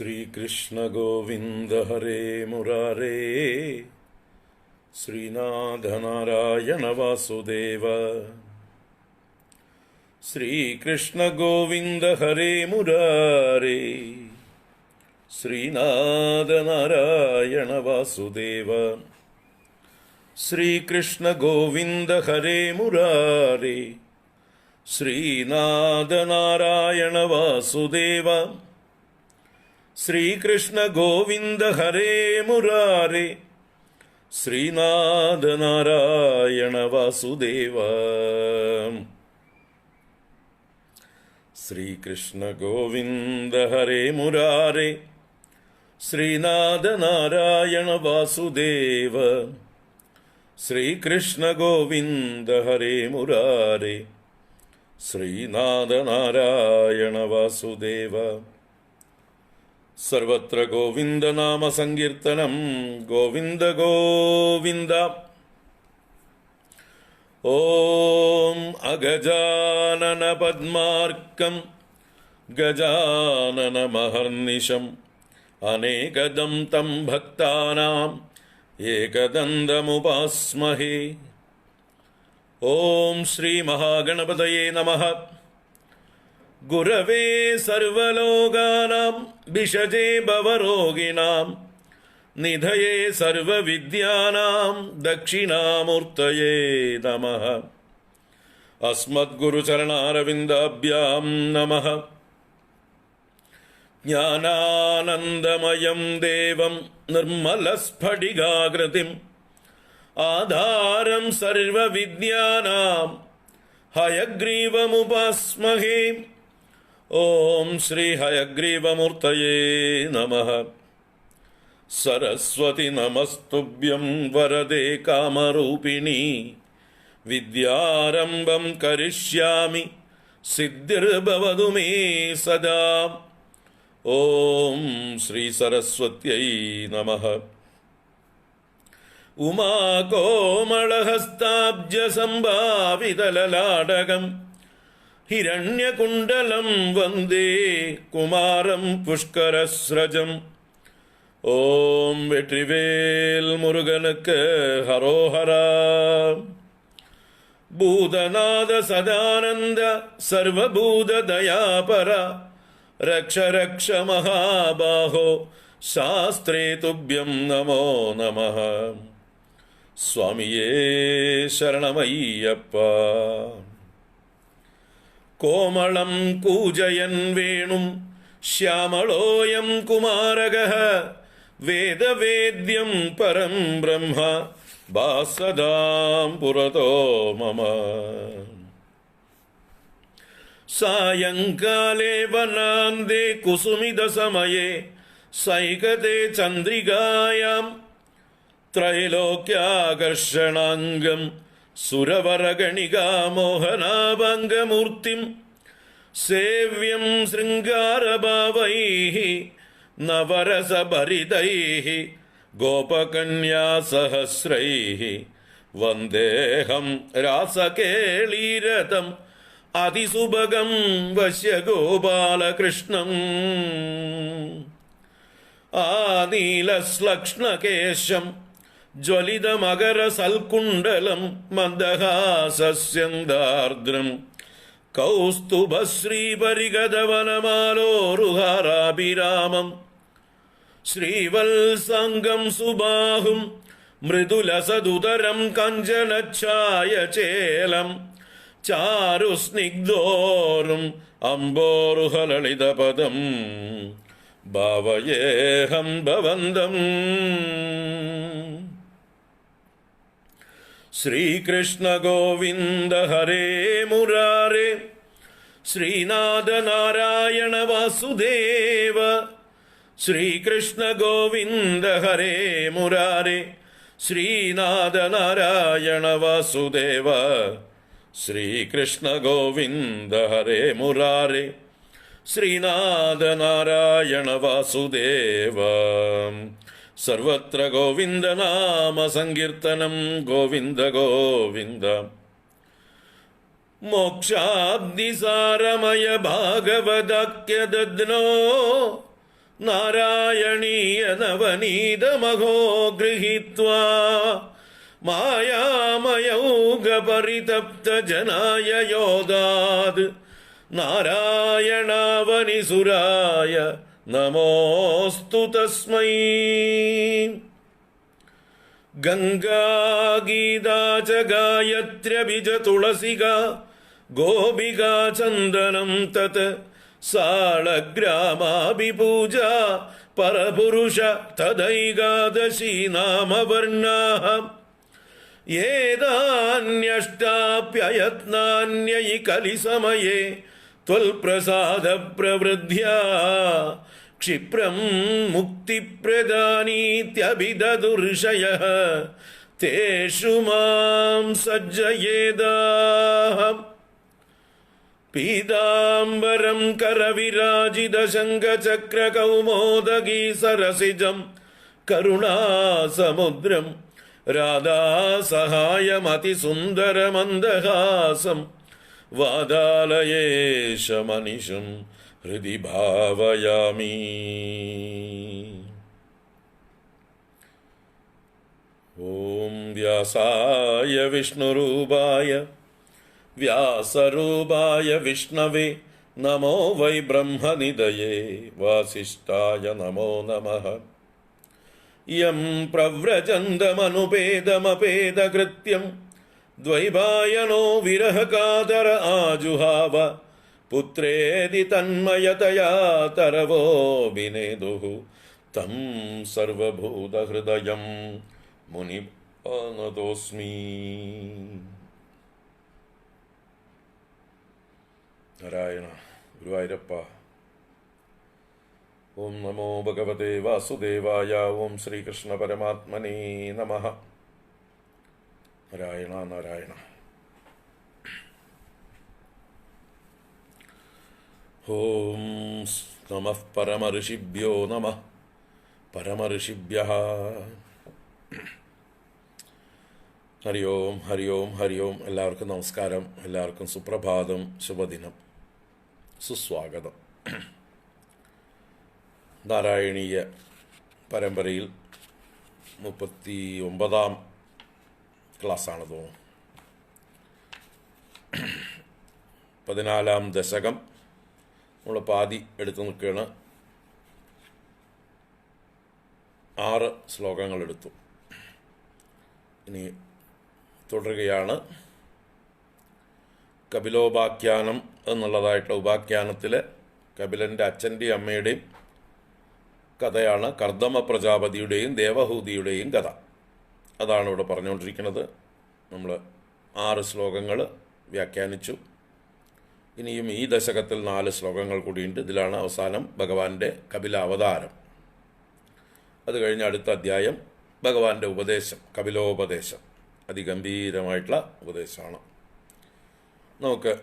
श्रीकृष्ण गोविंद हरे मुरारे, श्रीनाथ नारायण वासुदेव। श्रीकृष्ण गोविंद हरे मुरारे, श्रीनाथ नारायण वासुदेव। श्रीकृष्ण गोविंद हरे मुरारे, श्रीनाथ नारायण वासुदेव। श्रीकृष्ण गोविंद हरे मुरारे, श्रीनाथ नारायण वासुदेव। श्रीकृष्ण गोविंद हरे मुरारे, श्रीनाथ नारायण वासुदेव। श्रीकृष्ण गोविंद हरे मुरारे, श्रीनाथ नारायण वासुदेव। सर्वत्र गोविंद नाम संकीर्तनम, गोविंद गोविंद। ओम अगजानन पद्मार्कं गजानन महर्निशम् अनेकदं तं भक्तानां एकदन्तमुपास्महे। ओम श्री महागणपतये नमः। गुरवे सर्वलोकानां भिषजे भवरोगिणां निधये सर्वविद्यानां दक्षिणामूर्तये नमः। अस्मद्गुरुचरणारविन्दाभ्यां नमः। ज्ञानानन्दमयं देवं निर्मलस्फटिकाकृतिम् आधारं सर्वविद्यानां हयग्रीवमुपास्महे। ओम श्री हयग्रीवमूर्तये नमः। सरस्वती नमस्तुभ्यं वरदे कामरूपिणी, विद्यारम्भं करिष्यामि सिद्धिर्भवतु मे सदा। ओम श्री सरस्वत्यै नमः। उमाकोमलहस्ताब्जसम्भावितललाटकम् हिरण्यकुण्डलं वन्दे कुमारं पुष्करस्रजम्। ओम वेट्रिवेल मुरुगनुक्कु हरोहरा। भूतनाथ सदानंद सर्वभूत दयापर, रक्ष रक्ष महाबाहो शास्त्रे तुभ्यं नमो नमः। स्वामिये शरणमय्यप्पा। कोमलं कूजयन् वेणुं श्यामलोऽयं कुमारकः, वेदवेद्यं परं ब्रह्म भासदां पुरतो मम। सायंकाले वनान्दे कुसुमितसमये सैकते चन्द्रिकायां त्रैलोक्याकर्षणाङ्गं सुरवरगणिका मोहनाभङ्गमूर्तिं सेव्यं शृङ्गारभावैः नवरसभरितैः गोपकन्यासहस्रैः वन्देऽहं रासकेळीरतम् अतिसुभगं वश्यगोपालकृष्णम्। आनीलश्लक्ष्णकेशं ज्वलितमकरसल्कुण्डलं मन्दहासस्यन्दार्द्रं कौस्तुभश्रीपरिगतवनमालोरुहाराभिरामं श्रीवत्साङ्गं सुबाहुं मृदुलसदुदरं कञ्चनच्छायचेलं चारुस्निग्धोरुम् अम्बोरुहललितपदं भावयेऽहं भवन्दम्। श्रीकृष्ण गोविंद हरे मुरारे, श्रीनाथ नारायण वासुदेव। श्रीकृष्ण गोविंद हरे मुरारे, श्रीनाथ नारायण वासुदेव। श्रीकृष्ण गोविंद हरे मुरारे, श्रीनाथ नारायण वासुदेव। सर्वत्र गोविंद नाम संकीर्तनम, गोविंद गोविंद। मोक्षाब्धिसारमय भागवदाख्यदध्नो നാരായണീയ നവനീതമഹോ ഗൃഹീത്വാ മായാമയൗഘപരിതപ്തജനായ യോദാത് നാരായണാവനിസുരായ നമോസ്തു തസ്മൈ. ഗംഗാ ഗീതാ ച ഗായത്ര്യബിജ തുളസിക ഗോപികാ ചന്ദനം തത് സാളഗ്രാമാഭിപൂജ പരപുരുഷ തദൈകാദശി നാമവർണ്ണാഃ ഏതാന്യഷ്ടാപ്യയത്നാന്യൈ കലിസമയേ ത്വൽപ്രസാദ പ്രവൃദ്ധ്യാ ക്ഷിപ്രം മുക്തിപ്രദാനീത്യഭിദദുർഷയഃ തേഷു മാം സജ്ജയേതാഃ. പീതാംബരം കരവിരാജിത ശംഖചക്രകൗമോദഗീ സരസിജം കരുണാസമുദ്രം രാധാസഹായമതിസുന്ദരമന്ദഹാസം വാതാലയേശമനിശം ഹൃദി ഭാവയാമി. ഓം വ്യാസായ വിഷ്ണുരൂപായ വ്യാസരൂപായ വിഷ്ണവേ നമോ വൈ ബ്രഹ്മനിധയേ വാസിഷ്ഠായ നമോ നമഃ. യം പ്രവ്രജന്തമനുപേദമപേദകൃത്യം ദ്വൈപായനോ വിരഹകാതര ആജുഹാവ പുത്രേതി തന്മയതയാ തരവോഭിനേദുഃ തം സർവഭൂതഹൃദയം മുനിപ്രണതോസ്മി. നാരായണ ഗുരുവായൂരപ്പ. ഓം നമോ ഭഗവതേ വാസുദേവായ. ഓം ശ്രീകൃഷ്ണ പരമാത്മനേ നമഃ. നാരായണ നാരായണ. ഓം നമഃ പരമഋഷിഭ്യോ നമഃ. പരമഋഷിഭ്യഃ ഹരി ഓം ഹരി ഓം ഹരി ഓം. എല്ലാവർക്കും നമസ്കാരം, എല്ലാവർക്കും സുപ്രഭാതം, ശുഭദിനം, സുസ്വാഗതം. നാരായണീയ പരമ്പരയിൽ 39ാം ക്ലാസ്സാണ് തോന്നുന്നു. 14ാം ദശകം നമ്മൾ പാതി എടുത്തു നിൽക്കുകയാണ്. 6 ശ്ലോകങ്ങൾ എടുത്തു. ഇനി തുടരുകയാണ്. കപിലോപാഖ്യാനം എന്നുള്ളതായിട്ടുള്ള ഉപാഖ്യാനത്തിൽ കപിലൻ്റെ അച്ഛൻ്റെയും അമ്മയുടെയും കഥയാണ്. കർദമ പ്രജാപതിയുടെയും ദേവഹൂതിയുടെയും കഥ. അതാണ് ഇവിടെ പറഞ്ഞുകൊണ്ടിരിക്കുന്നത്. നമ്മൾ 6 ശ്ലോകങ്ങൾ വ്യാഖ്യാനിച്ചു. ഇനിയും ഈ ദശകത്തിൽ 4 ശ്ലോകങ്ങൾ കൂടിയുണ്ട്. ഇതിലാണ് അവസാനം ഭഗവാന്റെ കപില അവതാരം. അത് കഴിഞ്ഞ് അടുത്ത അധ്യായം ഭഗവാന്റെ ഉപദേശം, കപിലോപദേശം. അതിഗംഭീരമായിട്ടുള്ള ഉപദേശമാണ്. നമുക്ക്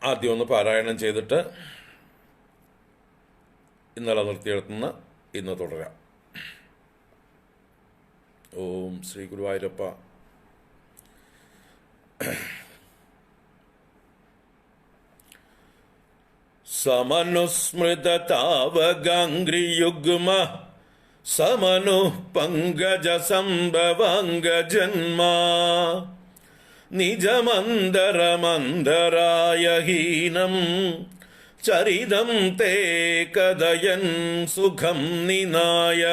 ആദ്യം ഒന്ന് പാരായണം ചെയ്തിട്ട് ഇന്നലെ നിർത്തിയെടുത്തുന്ന ഇന്ന് തുടരാം. ഓം ശ്രീ ഗുരുവായൂരപ്പ. സമനുസ്മൃതതാവഗാംഘ്രിയുഗ്മ സമനുഃ പങ്കജസംഭവാംഗജന്മാ നിജമന്തരമന്തരായ ഹീനം ചരിതം തേ കഥയൻ സുഖം നിനായ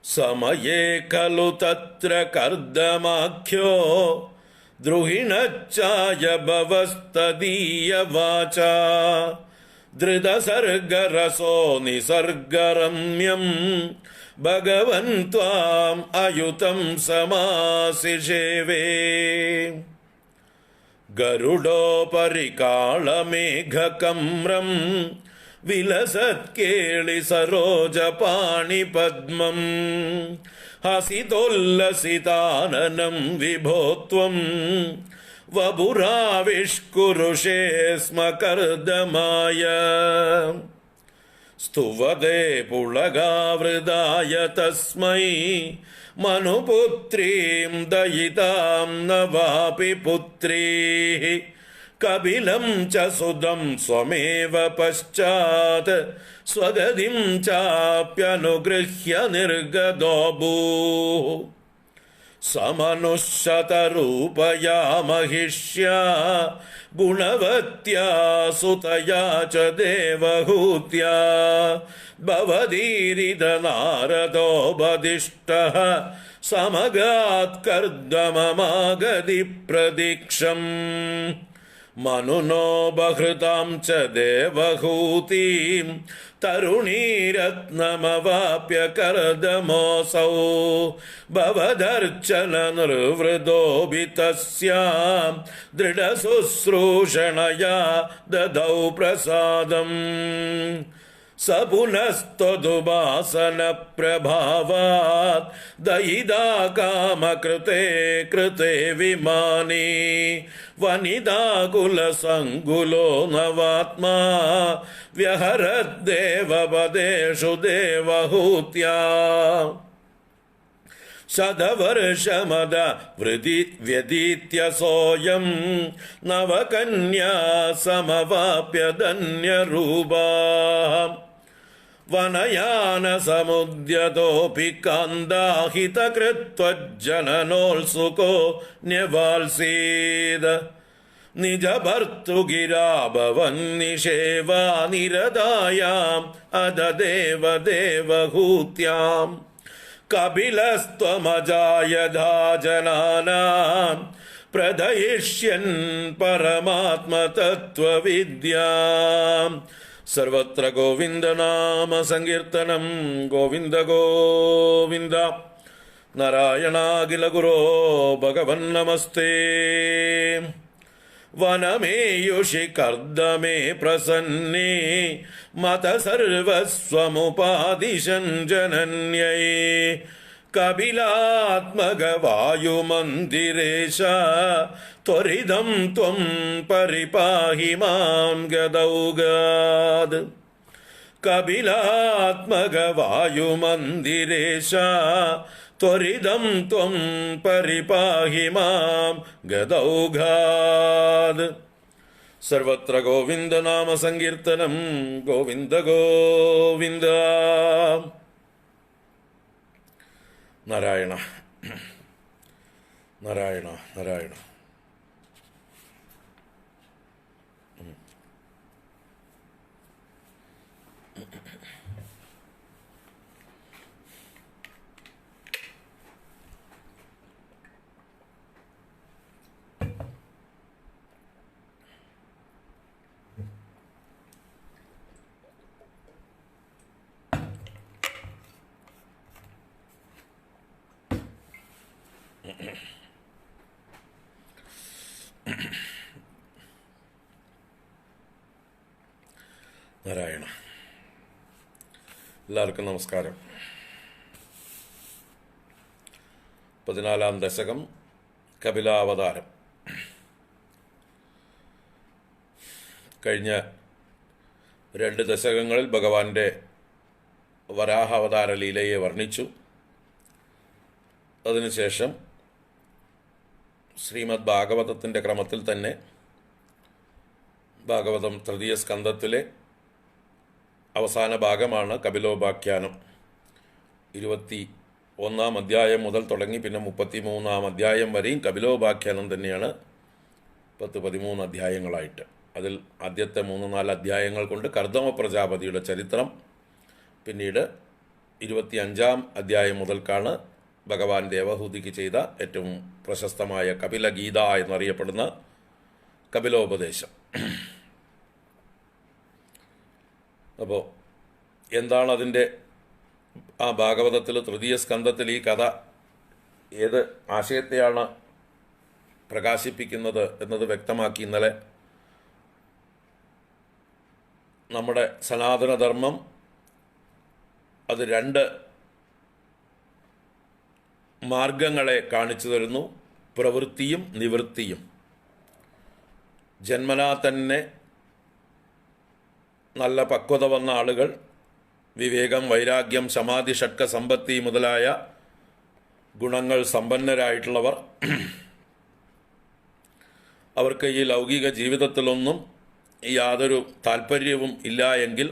സമയേ ഖലു തത്ര കർദമാഖ്യോ ദ്രുഹിണച്ചായ ഭവസ്തദീയ വാചാ ധൃതസർഗരസോ നിസർഗരമ്യം ഭഗവൻ ത്വാം അയുതം സമാസിഷേവേ ഗരുഡോപരികാളമേഘകമ്രം വിലസത്കേളി സരോജപാണിപദ്മം ഹസിതോല്ലസിതാനനം വിഭോ ത്വം വപുരാവിഷ്കുരുഷേ സ്മ കർദമായ സ്തുവദേ പുളകാവൃതായ തസ്മൈ മനുപുത്രീം ദയിതാം ന വാപി പുത്രീ കപിലം ച സുതം സ്വമേവ പശ്ചാത് സ്വഗതിം ചാപ്യനുഗൃഹ്യ നിർഗതോഭൂ സമനുശതരൂപയാ മഹിഷ്യാ ഗുണവത്യാ സുതയാ ച ദേവഹൂത്യാ ഭവതീരിത നാരദോപദിഷ്ടഃ സമഗാത് കർദമമാഗതി പ്രദീക്ഷം മനുനോ ബഹൃതാം ച ദേവഹൂതിം തരുണീരത്നമവാപ്യ കർദമോസൗ ഭവദർച്ചന നിർവൃതോപി തസ്യാം ദൃഢശുശ്രൂഷണയാ ദദൗ പ്രസാദം സ പുനസ്ത്വദുപാസന പ്രഭാവാത് ദയിതാ കാമകൃതേ കൃതേ വിമാനീ വനിതാകുലസംകുലോ നവാത്മാ വ്യഹരദ്ദേവപദേഷു ദേവഹൂത്യാ ശതവർഷമദ വ്യതീത്യ സോയം നവകന്യാ സമവാപ്യ ധന്യരൂപാ വനയാന സമുദ്യതോപി കാന്താഹിതകൃത്വജ്ജനനോത്സുകോ ന്യവാൽസീദ നിജഭർതൃഗിരാഭവന്നിഷേവാ നിരതായാം അദദേവ ദേവഹൂത്യാം കപിലസ്ത്വമജായധാ ജനാനാം പ്രദയിഷ്യൻ പരമാത്മതത്വവിദ്യാം സർവത്ര ഗോവിന്ദനാമ സങ്കീർത്തനം ഗോവിന്ദ ഗോവിന്ദ നാരായണാഖില ഗുരോ ഭഗവൻ നമസ്തേ വനമേയുഷി കർദമേ പ്രസന്നേ മത സർവസ്വമുപാദിശൻ ജനന്യൈ കപിലാത്മക വായുമന്ദിരേശ ത്വരിതം ത്വം പരിപാഹി മാം ഗദൗഗാദ് കപിലാത്മക വായുമന്ദിരേശ ത്വരിതം ത്വം പരിപാഹി മാം ഗദൗഗാദ് സർവത്ര ഗോവിന്ദനാമ സങ്കീർത്തനം ഗോവിന്ദ ഗോവിന്ദ നാരായണ നാരായണ നാരായണ നാരായണ. എല്ലാവർക്കും നമസ്കാരം. 14-ാം ദശകം കപിലാവതാരം. കഴിഞ്ഞ 2 ദശകങ്ങളിൽ ഭഗവാന്റെ വരാഹാവതാര ലീലയെ വർണ്ണിച്ചു. അതിനുശേഷം ശ്രീമദ് ഭാഗവതത്തിൻ്റെ ക്രമത്തിൽ തന്നെ ഭാഗവതം 3യ സ്കന്ധത്തിലെ അവസാന ഭാഗമാണ് കപിലോപാഖ്യാനം. 21-ാം അധ്യായം മുതൽ തുടങ്ങി പിന്നെ 33-ാം അധ്യായം വരെയും കപിലോപാഖ്യാനം തന്നെയാണ്. 10-13 അധ്യായങ്ങളായിട്ട്. അതിൽ ആദ്യത്തെ 3-4 അധ്യായങ്ങൾ കൊണ്ട് കർദമ പ്രജാപതിയുടെ ചരിത്രം, പിന്നീട് 25-ാം അധ്യായം മുതൽക്കാണ് ഭഗവാൻ ദേവഹൂതിക്ക് ചെയ്ത ഏറ്റവും പ്രശസ്തമായ കപിലഗീത എന്നറിയപ്പെടുന്ന കപിലോപദേശം. അപ്പോൾ എന്താണ് അതിൻ്റെ ആ ഭാഗവതത്തിൽ 3യ സ്കന്ധത്തിൽ ഈ കഥ ഏത് ആശയത്തെയാണ് പ്രകാശിപ്പിക്കുന്നത് എന്നത് വ്യക്തമാക്കി ഇന്നലെ. നമ്മുടെ സനാതനധർമ്മം അത് 2 മാർഗങ്ങളെ കാണിച്ചു തരുന്നു: പ്രവൃത്തിയും നിവൃത്തിയും. ജന്മനാ തന്നെ നല്ല പക്വത വന്ന ആളുകൾ, വിവേകം, വൈരാഗ്യം, സമാധി, ഷഡ്ക സമ്പത്തി മുതലായ ഗുണങ്ങൾ സമ്പന്നരായിട്ടുള്ളവർ, അവർക്ക് ഈ ലൗകിക ജീവിതത്തിലൊന്നും യാതൊരു താല്പര്യവും ഇല്ല എങ്കിൽ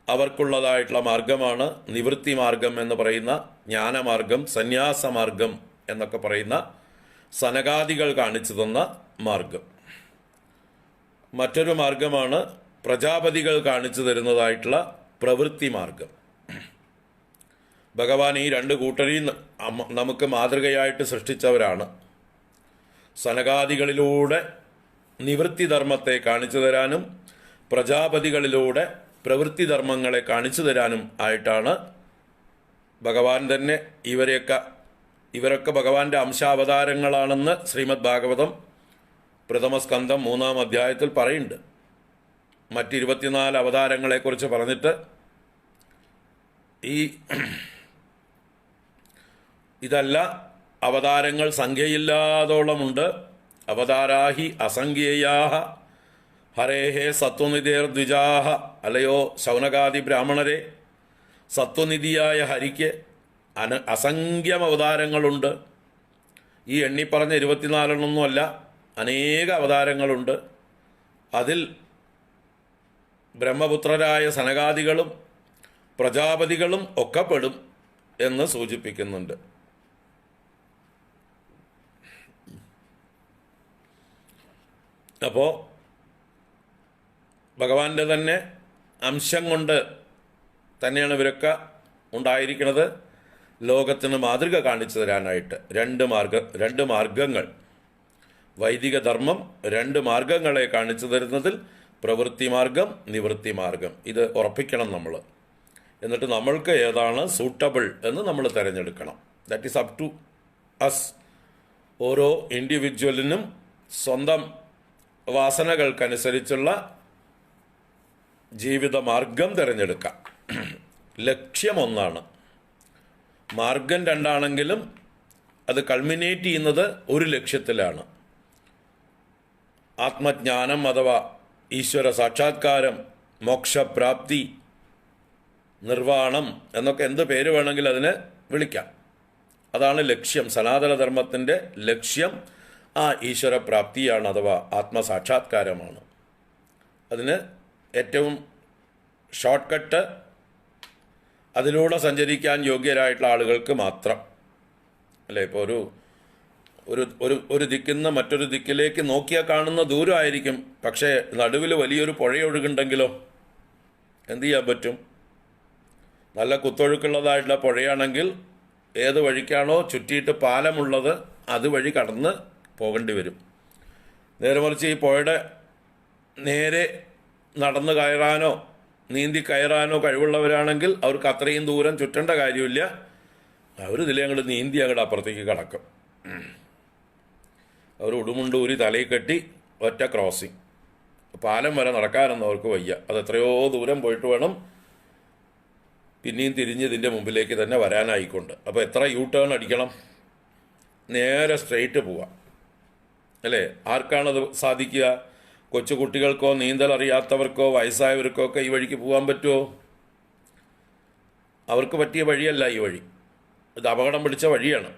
അവർക്കുള്ളതായിട്ടുള്ള മാർഗമാണ് നിവൃത്തി മാർഗം എന്ന് പറയുന്ന ജ്ഞാനമാർഗം, സന്യാസമാർഗം എന്നൊക്കെ പറയുന്ന സനകാദികൾ കാണിച്ചു തന്ന മാർഗം. മറ്റൊരു മാർഗമാണ് പ്രജാപതികൾ കാണിച്ചു തരുന്നതായിട്ടുള്ള പ്രവൃത്തി മാർഗം. ഭഗവാൻ ഈ രണ്ട് കൂട്ടരെയും നമുക്ക് മാതൃകയായിട്ട് സൃഷ്ടിച്ചവരാണ്. സനകാദികളിലൂടെ നിവൃത്തിധർമ്മത്തെ കാണിച്ചു തരാനും പ്രജാപതികളിലൂടെ പ്രവൃത്തിധർമ്മങ്ങളെ കാണിച്ചു തരാനും ആയിട്ടാണ് ഭഗവാൻ തന്നെ ഇവരൊക്കെ ഭഗവാന്റെ അംശാവതാരങ്ങളാണെന്ന് ശ്രീമദ് ഭാഗവതം പ്രഥമസ്കന്ധം 3-ാം അധ്യായത്തിൽ പറയുന്നുണ്ട്. മറ്റ് 24 അവതാരങ്ങളെക്കുറിച്ച് പറഞ്ഞിട്ട് ഇതല്ല, അവതാരങ്ങൾ സംഖ്യയില്ലാതോളമുണ്ട്. അവതാരാഹി അസംഖ്യേയാഹ ഹരേഹേ സത്വനിധിർദ്വിജാഹ. അല്ലയോ ശൗനകാദി ബ്രാഹ്മണരെ, സത്വനിധിയായ ഹരിക്ക് അസംഖ്യം അവതാരങ്ങളുണ്ട്. ഈ എണ്ണിപ്പറഞ്ഞ 24 അനേക അവതാരങ്ങളുണ്ട്. അതിൽ ബ്രഹ്മപുത്രരായ സനകാദികളും പ്രജാപതികളും ഒക്കെ പെടും എന്ന് സൂചിപ്പിക്കുന്നുണ്ട്. അപ്പോൾ ഭഗവാന്റെ തന്നെ അംശം കൊണ്ട് തന്നെയാണ് ഇവരൊക്കെ ഉണ്ടായിരിക്കുന്നത്. ലോകത്തിന് മാതൃക കാണിച്ചു തരാനായിട്ട് രണ്ട് മാർഗങ്ങൾ, വൈദിക ധർമ്മം 2 മാർഗങ്ങളെ കാണിച്ചു തരുന്നതിൽ പ്രവൃത്തി മാർഗം, നിവൃത്തി മാർഗം, ഇത് ഉറപ്പിക്കണം നമ്മൾ. എന്നിട്ട് നമ്മൾക്ക് ഏതാണ് സൂട്ടബിൾ എന്ന് നമ്മൾ തിരഞ്ഞെടുക്കണം. That is up to us. ഓരോ ഇൻഡിവിജ്വലിനും സ്വന്തം വാസനകൾക്കനുസരിച്ചുള്ള ജീവിത മാർഗം തിരഞ്ഞെടുക്കാം. ലക്ഷ്യം ഒന്നാണ്, മാർഗം 2 അത് കൾമിനേറ്റ് ചെയ്യുന്നത് ഒരു ലക്ഷ്യത്തിലാണ്. ആത്മജ്ഞാനം അഥവാ ഈശ്വര സാക്ഷാത്കാരം, മോക്ഷപ്രാപ്തി, നിർവാണം എന്നൊക്കെ എന്ത് പേര് വേണമെങ്കിൽ അതിനെ വിളിക്കാം. അതാണ് ലക്ഷ്യം. സനാതനധർമ്മത്തിൻ്റെ ലക്ഷ്യം ആ ഈശ്വരപ്രാപ്തിയാണ്, അഥവാ ആത്മസാക്ഷാത്കാരമാണ്. അതിന് ഏറ്റവും ഷോർട്ട് കട്ട് അതിലൂടെ സഞ്ചരിക്കാൻ യോഗ്യരായിട്ടുള്ള ആളുകൾക്ക് മാത്രം അല്ലേ. ഇപ്പോൾ ഒരു ദിക്കിന്ന് മറ്റൊരു ദിക്കിലേക്ക് നോക്കിയാൽ കാണുന്ന ദൂരമായിരിക്കും, പക്ഷേ നടുവിൽ വലിയൊരു പുഴയൊഴുകുണ്ടെങ്കിലോ എന്തു ചെയ്യാൻ പറ്റും? നല്ല കുത്തൊഴുക്കുള്ളതായിട്ടുള്ള പുഴയാണെങ്കിൽ ഏത് വഴിക്കാണോ ചുറ്റിയിട്ട് പാലമുള്ളത് അതുവഴി കടന്ന് പോകേണ്ടി വരും. നേരെ മറിച്ച് ഈ പുഴയുടെ നേരെ നടന്ന് കയറാനോ നീന്തി കയറാനോ കഴിവുള്ളവരാണെങ്കിൽ അവർക്ക് അത്രയും ദൂരം ചുറ്റേണ്ട കാര്യമില്ല. അവരിതിലെ അങ്ങോട്ട് നീന്തി അങ്ങോട്ട് അപ്പുറത്തേക്ക് കടക്കും. അവർ ഉടുമുണ്ടൂരി തലയിൽ കെട്ടി ഒറ്റ ക്രോസിങ്. പാലം വരെ നടക്കാനൊന്നും അവർക്ക് വയ്യ. അത് എത്രയോ ദൂരം പോയിട്ട് വേണം പിന്നെയും തിരിഞ്ഞ് ഇതിൻ്റെ മുമ്പിലേക്ക് തന്നെ വരാനായിക്കൊണ്ട്. അപ്പോൾ എത്ര യൂ ടേൺ അടിക്കണം? നേരെ സ്ട്രെയിറ്റ് പോവാം അല്ലേ. ആർക്കാണത് സാധിക്കുക? കൊച്ചു കുട്ടികൾക്കോ നീന്തൽ അറിയാത്തവർക്കോ വയസ്സായവർക്കോ ഒക്കെ ഈ വഴിക്ക് പോകാൻ പറ്റുമോ? അവർക്ക് പറ്റിയ വഴിയല്ല ഈ വഴി. ഇത് അപകടം പിടിച്ച വഴിയാണ്.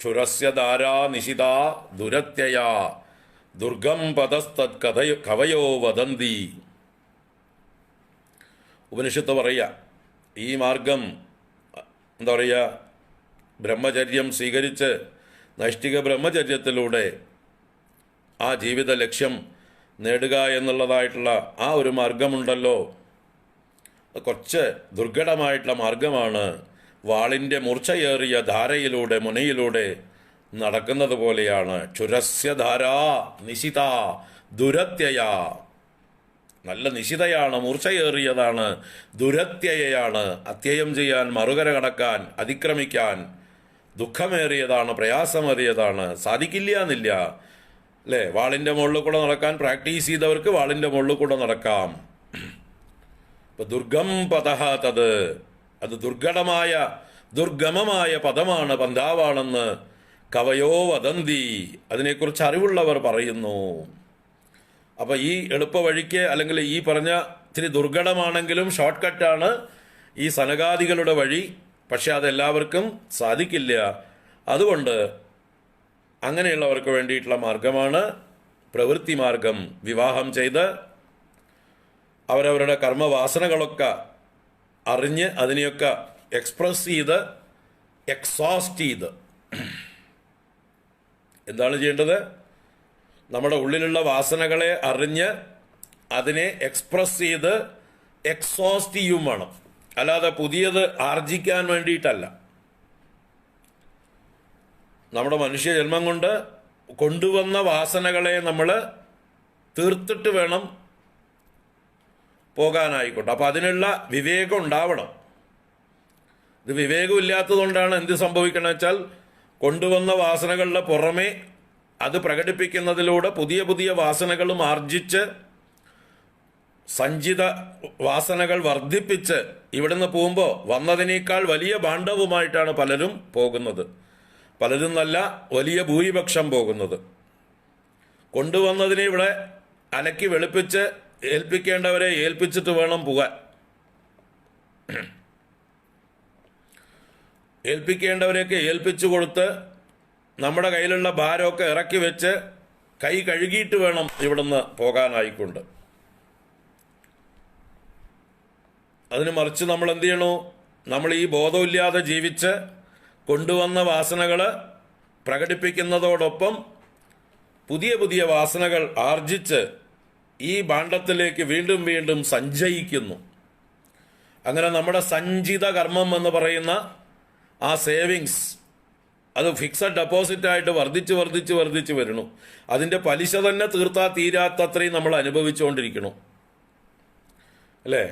ക്ഷുരസ്യ ധാരാ നിശിതാ ദുരത്യയാ ദുർഗം പദസ്തത് കവയോ വദന്തി. ഉപനിഷത്ത് പറയുക, ഈ മാർഗം എന്താ പറയുക, ബ്രഹ്മചര്യം സ്വീകരിച്ച് നൈഷ്ഠിക ബ്രഹ്മചര്യത്തിലൂടെ ആ ജീവിത ലക്ഷ്യം നേടുക എന്നുള്ളതായിട്ടുള്ള ആ ഒരു മാർഗമുണ്ടല്ലോ, കുറച്ച് ദുർഘടമായിട്ടുള്ള മാർഗമാണ്. വാളിൻ്റെ മൂർച്ചയേറിയ ധാരയിലൂടെ മുനയിലൂടെ നടക്കുന്നത് പോലെയാണ്. ക്ഷുരസ്യധാരാ നിശിത ദുരത്യയാ. നല്ല നിശിതയാണ്, മൂർച്ചയേറിയതാണ്, ദുരത്യയാണ്. അത്യയം ചെയ്യാൻ, മറുകര കടക്കാൻ, അതിക്രമിക്കാൻ ദുഃഖമേറിയതാണ്, പ്രയാസമേറിയതാണ്. സാധിക്കില്ല എന്നില്ല അല്ലേ. വാളിൻ്റെ മുകളിൽ കൂടെ നടക്കാൻ പ്രാക്ടീസ് ചെയ്തവർക്ക് വാളിൻ്റെ മുകളിൽ കൂടെ നടക്കാം. ഇപ്പം ദുർഗം പദഹ തത്, അത് ദുർഗമമായ പദമാണ്, പന്ഥാവാണെന്ന് കവയോ വദന്തി, അതിനെക്കുറിച്ച് അറിവുള്ളവർ പറയുന്നു. അപ്പം ഈ എളുപ്പ വഴിക്ക്, അല്ലെങ്കിൽ ഈ പറഞ്ഞ ഇത്തിരി ദുർഘടമാണെങ്കിലും ഷോർട്ട് കട്ടാണ് ഈ സനകാദികളുടെ വഴി. പക്ഷെ അതെല്ലാവർക്കും സാധിക്കില്ല. അതുകൊണ്ട് അങ്ങനെയുള്ളവർക്ക് വേണ്ടിയിട്ടുള്ള മാർഗമാണ് പ്രവൃത്തി മാർഗം വിവാഹം ചെയ്ത് അവരവരുടെ കർമ്മവാസനകളൊക്കെ അറിഞ്ഞ് അതിനെയൊക്കെ എക്സ്പ്രസ് ചെയ്ത് എക്സോസ്റ്റ് ചെയ്ത് എന്താണ് ചെയ്യേണ്ടത്? നമ്മുടെ ഉള്ളിലുള്ള വാസനകളെ അറിഞ്ഞ് അതിനെ എക്സ്പ്രസ് ചെയ്ത് എക്സോസ്റ്റ് ചെയ്യും വേണം. അല്ലാതെ പുതിയത് ആർജിക്കാൻ വേണ്ടിയിട്ടല്ല. നമ്മുടെ മനുഷ്യ ജന്മം കൊണ്ട് കൊണ്ടുവന്ന വാസനകളെ നമ്മൾ തീർത്തിട്ട് വേണം പോകാനായിക്കോട്ടെ. അപ്പം അതിനുള്ള വിവേകം ഉണ്ടാവണം. ഇത് വിവേകമില്ലാത്തതുകൊണ്ടാണ് എന്ത് സംഭവിക്കണം വെച്ചാൽ കൊണ്ടുവന്ന വാസനകളുടെ പുറമെ അത് പ്രകടിപ്പിക്കുന്നതിലൂടെ പുതിയ പുതിയ വാസനകളും ആർജിച്ച് സഞ്ചിത വാസനകൾ വർദ്ധിപ്പിച്ച് ഇവിടുന്ന് പോകുമ്പോൾ വന്നതിനേക്കാൾ വലിയ ഭാണ്ഡവുമായിട്ടാണ് പലരും പോകുന്നത്. പലരും നല്ല വലിയ ഭൂരിപക്ഷം പോകുന്നത്. കൊണ്ടുവന്നതിനെ ഇവിടെ അലക്കി വെളുപ്പിച്ച് ഏൽപ്പിക്കേണ്ടവരെ ഏൽപ്പിച്ചിട്ട് വേണം പോകാൻ. ഏൽപ്പിക്കേണ്ടവരെയൊക്കെ ഏൽപ്പിച്ചു കൊടുത്ത് നമ്മുടെ കയ്യിലുള്ള ഭാരമൊക്കെ ഇറക്കി വെച്ച് കൈ കഴുകിയിട്ട് വേണം ഇവിടുന്ന് പോകാനായിക്കൊണ്ട്. അതിന് മറിച്ച് നമ്മൾ എന്ത് ചെയ്യണു? നമ്മൾ ഈ ബോധമില്ലാതെ ജീവിച്ച് കൊണ്ടുവന്ന വാസനകൾ പ്രകടിപ്പിക്കുന്നതോടൊപ്പം പുതിയ പുതിയ വാസനകൾ ആർജിച്ച് ഈ ഭാണ്ഡത്തിലേക്ക് വീണ്ടും വീണ്ടും സഞ്ചയിക്കുന്നു. അങ്ങനെ നമ്മുടെ സഞ്ചിത കർമ്മം എന്ന് പറയുന്ന ആ സേവിങ്സ് അത് ഫിക്സഡ് ഡെപ്പോസിറ്റായിട്ട് വർദ്ധിച്ച് വർദ്ധിച്ച് വർദ്ധിച്ച് വരുന്നു. അതിൻ്റെ പലിശ തന്നെ തീർത്താൽ തീരാത്തത്രയും നമ്മൾ അനുഭവിച്ചുകൊണ്ടിരിക്കണം അല്ലേ?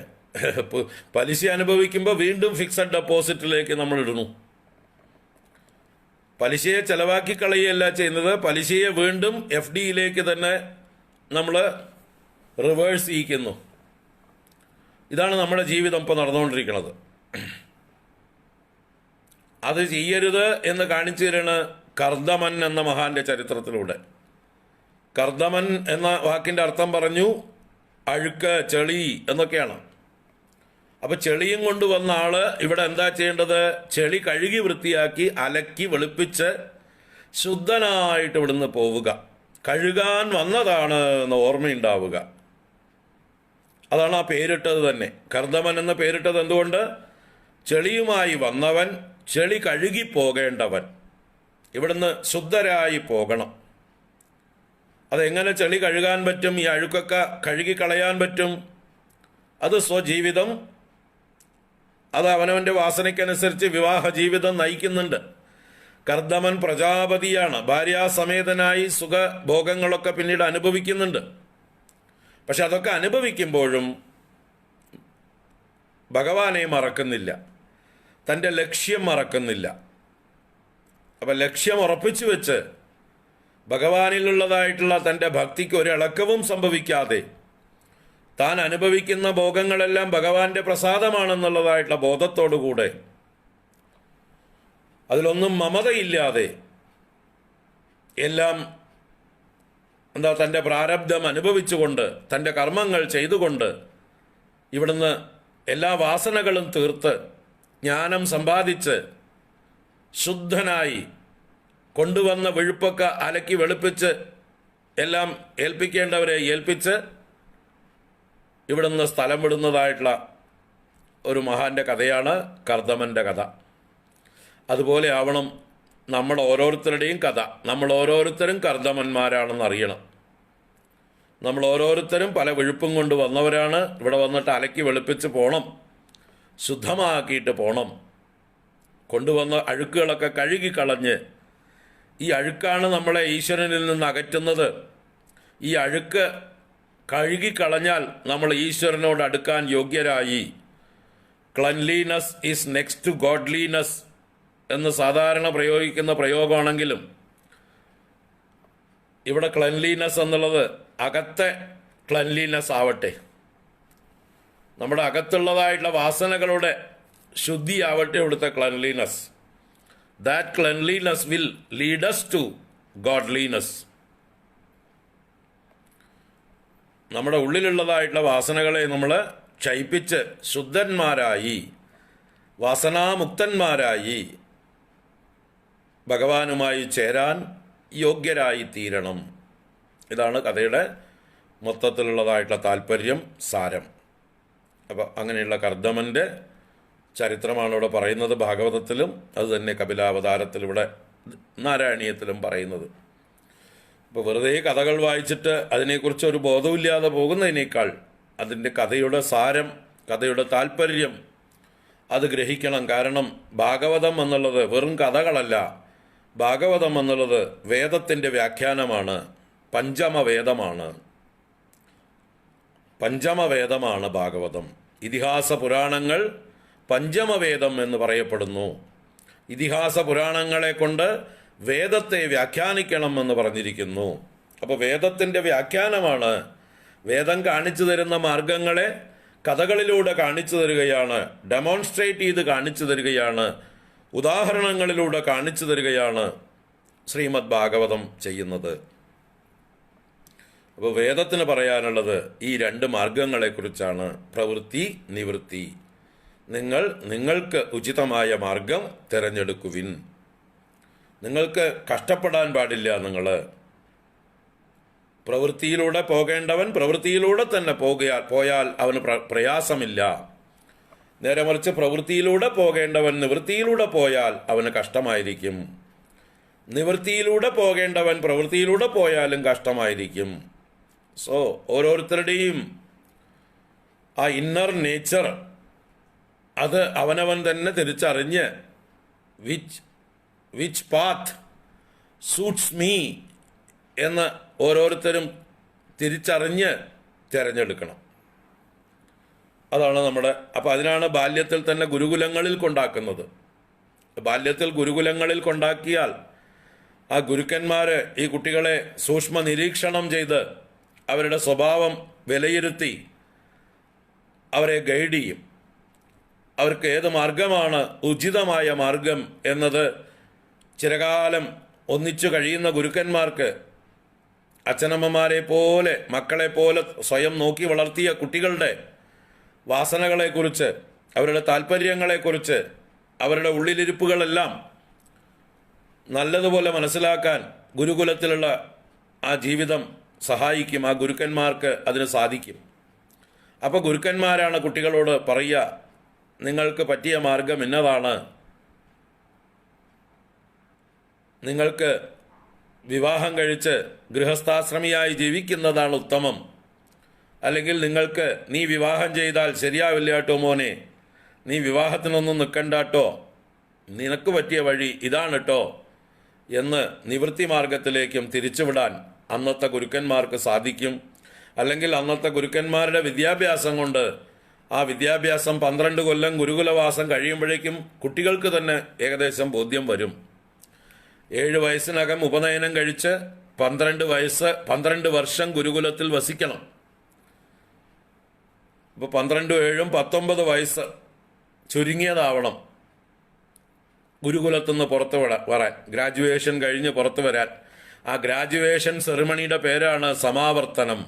പലിശ അനുഭവിക്കുമ്പോൾ വീണ്ടും ഫിക്സഡ് ഡെപ്പോസിറ്റിലേക്ക് നമ്മൾ ഇടുന്നു. പലിശയെ ചെലവാക്കി കളയുകയല്ല ചെയ്യുന്നത്, പലിശയെ വീണ്ടും FDയിലേക്ക് തന്നെ നമ്മൾ റിവേഴ്സ് ചെയ്യിക്കുന്നു. ഇതാണ് നമ്മുടെ ജീവിതം ഇപ്പോൾ നടന്നുകൊണ്ടിരിക്കുന്നത്. അത് ചെയ്യരുത് എന്ന് കാണിച്ചു തരാണ് കർദമൻ എന്ന മഹാന്റെ ചരിത്രത്തിലൂടെ. കർദമൻ എന്ന വാക്കിൻ്റെ അർത്ഥം പറഞ്ഞു അഴുക്ക്, ചെളി എന്നൊക്കെയാണ്. അപ്പൊ ചെളിയും കൊണ്ടുവന്ന ആള് ഇവിടെ എന്താ ചെയ്യേണ്ടത്? ചെളി കഴുകി വൃത്തിയാക്കി അലക്കി വെളുപ്പിച്ച് ശുദ്ധനായിട്ട് ഇവിടുന്ന് പോവുക. കഴുകാൻ വന്നതാണ് എന്ന് ഓർമ്മയുണ്ടാവുക. അതാണ് ആ പേരിട്ടത് തന്നെ. കർദമൻ എന്ന പേരിട്ടത് എന്തുകൊണ്ട്? ചെളിയുമായി വന്നവൻ, ചെളി കഴുകി പോകേണ്ടവൻ, ഇവിടുന്ന് ശുദ്ധരായി പോകണം. അതെങ്ങനെ ചെളി കഴുകാൻ പറ്റും? ഈ അഴുക്കൊക്കെ കഴുകി കളയാൻ പറ്റും? അത് സ്വജീവിതം, അത് അവനവൻ്റെ വാസനയ്ക്കനുസരിച്ച് വിവാഹ ജീവിതം നയിക്കുന്നുണ്ട്. കർദമൻ പ്രജാപതിയാണ്. ഭാര്യാസമേതനായി സുഖഭോഗങ്ങളൊക്കെ പിന്നീട് അനുഭവിക്കുന്നുണ്ട്. പക്ഷെ അതൊക്കെ അനുഭവിക്കുമ്പോഴും ഭഗവാനെ മറക്കുന്നില്ല, തൻ്റെ ലക്ഷ്യം മറക്കുന്നില്ല. അപ്പം ലക്ഷ്യം ഉറപ്പിച്ചു വെച്ച് ഭഗവാനിലുള്ളതായിട്ടുള്ള തൻ്റെ ഭക്തിക്ക് ഒരിളക്കവും സംഭവിക്കാതെ താൻ അനുഭവിക്കുന്ന ഭോഗങ്ങളെല്ലാം ഭഗവാന്റെ പ്രസാദമാണെന്നുള്ളതായിട്ടുള്ള ബോധത്തോടുകൂടെ അതിലൊന്നും മമതയില്ലാതെ എല്ലാം തൻ്റെ പ്രാരബ്ധം അനുഭവിച്ചുകൊണ്ട് തൻ്റെ കർമ്മങ്ങൾ ചെയ്തുകൊണ്ട് ഇവിടുന്ന് എല്ലാ വാസനകളും തീർത്ത് ജ്ഞാനം സമ്പാദിച്ച് ശുദ്ധനായി കൊണ്ടുവന്ന വെഴുപ്പൊക്കെ അലക്കി വെളുപ്പിച്ച് എല്ലാം ഏൽപ്പിക്കേണ്ടവരെ ഏൽപ്പിച്ച് ഇവിടുന്ന് സ്ഥലം വിടുന്നതായിട്ടുള്ള ഒരു മഹാന്റെ കഥയാണ് കർദമൻ്റെ കഥ. അതുപോലെ ആവണം നമ്മൾ ഓരോരുത്തരുടെയും കഥ. നമ്മൾ ഓരോരുത്തരും കർദമന്മാരാണെന്ന് അറിയണം. നമ്മൾ ഓരോരുത്തരും പല വെഴുപ്പും കൊണ്ട് വന്നവരാണ്. ഇവിടെ വന്നിട്ട് അലക്കി വെളുപ്പിച്ച് പോകണം, ശുദ്ധമാക്കിയിട്ട് പോകണം. കൊണ്ടുവന്ന അഴുക്കുകളൊക്കെ കഴുകിക്കളഞ്ഞ്, ഈ അഴുക്കാണ് നമ്മളെ ഈശ്വരനിൽ നിന്ന് അകറ്റുന്നത്. ഈ അഴുക്ക് കഴുകിക്കളഞ്ഞാൽ നമ്മൾ ഈശ്വരനോട് അടുക്കാൻ യോഗ്യരായി. Cleanliness is next to godliness എന്ന് സാധാരണ പ്രയോഗിക്കുന്ന പ്രയോഗമാണെങ്കിലും ഇവിടെ ക്ലൻലിനെസ് എന്നുള്ളത് അകത്തെ ക്ലൻലിനെസ് ആവട്ടെ, നമ്മുടെ അകത്തുള്ളതായിട്ടുള്ള വാസനകളുടെ ശുദ്ധിയാവട്ടെ ഇവിടുത്തെ cleanliness. That cleanliness will lead us to godliness. നമ്മുടെ ഉള്ളിലുള്ളതായിട്ടുള്ള വാസനകളെ നമ്മൾ ക്ഷയിപ്പിച്ച് ശുദ്ധന്മാരായി വാസനാമുക്തന്മാരായി ഭഗവാനുമായി ചേരാൻ യോഗ്യരായി തീരണം ഇതാണ് കഥയുടെ മൊത്തത്തിലുള്ളതായിട്ടുള്ള താല്പര്യം, സാരം. അപ്പോൾ അങ്ങനെയുള്ള കർദമൻ്റെ ചരിത്രമാണ് ഇവിടെ പറയുന്നത് ഭാഗവതത്തിലും, അതുതന്നെ കപിലാവതാരത്തിലൂടെ നാരായണീയത്തിലും പറയുന്നത്. ഇപ്പോൾ വെറുതെ കഥകൾ വായിച്ചിട്ട് അതിനെക്കുറിച്ച് ഒരു ബോധമില്ലാതെ പോകുന്നതിനേക്കാൾ അതിൻ്റെ കഥയുടെ സാരം, കഥയുടെ താല്പര്യം അത് ഗ്രഹിക്കണം. കാരണം ഭാഗവതം എന്നുള്ളത് വെറും കഥകളല്ല. ഭാഗവതം എന്നുള്ളത് വേദത്തിൻ്റെ വ്യാഖ്യാനമാണ്, പഞ്ചമവേദമാണ്. പഞ്ചമവേദമാണ് ഭാഗവതം. ഇതിഹാസ പുരാണങ്ങൾ പഞ്ചമവേദം എന്ന് പറയപ്പെടുന്നു. ഇതിഹാസ പുരാണങ്ങളെ കൊണ്ട് വേദത്തെ വ്യാഖ്യാനിക്കണം എന്ന് പറഞ്ഞിരിക്കുന്നു. അപ്പോൾ വേദത്തിൻ്റെ വ്യാഖ്യാനമാണ്. വേദം കാണിച്ചു തരുന്ന മാർഗങ്ങളെ കഥകളിലൂടെ കാണിച്ചു തരികയാണ്, ഡെമോൺസ്ട്രേറ്റ് ചെയ്ത് കാണിച്ചു തരികയാണ്, ഉദാഹരണങ്ങളിലൂടെ കാണിച്ചു തരികയാണ് ശ്രീമദ് ഭാഗവതം ചെയ്യുന്നത്. അപ്പോൾ വേദത്തിന് പറയാനുള്ളത് ഈ രണ്ട് മാർഗങ്ങളെക്കുറിച്ചാണ്. പ്രവൃത്തി, നിവൃത്തി. നിങ്ങൾക്ക് ഉചിതമായ മാർഗം തിരഞ്ഞെടുക്കുവിൻ. നിങ്ങൾക്ക് കഷ്ടപ്പെടാൻ പാടില്ല. നിങ്ങൾ പ്രവൃത്തിയിലൂടെ പോകേണ്ടവൻ പ്രവൃത്തിയിലൂടെ തന്നെ പോയാൽ അവന് പ്രയാസമില്ല. നേരെ മറിച്ച് പ്രവൃത്തിയിലൂടെ പോകേണ്ടവൻ നിവൃത്തിയിലൂടെ പോയാൽ അവന് കഷ്ടമായിരിക്കും. നിവൃത്തിയിലൂടെ പോകേണ്ടവൻ പ്രവൃത്തിയിലൂടെ പോയാലും കഷ്ടമായിരിക്കും. സോ ഓരോരുത്തരുടെയും ആ ഇന്നർ നേച്ചർ അത് അവനവൻ തന്നെ തിരിച്ചറിഞ്ഞ് വിച്ച് പാത്ത് സൂട്ട്സ് മീ എന്ന് ഓരോരുത്തരും തിരിച്ചറിഞ്ഞ് തിരഞ്ഞെടുക്കണം. അതാണ് നമ്മുടെ. അപ്പോൾ അതിനാണ് ബാല്യത്തിൽ തന്നെ ഗുരുകുലങ്ങളിൽ കൊണ്ടാക്കുന്നത്. ബാല്യത്തിൽ ഗുരുകുലങ്ങളിൽ കൊണ്ടാക്കിയാൽ ആ ഗുരുക്കന്മാർ ഈ കുട്ടികളെ സൂക്ഷ്മ നിരീക്ഷണം ചെയ്ത് അവരുടെ സ്വഭാവം വിലയിരുത്തി അവരെ ഗൈഡ് ചെയ്യും. അവർക്ക് ഏത് മാർഗമാണ് ഉചിതമായ മാർഗം എന്നത് ചിരകാലം ഒന്നിച്ചു കഴിയുന്ന ഗുരുക്കന്മാർക്ക്, അച്ഛനമ്മമാരെ പോലെ മക്കളെ പോലെ സ്വയം നോക്കി വളർത്തിയ കുട്ടികളുടെ വാസനകളെക്കുറിച്ച്, അവരുടെ താല്പര്യങ്ങളെക്കുറിച്ച്, അവരുടെ ഉള്ളിലിരിപ്പുകളെല്ലാം നല്ലതുപോലെ മനസ്സിലാക്കാൻ ഗുരുകുലത്തിലുള്ള ആ ജീവിതം സഹായിക്കും. ആ ഗുരുക്കന്മാർക്ക് അതിന് സാധിക്കും. അപ്പോൾ ഗുരുക്കന്മാരാണ് കുട്ടികളോട് പറയുക, നിങ്ങൾക്ക് പറ്റിയ മാർഗം ഇന്നതാണ്. നിങ്ങൾക്ക് വിവാഹം കഴിച്ച് ഗൃഹസ്ഥാശ്രമിയായി ജീവിക്കുന്നതാണ് ഉത്തമം. അല്ലെങ്കിൽ നിങ്ങൾക്ക് നീ വിവാഹം ചെയ്താൽ ശരിയാവില്ല കേട്ടോ മോനെ, നീ വിവാഹത്തിനൊന്നും നിൽക്കണ്ടാട്ടോ, നിനക്ക് പറ്റിയ വഴി ഇതാണ് കേട്ടോ എന്ന് നിവൃത്തി മാർഗത്തിലേക്കും തിരിച്ചുവിടാൻ അന്നത്തെ ഗുരുക്കന്മാർക്ക് സാധിക്കും. അല്ലെങ്കിൽ അന്നത്തെ ഗുരുക്കന്മാരുടെ വിദ്യാഭ്യാസം കൊണ്ട് ആ വിദ്യാഭ്യാസം 12 കൊല്ലം ഗുരുകുലവാസം കഴിയുമ്പോഴേക്കും കുട്ടികൾക്ക് തന്നെ ഏകദേശം ബോധ്യം വരും. 7 വയസ്സിനകം ഉപനയനം കഴിച്ച് 12 വർഷം ഗുരുകുലത്തിൽ വസിക്കണം. ഇപ്പോൾ 12, 7, 19 വയസ്സ് ചുരുങ്ങിയതാവണം ഗുരുകുലത്തുനിന്ന് പുറത്ത് വരാൻ, ഗ്രാജുവേഷൻ കഴിഞ്ഞ് പുറത്തു വരാൻ. ആ ഗ്രാജുവേഷൻ സെറിമണിയുടെ പേരാണ് സമാവർത്തനം.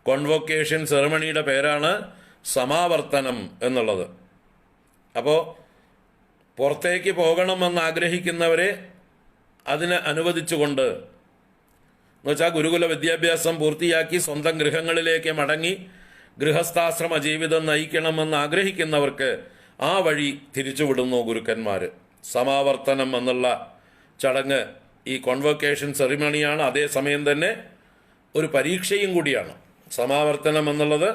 കോൺവൊക്കേഷൻ സെറിമണിയുടെ പേരാണ് സമാവർത്തനം എന്നുള്ളത്. അപ്പോൾ പുറത്തേക്ക് പോകണമെന്ന് ആഗ്രഹിക്കുന്നവരെ അതിന് അനുവദിച്ചുകൊണ്ട്, എന്നുവെച്ചാൽ ഗുരുകുല വിദ്യാഭ്യാസം പൂർത്തിയാക്കി സ്വന്തം ഗൃഹങ്ങളിലേക്ക് മടങ്ങി ഗൃഹസ്ഥാശ്രമ ജീവിതം നയിക്കണമെന്ന് ആഗ്രഹിക്കുന്നവർക്ക് ആ വഴി തിരിച്ചുവിടുന്നു ഗുരുക്കന്മാർ. സമാവർത്തനം എന്നുള്ള ചടങ്ങ് ഈ കോൺവൊക്കേഷൻ സെറിമണിയാണ്. അതേസമയം തന്നെ ഒരു പരീക്ഷയും കൂടിയാണ്. സമാവർത്തനം എന്നുള്ളത്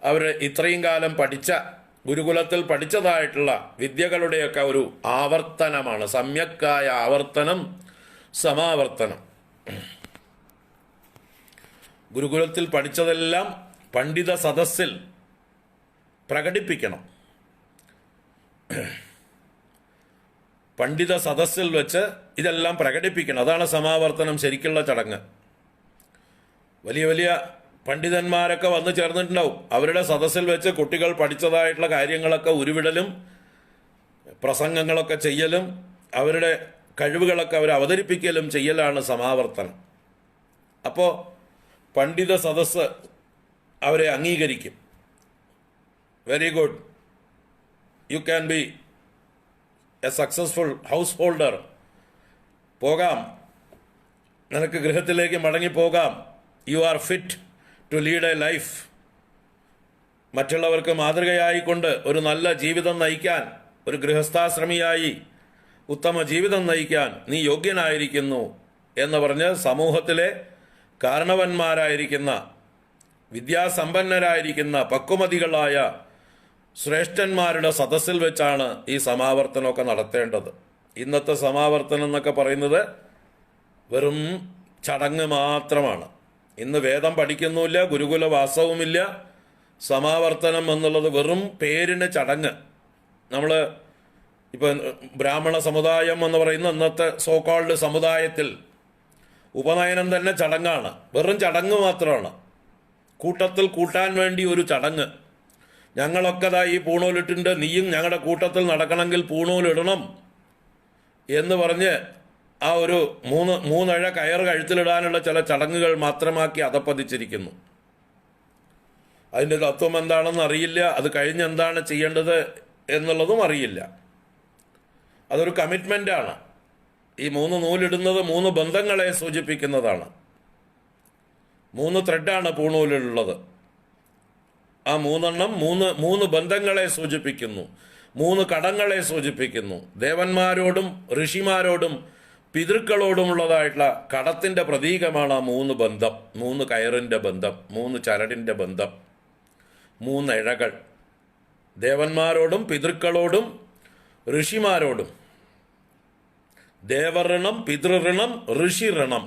അവർ ഇത്രയും കാലം പഠിച്ച, ഗുരുകുലത്തിൽ പഠിച്ചതായിട്ടുള്ള വിദ്യകളുടെയൊക്കെ ഒരു ആവർത്തനമാണ്. സമ്യക്കായ ആവർത്തനം, സമാവർത്തനം. ഗുരുകുലത്തിൽ പഠിച്ചതെല്ലാം പണ്ഡിത സദസ്സിൽ പ്രകടിപ്പിക്കണം. പണ്ഡിത സദസ്സിൽ വെച്ച് ഇതെല്ലാം പ്രകടിപ്പിക്കണം. അതാണ് സമാവർത്തനം ശരിക്കുള്ള ചടങ്ങ്. വലിയ വലിയ പണ്ഡിതന്മാരൊക്കെ വന്നു ചേർന്നിട്ടുണ്ടാവും. അവരുടെ സദസ്സിൽ വെച്ച് കുട്ടികൾ പഠിച്ചതായിട്ടുള്ള കാര്യങ്ങളൊക്കെ ഉരുവിടലും പ്രസംഗങ്ങളൊക്കെ ചെയ്യലും അവരുടെ കഴിവുകളൊക്കെ അവർ അവതരിപ്പിക്കലും ചെയ്യലാണ് സമാവർത്തനം. അപ്പോൾ പണ്ഡിത സദസ്സ് അവരെ അംഗീകരിക്കും. Very good, you can be a successful householder. പോകാം, നിനക്ക് ഗൃഹത്തിലേക്ക് മടങ്ങിപ്പോകാം. You are fit to lead a life. മറ്റുള്ളവർക്ക് മാതൃകയായിക്കൊണ്ട് ഒരു നല്ല ജീവിതം നയിക്കാൻ, ഒരു ഗൃഹസ്ഥാശ്രമിയായി ഉത്തമ ജീവിതം നയിക്കാൻ നീ യോഗ്യനായിരിക്കുന്നു എന്ന് പറഞ്ഞ് സമൂഹത്തിലെ കാരണവന്മാരായിരിക്കുന്ന, വിദ്യാസമ്പന്നരായിരിക്കുന്ന, പക്വമതികളായ ശ്രേഷ്ഠന്മാരുടെ സദസ്സിൽ വെച്ചാണ് ഈ സമാവർത്തനമൊക്കെ നടത്തേണ്ടത്. ഇന്നത്തെ സമാവർത്തനം എന്നൊക്കെ പറയുന്നത് വെറും ചടങ്ങ് മാത്രമാണ്. ഇന്ന് വേദം പഠിക്കുന്നുമില്ല, ഗുരുകുലവാസവുമില്ല. സമാവർത്തനം എന്നുള്ളത് വെറും പേരിന് ചടങ്ങ്. നമ്മൾ ഇപ്പം ബ്രാഹ്മണ സമുദായം എന്ന് പറയുന്ന ഇന്നത്തെ സോക്കോൾഡ് സമുദായത്തിൽ ഉപനയനം തന്നെ ചടങ്ങാണ്, വെറും ചടങ്ങ് മാത്രമാണ്. കൂട്ടത്തിൽ കൂട്ടാൻ വേണ്ടി ഒരു ചടങ്ങ്. ഞങ്ങളൊക്കെ ഈ പൂണൂലിട്ടുണ്ട്, നീയും ഞങ്ങളുടെ കൂട്ടത്തിൽ നടക്കണമെങ്കിൽ പൂണൂലിടണം എന്ന് പറഞ്ഞ് ആ ഒരു മൂന്നഴ കയർ കഴുത്തിലിടാനുള്ള ചില ചടങ്ങുകൾ മാത്രമാക്കി അധപ്പതിച്ചിരിക്കുന്നു. അതിൻ്റെ തത്വം എന്താണെന്ന് അറിയില്ല, അത് കഴിഞ്ഞ് എന്താണ് ചെയ്യേണ്ടത് എന്നുള്ളതും അറിയില്ല. അതൊരു കമ്മിറ്റ്മെൻ്റാണ്. ഈ 3 നൂലിടുന്നത് 3 ബന്ധങ്ങളെ സൂചിപ്പിക്കുന്നതാണ്. 3 ത്രെഡാണ് പൂണൂലിലുള്ളത്. ആ 3 മൂന്ന് ബന്ധങ്ങളെ സൂചിപ്പിക്കുന്നു, 3 കടങ്ങളെ സൂചിപ്പിക്കുന്നു. ദേവന്മാരോടും ഋഷിമാരോടും പിതൃക്കളോടുമുള്ളതായിട്ടുള്ള കടത്തിൻ്റെ പ്രതീകമാണ് ആ 3 ബന്ധം. 3 കയറിൻ്റെ ബന്ധം, 3 ചരടിൻ്റെ ബന്ധം, 3 ഇഴകൾ. ദേവന്മാരോടും പിതൃക്കളോടും ഋഷിമാരോടും. ദേവഋണം, പിതൃഋണം, ഋഷിഋണം.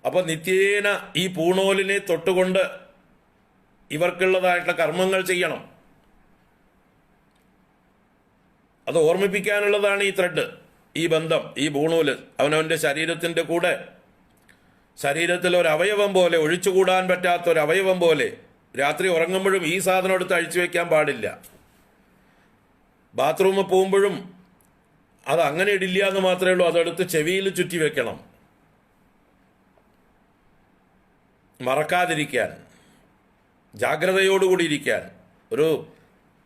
അപ്പോൾ നിത്യേന ഈ പൂണോലിനെ തൊട്ടുകൊണ്ട് ഇവർക്കുള്ളതായിട്ടുള്ള കർമ്മങ്ങൾ ചെയ്യണം. അത് ഓർമ്മിപ്പിക്കാനുള്ളതാണ് ഈ ത്രെഡ്, ഈ ബന്ധം, ഈ പൂണൂല്. അവനവൻ്റെ ശരീരത്തിൻ്റെ കൂടെ, ശരീരത്തിൽ ഒരു അവയവം പോലെ, ഒഴിച്ചുകൂടാൻ പറ്റാത്ത ഒരു അവയവം പോലെ, രാത്രി ഉറങ്ങുമ്പോഴും ഈ സാധനം എടുത്ത് അഴിച്ചു വയ്ക്കാൻ പാടില്ല. ബാത്റൂമിൽ പോകുമ്പോഴും അത് അങ്ങനെ ഇടില്ല എന്ന് മാത്രമേ ഉള്ളൂ, അതെടുത്ത് ചെവിയിൽ ചുറ്റി വെക്കണം, മറക്കാതിരിക്കാൻ, ജാഗ്രതയോടുകൂടി ഇരിക്കാൻ. ഒരു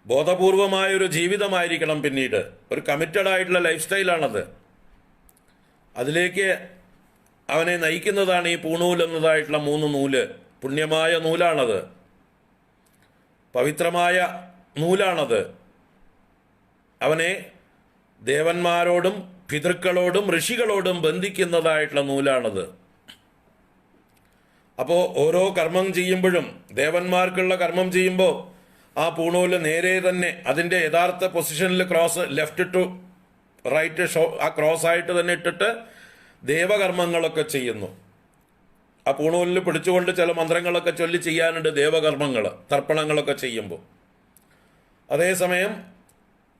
ബോധപൂർവമായൊരു ജീവിതമായിരിക്കണം പിന്നീട്. ഒരു കമ്മിറ്റഡ് ആയിട്ടുള്ള ലൈഫ് സ്റ്റൈലാണത്. അതിലേക്ക് അവനെ നയിക്കുന്നതാണ് ഈ പൂണൂൽ എന്നതായിട്ടുള്ള 3 നൂല്. പുണ്യമായ നൂലാണത്, പവിത്രമായ നൂലാണത്. അവനെ ദേവന്മാരോടും പിതൃക്കളോടും ഋഷികളോടും ബന്ധിക്കുന്നതായിട്ടുള്ള നൂലാണത്. അപ്പോൾ ഓരോ കർമ്മം ചെയ്യുമ്പോഴും, ദേവന്മാർക്കുള്ള കർമ്മം ചെയ്യുമ്പോൾ ആ പൂണൂല് നേരെ തന്നെ അതിൻ്റെ യഥാർത്ഥ പൊസിഷനിൽ ക്രോസ്, ലെഫ്റ്റ് ടു റൈറ്റ് ആ ക്രോസായിട്ട് തന്നെ ഇട്ടിട്ട് ദേവകർമ്മങ്ങളൊക്കെ ചെയ്യുന്നു. ആ പൂണൂലിൽ പിടിച്ചുകൊണ്ട് ചില മന്ത്രങ്ങളൊക്കെ ചൊല്ലി ചെയ്യാനുണ്ട് ദേവകർമ്മങ്ങൾ, തർപ്പണങ്ങളൊക്കെ ചെയ്യുമ്പോൾ. അതേസമയം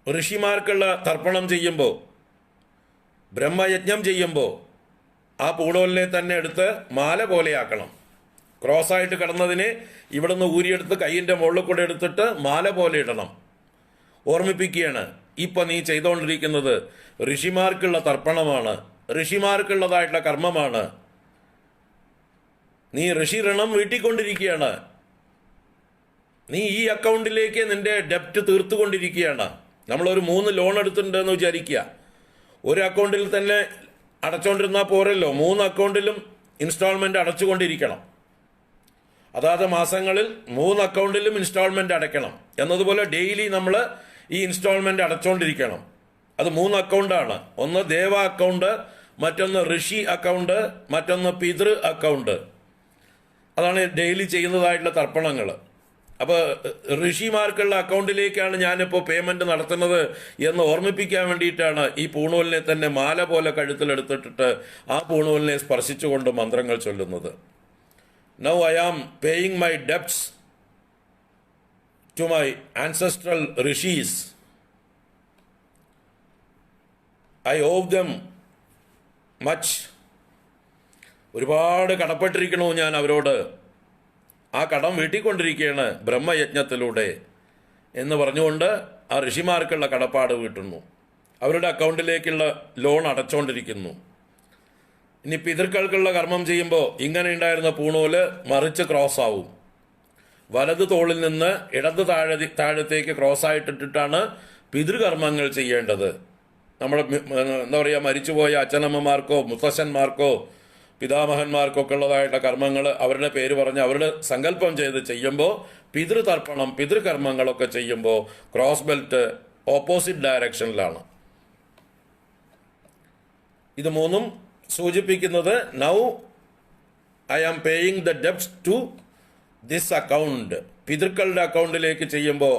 ഋഷിമാർക്കുള്ള തർപ്പണം ചെയ്യുമ്പോൾ, ബ്രഹ്മയജ്ഞം ചെയ്യുമ്പോൾ ആ പൂണൂലിനെ തന്നെ എടുത്ത് മാല പോലെയാക്കണം. ക്രോസായിട്ട് കിടന്നതിനെ ഇവിടുന്ന് ഊരിയെടുത്ത് കയ്യിൻ്റെ മുകളിൽ കൂടെ എടുത്തിട്ട് മാല പോലെ ഇടണം. ഓർമ്മിപ്പിക്കുകയാണ്, ഇപ്പം നീ ചെയ്തുകൊണ്ടിരിക്കുന്നത് ഋഷിമാർക്കുള്ള തർപ്പണമാണ്, ഋഷിമാർക്കുള്ളതായിട്ടുള്ള കർമ്മമാണ്. നീ ഋഷി ഋണം വീട്ടിക്കൊണ്ടിരിക്കുകയാണ്. നീ ഈ അക്കൗണ്ടിലേക്ക് നിന്റെ ഡെപ്റ്റ് തീർത്തുകൊണ്ടിരിക്കുകയാണ്. നമ്മളൊരു 3 ലോൺ എടുത്തിട്ടുണ്ടെന്ന് വിചാരിക്കുക. ഒരു അക്കൗണ്ടിൽ തന്നെ അടച്ചുകൊണ്ടിരുന്നാൽ പോരല്ലോ, 3 അക്കൗണ്ടിലും ഇൻസ്റ്റാൾമെൻ്റ് അടച്ചുകൊണ്ടിരിക്കണം. അതാത് മാസങ്ങളിൽ 3 അക്കൗണ്ടിലും ഇൻസ്റ്റാൾമെൻ്റ് അടയ്ക്കണം. എന്നതുപോലെ ഡെയിലി നമ്മൾ ഈ ഇൻസ്റ്റാൾമെൻ്റ് അടച്ചുകൊണ്ടിരിക്കണം. അത് 3 അക്കൗണ്ടാണ്. ഒന്ന് ദേവ അക്കൗണ്ട്, മറ്റൊന്ന് ഋഷി അക്കൗണ്ട്, മറ്റൊന്ന് പിതൃ അക്കൗണ്ട്. അതാണ് ഡെയിലി ചെയ്യുന്നതായിട്ടുള്ള തർപ്പണങ്ങൾ. അപ്പോൾ ഋഷിമാർക്കുള്ള അക്കൗണ്ടിലേക്കാണ് ഞാനിപ്പോൾ പേയ്മെൻറ്റ് നടത്തുന്നത് എന്ന് ഓർമ്മിപ്പിക്കാൻ വേണ്ടിയിട്ടാണ് ഈ പൂണൂലിനെ തന്നെ മാല പോലെ കഴുത്തിലെടുത്തിട്ടിട്ട് ആ പൂണൂലിനെ സ്പർശിച്ചുകൊണ്ട് മന്ത്രങ്ങൾ ചൊല്ലുന്നത്. Now I am paying my debts to my ancestral rishis. I owe them much. ഒരുപാട് കടപ്പെട്ടിരിക്കണോ ഞാൻ അവരോട്. ആ കടം വീട്ടിക്കൊണ്ടിരിക്കുകയാണ് ബ്രഹ്മയജ്ഞത്തിലൂടെ എന്ന് പറഞ്ഞുകൊണ്ട് ആ ഋഷിമാർക്കുള്ള കടപ്പാട് വീട്ടുന്നു. അവരുടെ അക്കൗണ്ടിലേക്കുള്ള ലോൺ അടച്ചുകൊണ്ടിരിക്കുന്നു. ഇനി പിതൃക്കൾക്കുള്ള കർമ്മം ചെയ്യുമ്പോൾ ഇങ്ങനെ ഉണ്ടായിരുന്ന പൂണൂല് മറിച്ച് ക്രോസ് ആവും. വലത് തോളിൽ നിന്ന് ഇടത് താഴത്തേക്ക് ക്രോസായിട്ടിട്ടാണ് പിതൃകർമ്മങ്ങൾ ചെയ്യേണ്ടത്. നമ്മുടെ എന്താ പറയുക, മരിച്ചുപോയ അച്ഛനമ്മമാർക്കോ മുത്തശ്ശന്മാർക്കോ പിതാമഹന്മാർക്കൊക്കെ ഉള്ളതായിട്ടുള്ള കർമ്മങ്ങൾ അവരുടെ പേര് പറഞ്ഞ് അവരുടെ സങ്കല്പം ചെയ്ത് ചെയ്യുമ്പോൾ, പിതൃതർപ്പണം പിതൃകർമ്മങ്ങളൊക്കെ ചെയ്യുമ്പോൾ ക്രോസ് ബെൽറ്റ് ഓപ്പോസിറ്റ് ഡയറക്ഷനിലാണ്. ഇത് മൂന്നും സൂചിപ്പിക്കുന്നത് now I am paying the ഡെപ്റ്റ് ടു ദിസ് അക്കൗണ്ട്. പിതൃക്കളുടെ അക്കൗണ്ടിലേക്ക് ചെയ്യുമ്പോൾ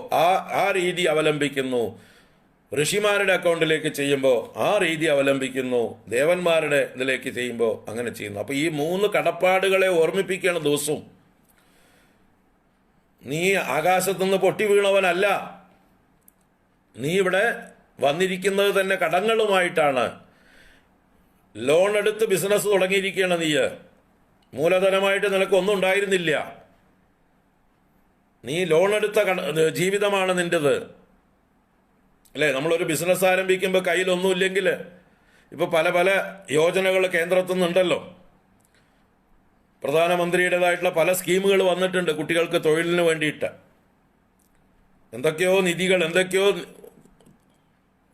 ആ രീതി അവലംബിക്കുന്നു. ഋഷിമാരുടെ അക്കൗണ്ടിലേക്ക് ചെയ്യുമ്പോൾ ആ രീതി അവലംബിക്കുന്നു. ദേവന്മാരുടെ ഇതിലേക്ക് ചെയ്യുമ്പോൾ അങ്ങനെ ചെയ്യുന്നു. അപ്പോൾ ഈ 3 കടപ്പാടുകളെ ഓർമ്മിപ്പിക്കുകയാണ് ദിവസവും. നീ ആകാശത്തുനിന്ന് പൊട്ടി വീണവനല്ല. നീ ഇവിടെ വന്നിരിക്കുന്നത് തന്നെ കടങ്ങളുമായിട്ടാണ്. ലോൺ എടുത്ത് ബിസിനസ് തുടങ്ങിയിരിക്കുകയാണ്. നീ മൂലധനമായിട്ട് നിനക്കൊന്നും ഉണ്ടായിരുന്നില്ല. നീ ലോൺ എടുത്ത ജീവിതമാണ് നിൻ്റെത്, അല്ലേ? നമ്മളൊരു ബിസിനസ് ആരംഭിക്കുമ്പോൾ കയ്യിലൊന്നുമില്ലെങ്കിൽ ഇപ്പോൾ പല പല യോജനകൾ കേന്ദ്രത്തു നിന്നുണ്ടല്ലോ. പ്രധാനമന്ത്രിയുടേതായിട്ടുള്ള പല സ്കീമുകൾ വന്നിട്ടുണ്ട് കുട്ടികൾക്ക് തൊഴിലിന് വേണ്ടിയിട്ട്. എന്തൊക്കെയോ നിധികൾ, എന്തൊക്കെയോ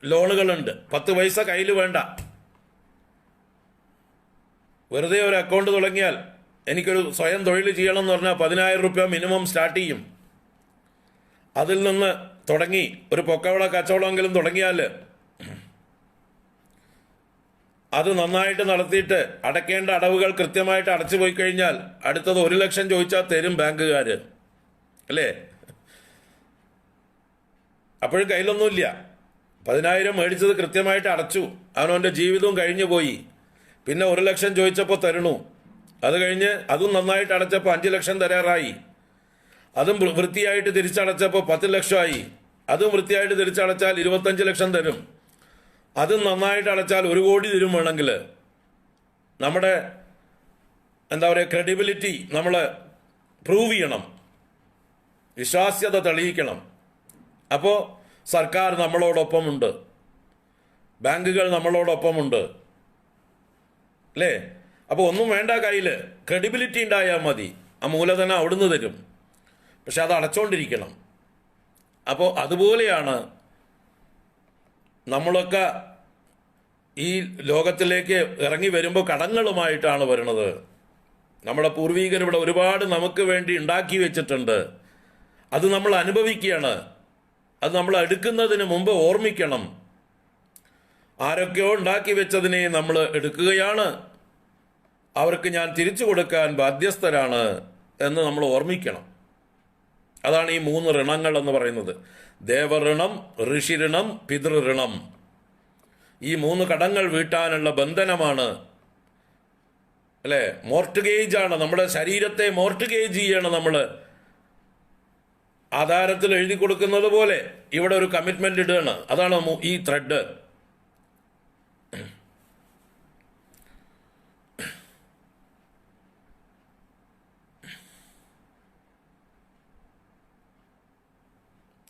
ലോണുകളുണ്ട്. 10 പൈസ കയ്യിൽ വേണ്ട. വെറുതെ ഒരു അക്കൗണ്ട് തുടങ്ങിയാൽ, എനിക്കൊരു സ്വയം തൊഴിൽ ചെയ്യണം എന്ന് പറഞ്ഞാൽ 10,000 രൂപ മിനിമം സ്റ്റാർട്ട് ചെയ്യും. അതിൽ നിന്ന് തുടങ്ങി ഒരു പൊക്കവട കച്ചവടമെങ്കിലും തുടങ്ങിയാൽ അത് നന്നായിട്ട് നടത്തിയിട്ട് അടയ്ക്കേണ്ട അടവുകൾ കൃത്യമായിട്ട് അടച്ചു പോയി കഴിഞ്ഞാൽ അടുത്തത് 1 ലക്ഷം ചോദിച്ചാൽ തരും ബാങ്കുകാർ, അല്ലേ? അപ്പോഴും കയ്യിലൊന്നുമില്ല. 10,000 മേടിച്ചത് കൃത്യമായിട്ട് അടച്ചു, അവനവൻ്റെ ജീവിതവും കഴിഞ്ഞു പോയി. പിന്നെ 1 ലക്ഷം ചോദിച്ചപ്പോൾ തരണു. അത് കഴിഞ്ഞ് അതും നന്നായിട്ട് അടച്ചപ്പോൾ 5 ലക്ഷം തരാറായി. അതും വൃത്തിയായിട്ട് തിരിച്ചടച്ചപ്പോൾ 10 ലക്ഷമായി. അതും വൃത്തിയായിട്ട് തിരിച്ചടച്ചാൽ 25 ലക്ഷം തരും. അതും നന്നായിട്ട് അടച്ചാൽ 1 കോടി തരും. വേണമെങ്കിൽ നമ്മുടെ എന്താ പറയുക, ക്രെഡിബിലിറ്റി നമ്മൾ പ്രൂവ് ചെയ്യണം, വിശ്വാസ്യത തെളിയിക്കണം. അപ്പോൾ സർക്കാർ നമ്മളോടൊപ്പമുണ്ട്, ബാങ്കുകൾ നമ്മളോടൊപ്പമുണ്ട്, അല്ലേ? അപ്പോൾ ഒന്നും വേണ്ട, കയ്യിൽ ക്രെഡിബിലിറ്റി ഉണ്ടായാൽ മതി. ആ മൂലധനം അവിടുന്ന് തരും. പക്ഷെ അത് അടച്ചുകൊണ്ടിരിക്കണം. അപ്പോൾ അതുപോലെയാണ് നമ്മളൊക്കെ ഈ ലോകത്തിലേക്ക് ഇറങ്ങി വരുമ്പോൾ കടങ്ങളുമായിട്ടാണ് വരുന്നത്. നമ്മുടെ പൂർവീകർ ഇവിടെ ഒരുപാട് നമുക്ക് വേണ്ടി ഉണ്ടാക്കി വെച്ചിട്ടുണ്ട്. അത് നമ്മൾ അനുഭവിക്കുകയാണ്. അത് നമ്മൾ എടുക്കുന്നതിന് മുമ്പ് ഓർമ്മിക്കണം. ആരൊക്കെയോ ഉണ്ടാക്കി വെച്ചതിനെ നമ്മൾ എടുക്കുകയാണ്. അവർക്ക് ഞാൻ തിരിച്ചു കൊടുക്കാൻ ബാധ്യസ്ഥരാണ് എന്ന് നമ്മൾ ഓർമ്മിക്കണം. അതാണ് ഈ 3 ഋണങ്ങൾ എന്ന് പറയുന്നത്. ദേവഋണം, ഋഷിഋണം, പിതൃഋണം. ഈ 3 കടങ്ങൾ വീട്ടാനുള്ള ബന്ധനമാണ്, അല്ലേ? മോർട്ട്ഗേജാണ്. നമ്മുടെ ശരീരത്തെ മോർട്ട്ഗേജ് ചെയ്യണം നമ്മൾ. ആധാരത്തിൽ എഴുതി കൊടുക്കുന്നത് പോലെ ഇവിടെ ഒരു കമ്മിറ്റ്മെന്റ് ഇടുകയാണ്. അതാണ് ഈ ത്രെഡ്.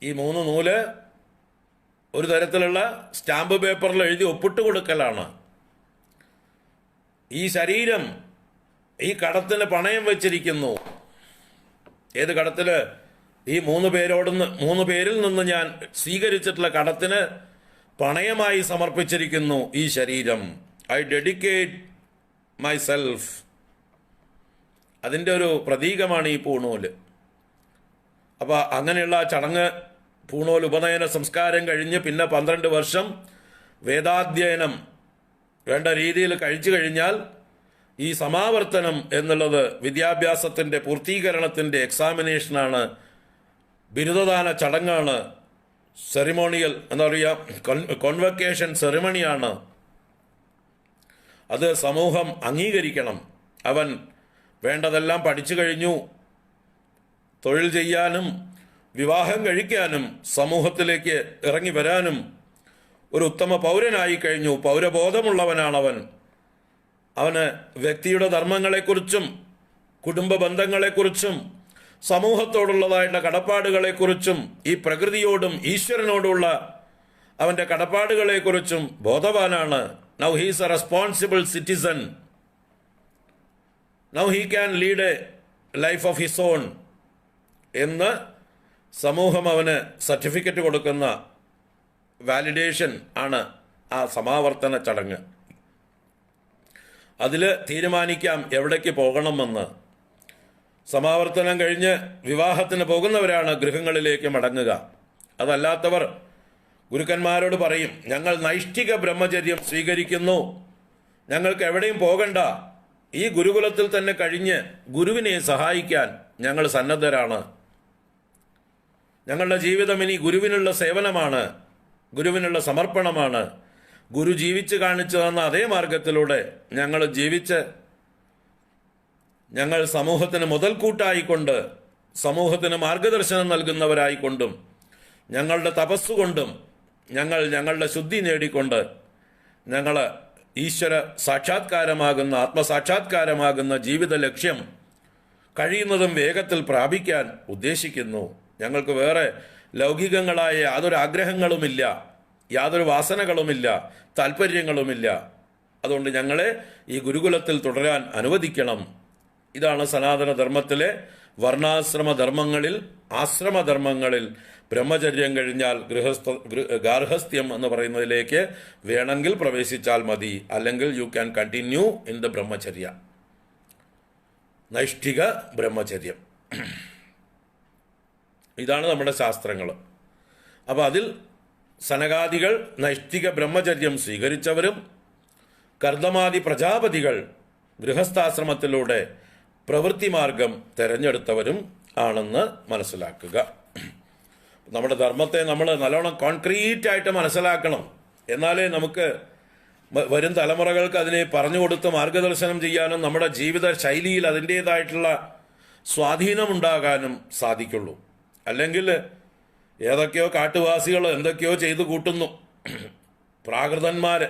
ഈ 3 നൂല് ഒരു തരത്തിലുള്ള സ്റ്റാമ്പ് പേപ്പറിൽ എഴുതി ഒപ്പിട്ട് കൊടുക്കലാണ്. ഈ ശരീരം ഈ കടത്തിന് പണയം വെച്ചിരിക്കുന്നു. ഏത് കടത്തില്? ഈ 3 പേരിൽ നിന്ന് ഞാൻ സ്വീകരിച്ചിട്ടുള്ള കടത്തിന് പണയമായി സമർപ്പിച്ചിരിക്കുന്നു ഈ ശരീരം. I dedicate my self. അതിൻ്റെ ഒരു പ്രതീകമാണ് ഈ പൂണൂല്. അപ്പോൾ അങ്ങനെയുള്ള ചടങ്ങ്, പൂണൂൽ ഉപനയന സംസ്കാരം കഴിഞ്ഞ് പിന്നെ 12 വർഷം വേദാധ്യയനം വേണ്ട രീതിയിൽ കഴിച്ചു കഴിഞ്ഞാൽ ഈ സമാവർത്തനം എന്നുള്ളത് വിദ്യാഭ്യാസത്തിൻ്റെ പൂർത്തീകരണത്തിൻ്റെ എക്സാമിനേഷനാണ്, ബിരുദദാന ചടങ്ങാണ്, സെറിമോണിയൽ എന്താ പറയുക, കോൺവക്കേഷൻ സെറിമണിയാണ്. അത് സമൂഹം അംഗീകരിക്കണം. അവൻ വേണ്ടതെല്ലാം പഠിച്ചു കഴിഞ്ഞു, തൊഴിൽ ചെയ്യാനും വിവാഹം കഴിക്കാനും സമൂഹത്തിലേക്ക് ഇറങ്ങി വരാനും ഒരു ഉത്തമ പൗരനായി കഴിഞ്ഞു, പൗരബോധമുള്ളവനാണവൻ. അവന് വ്യക്തിയുടെ ധർമ്മങ്ങളെക്കുറിച്ചും കുടുംബ ബന്ധങ്ങളെക്കുറിച്ചും സമൂഹത്തോടുള്ളതായിട്ടുള്ള കടപ്പാടുകളെക്കുറിച്ചും ഈ പ്രകൃതിയോടും ഈശ്വരനോടുള്ള അവൻ്റെ കടപ്പാടുകളെക്കുറിച്ചും ബോധവാനാണ്. Now he's a responsible citizen. Now he can lead a life of his own എന്ന് സമൂഹം അവന് സർട്ടിഫിക്കറ്റ് കൊടുക്കുന്ന വാലിഡേഷൻ ആണ് ആ സമാവർത്തന ചടങ്ങ്. അതിൽ തീരുമാനിക്കാം എവിടേക്ക് പോകണമെന്ന്. സമാവർത്തനം കഴിഞ്ഞ് വിവാഹത്തിന് പോകുന്നവരാണ് ഗൃഹങ്ങളിലേക്ക് മടങ്ങുക. അതല്ലാത്തവർ ഗുരുക്കന്മാരോട് പറയും, ഞങ്ങൾ നൈഷ്ഠിക ബ്രഹ്മചര്യം സ്വീകരിക്കുന്നു, ഞങ്ങൾക്ക് എവിടെയും പോകണ്ട, ഈ ഗുരുകുലത്തിൽ തന്നെ കഴിഞ്ഞ് ഗുരുവിനെ സഹായിക്കാൻ ഞങ്ങൾ സന്നദ്ധരാണ്. ഞങ്ങളുടെ ജീവിതം ഇനി ഗുരുവിനുള്ള സേവനമാണ്, ഗുരുവിനുള്ള സമർപ്പണമാണ്. ഗുരു ജീവിച്ച് കാണിച്ചു തന്ന അതേ മാർഗത്തിലൂടെ ഞങ്ങൾ ജീവിച്ച് ഞങ്ങൾ സമൂഹത്തിന് മുതൽക്കൂട്ടായിക്കൊണ്ട്, സമൂഹത്തിന് മാർഗദർശനം നൽകുന്നവരായിക്കൊണ്ടും, ഞങ്ങളുടെ തപസ്സുകൊണ്ടും, ഞങ്ങളുടെ ശുദ്ധി നേടിക്കൊണ്ട് ഞങ്ങൾ ഈശ്വര സാക്ഷാത്കാരമാകുന്ന, ആത്മസാക്ഷാത്കാരമാകുന്ന ജീവിത ലക്ഷ്യം കഴിയുന്നതും വേഗത്തിൽ പ്രാപിക്കാൻ ഉദ്ദേശിക്കുന്നു. ഞങ്ങൾക്ക് വേറെ ലൗകികങ്ങളായ യാതൊരു ആഗ്രഹങ്ങളുമില്ല, യാതൊരു വാസനകളുമില്ല, താല്പര്യങ്ങളുമില്ല. അതുകൊണ്ട് ഞങ്ങളെ ഈ ഗുരുകുലത്തിൽ തുടരാൻ അനുവദിക്കണം. ഇതാണ് സനാതനധർമ്മത്തിലെ വർണ്ണാശ്രമധർമ്മങ്ങളിൽ, ആശ്രമധർമ്മങ്ങളിൽ ബ്രഹ്മചര്യം കഴിഞ്ഞാൽ ഗാർഹസ്ഥ്യം എന്ന് പറയുന്നതിലേക്ക് വേണമെങ്കിൽ പ്രവേശിച്ചാൽ മതി, അല്ലെങ്കിൽ you can continue in the brahmacharya, നൈഷ്ഠിക ബ്രഹ്മചര്യം. ഇതാണ് നമ്മുടെ ശാസ്ത്രങ്ങൾ. അപ്പോൾ അതിൽ സനകാദികൾ നൈഷ്ഠിക ബ്രഹ്മചര്യം സ്വീകരിച്ചവരും കർദമാദി പ്രജാപതികൾ ഗൃഹസ്ഥാശ്രമത്തിലൂടെ പ്രവൃത്തി മാർഗം തിരഞ്ഞെടുത്തവരും ആണെന്ന് മനസ്സിലാക്കുക. നമ്മുടെ ധർമ്മത്തെ നമ്മൾ നല്ലോണം കോൺക്രീറ്റ് ആയിട്ട് മനസ്സിലാക്കണം. എന്നാലേ നമുക്ക് വരും തലമുറകൾക്ക് അതിനെ പറഞ്ഞു കൊടുത്ത് മാർഗദർശനം ചെയ്യാനും നമ്മുടെ ജീവിത ശൈലിയിൽ അതിൻ്റേതായിട്ടുള്ള സ്വാധീനമുണ്ടാകാനും സാധിക്കുള്ളൂ. അല്ലെങ്കിൽ ഏതൊക്കെയോ കാട്ടുവാസികൾ എന്തൊക്കെയോ ചെയ്തു കൂട്ടുന്നു. പ്രാകൃതന്മാർ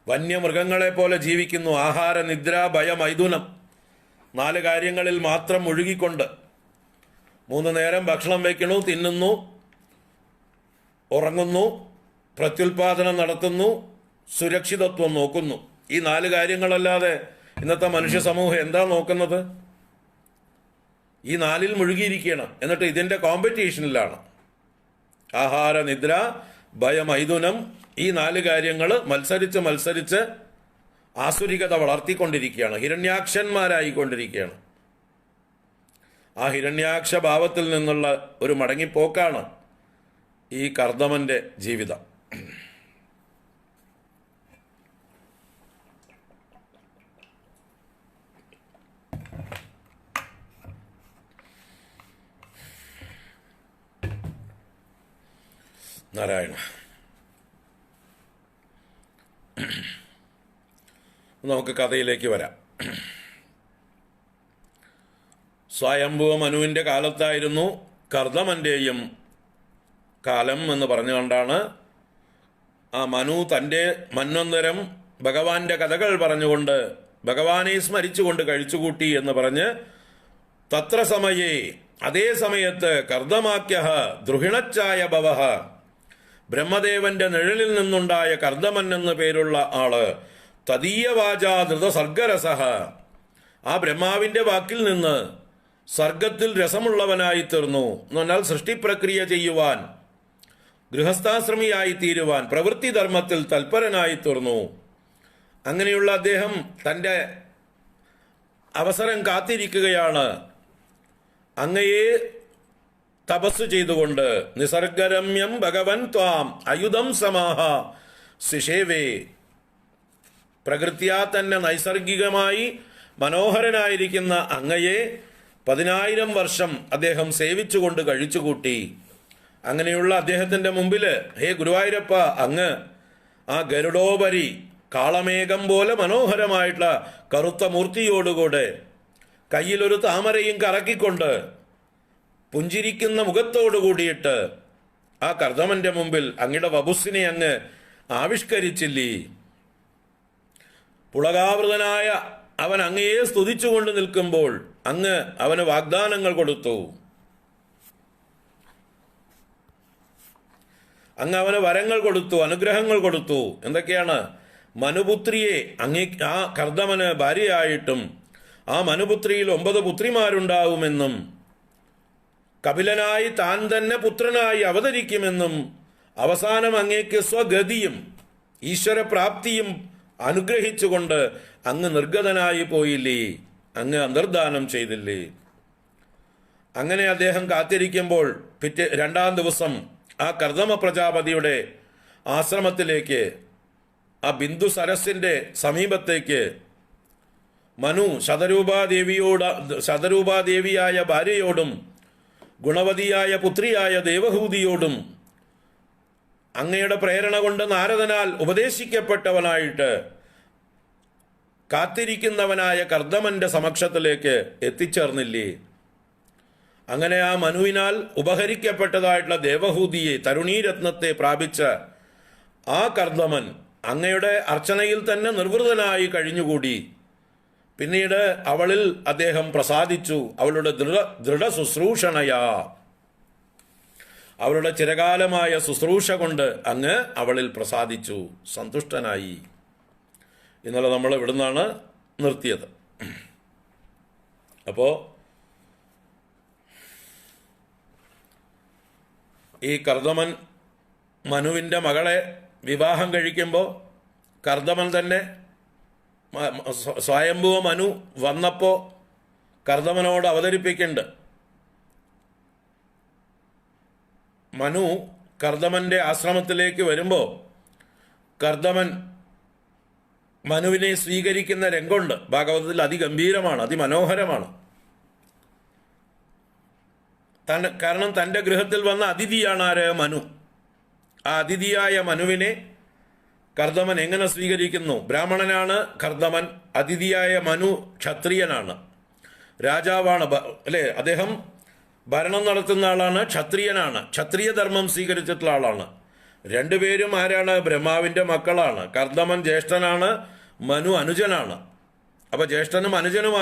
വന്യമൃഗങ്ങളെ പോലെ ജീവിക്കുന്നു. ആഹാര, നിദ്ര, ഭയ, മൈഥുനം 4 കാര്യങ്ങളിൽ മാത്രം മുഴുകിക്കൊണ്ട് 3 നേരം ഭക്ഷണം വയ്ക്കണു, തിന്നുന്നു, ഉറങ്ങുന്നു, പ്രത്യുൽപാദനം നടത്തുന്നു, സുരക്ഷിതത്വം നോക്കുന്നു. ഈ 4 കാര്യങ്ങളല്ലാതെ ഇന്നത്തെ മനുഷ്യ സമൂഹം എന്താ നോക്കുന്നത്? ഈ 4ൽ മുഴുകിയിരിക്കണം. എന്നിട്ട് ഇതിൻ്റെ കോമ്പറ്റീഷനിലാണ്. ആഹാര, നിദ്ര, ഭയ, മൈഥുനം, ഈ 4 കാര്യങ്ങൾ മത്സരിച്ച് ആസുരികത വളർത്തിക്കൊണ്ടിരിക്കുകയാണ്, ഹിരണ്യാക്ഷന്മാരായിക്കൊണ്ടിരിക്കുകയാണ്. ആ ഹിരണ്യാക്ഷ ഭാവത്തിൽ നിന്നുള്ള ഒരു മടങ്ങിപ്പോക്കാണ് ഈ കർദമന്റെ ജീവിതം. നാരായണ. നമുക്ക് കഥയിലേക്ക് വരാം. സ്വയംഭുവ മനുവിൻ്റെ കാലത്തായിരുന്നു കർദമൻ്റെയും കാലം എന്ന് പറഞ്ഞുകൊണ്ടാണ് ആ മനു തൻ്റെ മന്വന്തരം ഭഗവാന്റെ കഥകൾ പറഞ്ഞുകൊണ്ട് ഭഗവാനെ സ്മരിച്ചുകൊണ്ട് കഴിച്ചുകൂട്ടി എന്ന് പറഞ്ഞ് തത്ര സമയേ, അതേ സമയത്ത് കർദമാക്യ ദ്രുഹിണച്ചായ ഭവഃ, ബ്രഹ്മദേവന്റെ നിഴലിൽ നിന്നുണ്ടായ കർദമൻ എന്നു പേരുള്ള ആള് തദീയവാചാ ധൃതസർഗരസഃ, ആ ബ്രഹ്മാവിന്റെ വാക്കിൽ നിന്ന് സർഗത്തിൽ രസമുള്ളവനായി തീർന്നു. എന്ന് പറഞ്ഞാൽ സൃഷ്ടിപ്രക്രിയ ചെയ്യുവാൻ, ഗൃഹസ്ഥാശ്രമിയായി തീരുവാൻ, പ്രവൃത്തി ധർമ്മത്തിൽ തൽപരനായി തീർന്നു. അങ്ങനെയുള്ള അദ്ദേഹം തൻ്റെ അവസരം കാത്തിരിക്കുകയാണ്. അങ്ങയെ തപസ് ചെയ്തുകൊണ്ട് നിസർഗരമ്യം ഭഗവൻ ത്വാം അയുധം സമാഹ ശിഷേവേ, പ്രകൃത്യാ തന്നെ നൈസർഗികമായി മനോഹരനായിരിക്കുന്ന അങ്ങയെ 10,000 വർഷം അദ്ദേഹം സേവിച്ചുകൊണ്ട് കഴിച്ചുകൂട്ടി. അങ്ങനെയുള്ള അദ്ദേഹത്തിൻ്റെ മുമ്പിൽ, ഹേ ഗുരുവായൂരപ്പ, അങ്ങ് ആ ഗരുഡോപരി കാളമേഘം പോലെ മനോഹരമായിട്ടുള്ള കറുത്ത മൂർത്തിയോടുകൂടെ കയ്യിലൊരു താമരയും കറക്കിക്കൊണ്ട് പുഞ്ചിരിക്കുന്ന മുഖത്തോടു കൂടിയിട്ട് ആ കർദമന്റെ മുമ്പിൽ അങ്ങയുടെ വപുസ്സിനെ അങ്ങ് ആവിഷ്കരിച്ചില്ലേ? പുളകാവൃതനായ അവൻ അങ്ങയെ സ്തുതിച്ചുകൊണ്ട് നിൽക്കുമ്പോൾ അങ്ങ് അവന് വാഗ്ദാനങ്ങൾ കൊടുത്തു. അങ്ങ് അവന് വരങ്ങൾ കൊടുത്തു, അനുഗ്രഹങ്ങൾ കൊടുത്തു. എന്തൊക്കെയാണ്? മനുപുത്രിയെ അങ്ങേ ആ കർദമന് ഭാര്യയായിട്ടും ആ മനുപുത്രിയിൽ 9 പുത്രിമാരുണ്ടാവുമെന്നും കപിലനായി താൻ തന്നെ പുത്രനായി അവതരിക്കുമെന്നും അവസാനം അങ്ങേക്ക് സ്വഗതിയും ഈശ്വരപ്രാപ്തിയും അനുഗ്രഹിച്ചുകൊണ്ട് അങ്ങ് നിർഗതനായി പോയില്ലേ, അങ്ങ് അന്തർദാനം ചെയ്തില്ലേ. അങ്ങനെ അദ്ദേഹം കാത്തിരിക്കുമ്പോൾ രണ്ടാം ദിവസം ആ കർദമ പ്രജാപതിയുടെ ആശ്രമത്തിലേക്ക്, ആ ബിന്ദു സരസിൻ്റെ സമീപത്തേക്ക് മനു ശതരൂപാദേവിയായ ഭാര്യയോടും ഗുണവതിയായ പുത്രിയായ ദേവഹൂതിയോടും അങ്ങയുടെ പ്രേരണ കൊണ്ട് നാരദനാൽ ഉപദേശിക്കപ്പെട്ടവനായിട്ട് കാത്തിരിക്കുന്നവനായ കർദമന്റെ സമക്ഷത്തിലേക്ക് എത്തിച്ചേർന്നില്ലേ. അങ്ങനെ ആ മനുവിനാൽ ഉപഹരിക്കപ്പെട്ടതായിട്ടുള്ള ദേവഹൂതിയെ, തരുണീരത്നത്തെ പ്രാപിച്ച ആ കർദമൻ അങ്ങയുടെ അർച്ചനയിൽ തന്നെ നിർവൃതനായി കഴിഞ്ഞുകൂടി. പിന്നീട് അവളിൽ അദ്ദേഹം പ്രസാദിച്ചു. അവളുടെ ദൃഢശുശ്രൂഷണയാ, അവളുടെ ചിരകാലമായ ശുശ്രൂഷ കൊണ്ട് അങ്ങ് അവളിൽ പ്രസാദിച്ചു, സന്തുഷ്ടനായി. ഇന്നലെ നമ്മൾ ഇവിടുന്നാണ് നിർത്തിയത്. അപ്പോൾ ഈ കർദമൻ മനുവിൻ്റെ മകളെ വിവാഹം കഴിക്കുമ്പോൾ കർദമൻ തന്നെ സ്വയംഭുവ മനു വന്നപ്പോൾ കർദമനോട് അവതരിപ്പിക്കുന്നുണ്ട്. മനു കർദമന്റെ ആശ്രമത്തിലേക്ക് വരുമ്പോൾ കർദമൻ മനുവിനെ സ്വീകരിക്കുന്ന രംഗമുണ്ട്. ഭാഗവതത്തിൽ അതിഗംഭീരമാണ്, അതിമനോഹരമാണ്. കാരണം തൻ്റെ ഗൃഹത്തിൽ വന്ന അതിഥിയാണ് ആര്? മനു. ആ അതിഥിയായ മനുവിനെ കർദമൻ എങ്ങനെ സ്വീകരിക്കുന്നു? ബ്രാഹ്മണനാണ് കർദമൻ, അതിഥിയായ മനു ക്ഷത്രിയനാണ്, രാജാവാണ് അല്ലേ? അദ്ദേഹം ഭരണം നടത്തുന്ന ആളാണ്, ക്ഷത്രിയനാണ്, ക്ഷത്രിയ ധർമ്മം സ്വീകരിച്ചിട്ടുള്ള ആളാണ്. രണ്ടുപേരും ആരാണ്? ബ്രഹ്മാവിൻ്റെ മക്കളാണ്. കർദമൻ ജ്യേഷ്ഠനാണ്, മനു അനുജനാണ്. അപ്പോൾ ജ്യേഷ്ഠനും അനുജനും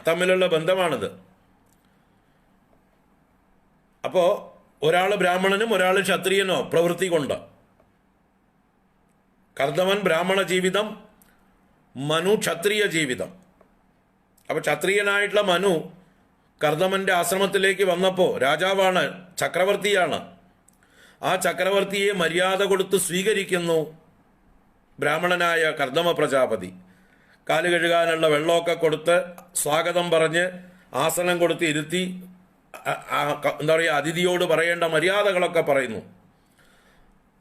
തമ്മിലുള്ള ബന്ധമാണിത്. അപ്പോൾ ഒരാൾ ബ്രാഹ്മണനും ഒരാൾ ക്ഷത്രിയനോ പ്രവൃത്തി കൊണ്ട്. കർദമൻ ബ്രാഹ്മണ ജീവിതം, മനു ക്ഷത്രിയ ജീവിതം. അപ്പോൾ ക്ഷത്രിയനായിട്ടുള്ള മനു കർദമന്റെ ആശ്രമത്തിലേക്ക് വന്നപ്പോൾ രാജാവാണ്, ചക്രവർത്തിയാണ്. ആ ചക്രവർത്തിയെ മര്യാദ കൊടുത്ത് സ്വീകരിക്കുന്നു ബ്രാഹ്മണനായ കർദമ പ്രജാപതി. കാല് കഴുകാനുള്ള വെള്ളമൊക്കെ കൊടുത്ത് സ്വാഗതം പറഞ്ഞ് ആസനം കൊടുത്ത് ഇരുത്തി, എന്താ പറയുക, അതിഥിയോട് പറയേണ്ട മര്യാദകളൊക്കെ പറയുന്നു.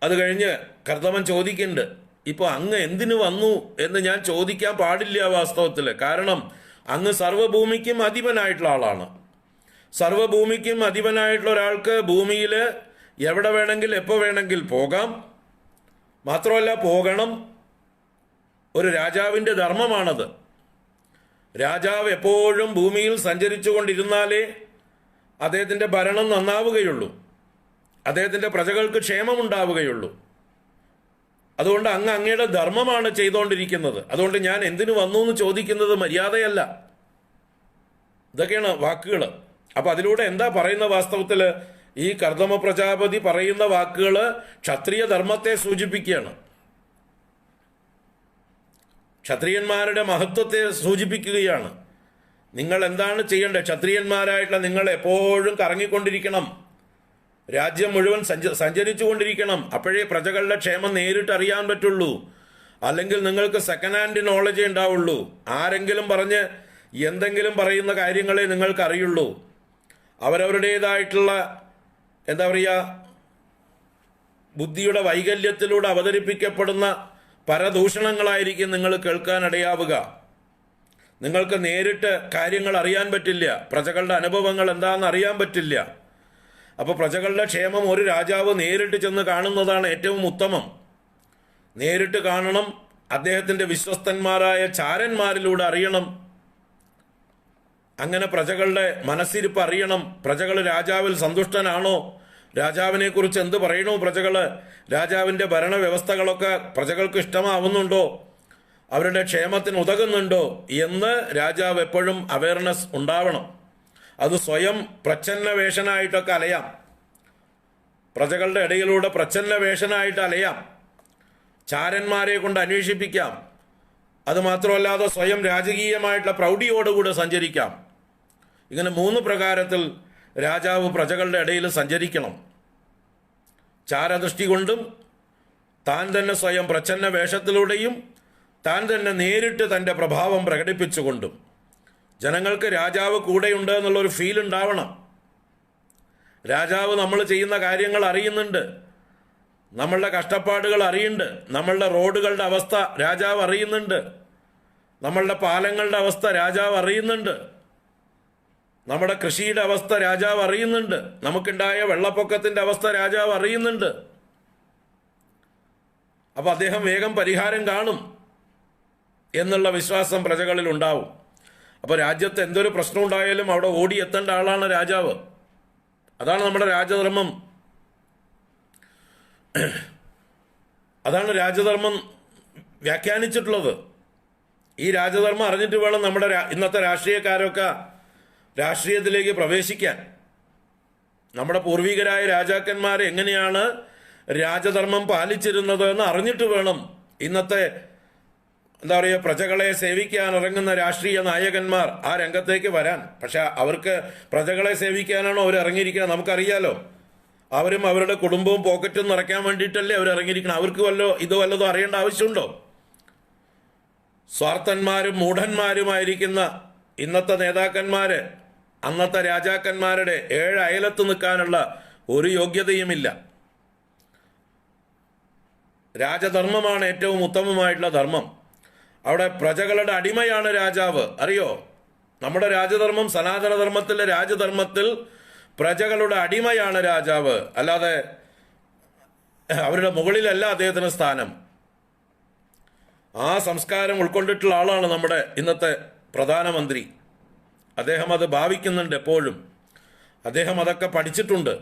അത് കഴിഞ്ഞ് കർദമൻ ചോദിക്കുന്നുണ്ട്, ഇപ്പോൾ അങ്ങ് എന്തിനു വന്നു എന്ന് ഞാൻ ചോദിക്കാൻ പാടില്ല വാസ്തവത്തിൽ. കാരണം അങ്ങ് സർവ്വഭൂമിക്കും അധിപനായിട്ടുള്ള ആളാണ്. സർവ്വഭൂമിക്കും അധിപനായിട്ടുള്ള ഒരാൾക്ക് ഭൂമിയിൽ എവിടെ വേണമെങ്കിൽ എപ്പോൾ വേണമെങ്കിൽ പോകാം. മാത്രമല്ല പോകണം. ഒരു രാജാവിൻ്റെ ധർമ്മമാണത്. രാജാവ് എപ്പോഴും ഭൂമിയിൽ സഞ്ചരിച്ചു കൊണ്ടിരുന്നാലേ അദ്ദേഹത്തിൻ്റെ ഭരണം നന്നാവുകയുള്ളൂ, അദ്ദേഹത്തിൻ്റെ പ്രജകൾക്ക് ക്ഷേമമുണ്ടാവുകയുള്ളൂ. അതുകൊണ്ട് അങ്ങയുടെ ധർമ്മമാണ് ചെയ്തുകൊണ്ടിരിക്കുന്നത്. അതുകൊണ്ട് ഞാൻ എന്തിനു വന്നു എന്ന് ചോദിക്കുന്നത് മര്യാദയല്ല. ഇതൊക്കെയാണ് വാക്കുകൾ. അപ്പം അതിലൂടെ എന്താ പറയുന്ന? വാസ്തവത്തിൽ ഈ കർദമ പ്രജാപതി പറയുന്ന വാക്കുകൾ ക്ഷത്രിയ ധർമ്മത്തെ സൂചിപ്പിക്കുകയാണ്, ക്ഷത്രിയന്മാരുടെ മഹത്വത്തെ സൂചിപ്പിക്കുകയാണ്. നിങ്ങൾ എന്താണ് ചെയ്യേണ്ടത്? ക്ഷത്രിയന്മാരായിട്ടുള്ള നിങ്ങൾ എപ്പോഴും കറങ്ങിക്കൊണ്ടിരിക്കണം, രാജ്യം മുഴുവൻ സഞ്ചരിച്ചു കൊണ്ടിരിക്കണം. അപ്പോഴേ പ്രജകളുടെ ക്ഷേമം നേരിട്ട് അറിയാൻ പറ്റുള്ളൂ. അല്ലെങ്കിൽ നിങ്ങൾക്ക് സെക്കൻഡ് ഹാൻഡ് നോളജേ ഉണ്ടാവുള്ളൂ. ആരെങ്കിലും പറഞ്ഞ് എന്തെങ്കിലും പറയുന്ന കാര്യങ്ങളെ നിങ്ങൾക്ക് അറിയുള്ളൂ. അവരവരുടേതായിട്ടുള്ള എന്താ പറയുക, ബുദ്ധിയുടെ വൈകല്യത്തിലൂടെ അവതരിപ്പിക്കപ്പെടുന്ന പരദൂഷണങ്ങളായിരിക്കും നിങ്ങൾ കേൾക്കാനിടയാവുക. നിങ്ങൾക്ക് നേരിട്ട് കാര്യങ്ങൾ അറിയാൻ പറ്റില്ല, പ്രജകളുടെ അനുഭവങ്ങൾ എന്താണെന്ന് അറിയാൻ പറ്റില്ല. അപ്പോൾ പ്രജകളുടെ ക്ഷേമം ഒരു രാജാവ് നേരിട്ട് ചെന്ന് കാണുന്നതാണ് ഏറ്റവും ഉത്തമം. നേരിട്ട് കാണണം, അദ്ദേഹത്തിൻ്റെ വിശ്വസ്തന്മാരായ ചാരന്മാരിലൂടെ അറിയണം. അങ്ങനെ പ്രജകളുടെ മനസ്സിരിപ്പ് അറിയണം. പ്രജകൾ രാജാവിൽ സന്തുഷ്ടനാണോ? രാജാവിനെ കുറിച്ച് എന്ത് പറയണോ പ്രജകൾ? രാജാവിൻ്റെ ഭരണവ്യവസ്ഥകളൊക്കെ പ്രജകൾക്ക് ഇഷ്ടമാവുന്നുണ്ടോ? അവരുടെ ക്ഷേമത്തിന് ഉതകുന്നുണ്ടോ എന്ന് രാജാവ് എപ്പോഴും അവയർനെസ് ഉണ്ടാവണം. അത് സ്വയം പ്രച്ഛന്ന വേഷനായിട്ടൊക്കെ അലയാം, പ്രജകളുടെ ഇടയിലൂടെ പ്രച്ഛന്ന വേഷനായിട്ട് അലയാം, ചാരന്മാരെ കൊണ്ട് അന്വേഷിപ്പിക്കാം. അതുമാത്രമല്ലാതെ സ്വയം രാജകീയമായിട്ടുള്ള പ്രൗഢിയോടുകൂടെ സഞ്ചരിക്കാം. ഇങ്ങനെ 3 പ്രകാരത്തിൽ രാജാവ് പ്രജകളുടെ ഇടയിൽ സഞ്ചരിക്കണം. ചാരദൃഷ്ടി കൊണ്ടും താൻ തന്നെ സ്വയം പ്രച്ഛന്ന വേഷത്തിലൂടെയും താൻ തന്നെ നേരിട്ട് തൻ്റെ പ്രഭാവം പ്രകടിപ്പിച്ചുകൊണ്ടും ജനങ്ങൾക്ക് രാജാവ് കൂടെയുണ്ട് എന്നുള്ളൊരു ഫീൽ ഉണ്ടാവണം. രാജാവ് നമ്മൾ ചെയ്യുന്ന കാര്യങ്ങൾ അറിയുന്നുണ്ട്, നമ്മളുടെ കഷ്ടപ്പാടുകൾ അറിയുന്നുണ്ട്, നമ്മളുടെ റോഡുകളുടെ അവസ്ഥ രാജാവ് അറിയുന്നുണ്ട്, നമ്മളുടെ പാലങ്ങളുടെ അവസ്ഥ രാജാവ് അറിയുന്നുണ്ട്, നമ്മുടെ കൃഷിയുടെ അവസ്ഥ രാജാവ് അറിയുന്നുണ്ട്, നമുക്കുണ്ടായ വെള്ളപ്പൊക്കത്തിൻ്റെ അവസ്ഥ രാജാവ് അറിയുന്നുണ്ട്. അപ്പോൾ അദ്ദേഹം വേഗം പരിഹാരം കാണും എന്നുള്ള വിശ്വാസം പ്രജകളിൽ ഉണ്ടാവും. അപ്പോൾ രാജ്യത്ത് എന്തൊരു പ്രശ്നം ഉണ്ടായാലും അവിടെ ഓടിയെത്തേണ്ട ആളാണ് രാജാവ്. അതാണ് നമ്മുടെ രാജധർമ്മം. അതാണ് രാജധർമ്മം വ്യാഖ്യാനിച്ചിട്ടുള്ളത്. ഈ രാജധർമ്മം അറിഞ്ഞിട്ട് വേണം നമ്മുടെ ഇന്നത്തെ രാഷ്ട്രീയക്കാരൊക്കെ രാഷ്ട്രീയത്തിലേക്ക് പ്രവേശിക്കാൻ. നമ്മുടെ പൂർവികരായ രാജാക്കന്മാർ എങ്ങനെയാണ് രാജധർമ്മം പാലിച്ചിരുന്നത് എന്ന് അറിഞ്ഞിട്ട് വേണം ഇന്നത്തെ എന്താ പറയുക പ്രജകളെ സേവിക്കാൻ ഇറങ്ങുന്ന രാഷ്ട്രീയ നായകന്മാർ ആ രംഗത്തേക്ക് വരാൻ. പക്ഷെ അവർക്ക് പ്രജകളെ സേവിക്കാനാണോ അവർ ഇറങ്ങിയിരിക്കുന്നത്? നമുക്കറിയാലോ. അവരും അവരുടെ കുടുംബവും പോക്കറ്റും നിറയ്ക്കാൻ വേണ്ടിയിട്ടല്ലേ അവർ ഇറങ്ങിയിരിക്കണം. അവർക്ക് വല്ലതും അറിയേണ്ട ആവശ്യമുണ്ടോ? സ്വാർത്ഥന്മാരും മൂഢന്മാരുമായിരിക്കുന്ന ഇന്നത്തെ നേതാക്കന്മാര് അന്നത്തെ രാജാക്കന്മാരുടെ 7 അയലത്ത് നിൽക്കാനുള്ള ഒരു യോഗ്യതയുമില്ല. രാജധർമ്മമാണ് ഏറ്റവും ഉത്തമമായിട്ടുള്ള ധർമ്മം. അവിടെ പ്രജകളുടെ അടിമയാണ് രാജാവ്. അറിയോ, നമ്മുടെ രാജധർമ്മം, സനാതനധർമ്മത്തിലെ രാജധർമ്മത്തിൽ പ്രജകളുടെ അടിമയാണ് രാജാവ്, അല്ലാതെ അവരുടെ മുകളിലല്ല അദ്ദേഹത്തിന് സ്ഥാനം. ആ സംസ്കാരം ഉൾക്കൊണ്ടിട്ടുള്ള ആളാണ് നമ്മുടെ ഇന്നത്തെ പ്രധാനമന്ത്രി. അദ്ദേഹം അത് ഭാവിക്കുന്നുണ്ട് എപ്പോഴും. അദ്ദേഹം അതൊക്കെ പഠിച്ചിട്ടുണ്ട്.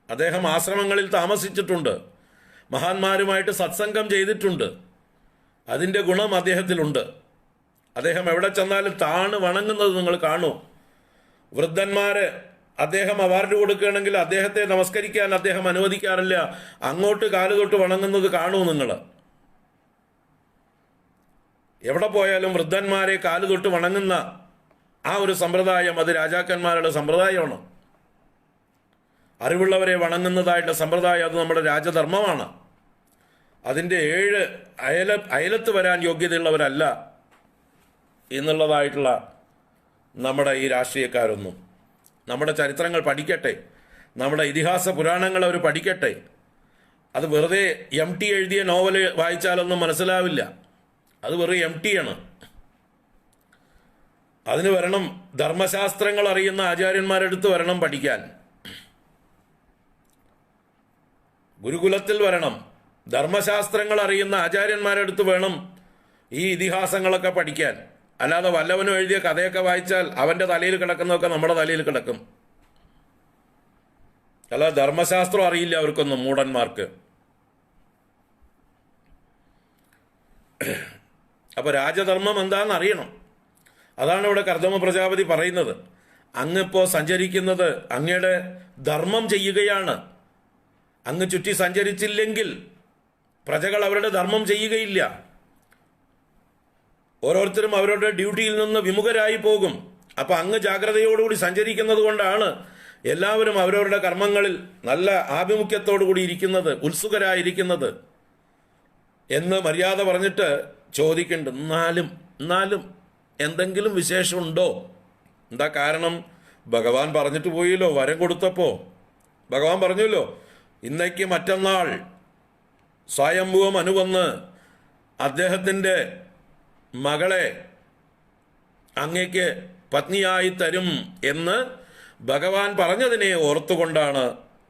അദ്ദേഹം ആശ്രമങ്ങളിൽ താമസിച്ചിട്ടുണ്ട്, മഹാന്മാരുമായിട്ട് സത്സംഗം ചെയ്തിട്ടുണ്ട്. അതിൻ്റെ ഗുണം അദ്ദേഹത്തിലുണ്ട്. അദ്ദേഹം എവിടെ ചെന്നാലും താണ് വണങ്ങുന്നത് നിങ്ങൾ കാണൂ. വൃദ്ധന്മാര് അദ്ദേഹം അവാർഡ് കൊടുക്കുകയാണെങ്കിൽ അദ്ദേഹത്തെ നമസ്കരിക്കാൻ അദ്ദേഹം അനുവദിക്കാറില്ല, അങ്ങോട്ട് കാലുതൊട്ട് വണങ്ങുന്നത് കാണൂ നിങ്ങൾ. എവിടെ പോയാലും വൃദ്ധന്മാരെ കാലുതൊട്ട് വണങ്ങുന്ന ആ ഒരു സമ്പ്രദായം അത് രാജാക്കന്മാരുടെ സമ്പ്രദായമാണ്. അറിവുള്ളവരെ വണങ്ങുന്നതായിട്ടുള്ള സമ്പ്രദായം അത് നമ്മുടെ രാജധർമ്മമാണ്. അതിൻ്റെ 7 അയലത്ത് വരാൻ യോഗ്യതയുള്ളവരല്ല എന്നുള്ളതായിട്ടുള്ള നമ്മുടെ ഈ രാഷ്ട്രീയക്കാരൊന്നും. നമ്മുടെ ചരിത്രങ്ങൾ പഠിക്കട്ടെ, നമ്മുടെ ഇതിഹാസ പുരാണങ്ങൾ അവർ പഠിക്കട്ടെ. അത് വെറുതെ MT എഴുതിയ നോവല് വായിച്ചാലൊന്നും മനസ്സിലാവില്ല. അത് വെറും MT ആണ്. അതിന് വരണം ധർമ്മശാസ്ത്രങ്ങൾ അറിയുന്ന ആചാര്യന്മാരെടുത്ത് വരണം പഠിക്കാൻ. ഗുരുകുലത്തിൽ വരണം. ധർമ്മശാസ്ത്രങ്ങൾ അറിയുന്ന ആചാര്യന്മാരെടുത്ത് വേണം ഈ ഇതിഹാസങ്ങളൊക്കെ പഠിക്കാൻ. അല്ലാതെ വല്ലവനും എഴുതിയ കഥയൊക്കെ വായിച്ചാൽ അവൻ്റെ തലയിൽ കിടക്കുന്നതൊക്കെ നമ്മുടെ തലയിൽ കിടക്കും. അല്ലാതെ ധർമ്മശാസ്ത്രം അറിയില്ല അവർക്കൊന്നും, മൂഢന്മാർക്ക്. അപ്പോൾ രാജധർമ്മം എന്താണെന്ന് അറിയണം. അതാണ് ഇവിടെ കർദമ പ്രജാപതി പറയുന്നത്. അങ്ങിപ്പോൾ സഞ്ചരിക്കുന്നത് അങ്ങയുടെ ധർമ്മം ചെയ്യുകയാണ്. അങ്ങ് ചുറ്റി സഞ്ചരിച്ചില്ലെങ്കിൽ പ്രജകൾ അവരുടെ ധർമ്മം ചെയ്യുകയില്ല. ഓരോരുത്തരും അവരുടെ ഡ്യൂട്ടിയിൽ നിന്ന് വിമുഖരായി പോകും. അപ്പം അങ്ങ് ജാഗ്രതയോടുകൂടി സഞ്ചരിക്കുന്നത് കൊണ്ടാണ് എല്ലാവരും അവരവരുടെ കർമ്മങ്ങളിൽ നല്ല ആഭിമുഖ്യത്തോടു കൂടി ഇരിക്കുന്നത്, ഉത്സുകരായിരിക്കുന്നത് എന്ന് മര്യാദ പറഞ്ഞിട്ട് ചോദിക്കുന്നുണ്ട്. എന്നാലും എന്തെങ്കിലും വിശേഷമുണ്ടോ? എന്താ കാരണം? ഭഗവാൻ പറഞ്ഞിട്ട് പോയല്ലോ, വരം കൊടുത്തപ്പോൾ ഭഗവാൻ പറഞ്ഞല്ലോ, ഇന്നേക്ക് മറ്റന്നാൾ സ്വയംഭുവ മനു വന്ന് അദ്ദേഹത്തിൻ്റെ മകളെ അങ്ങേക്ക് പത്നിയായി തരും എന്ന് ഭഗവാൻ പറഞ്ഞതിനെ ഓർത്തുകൊണ്ടാണ്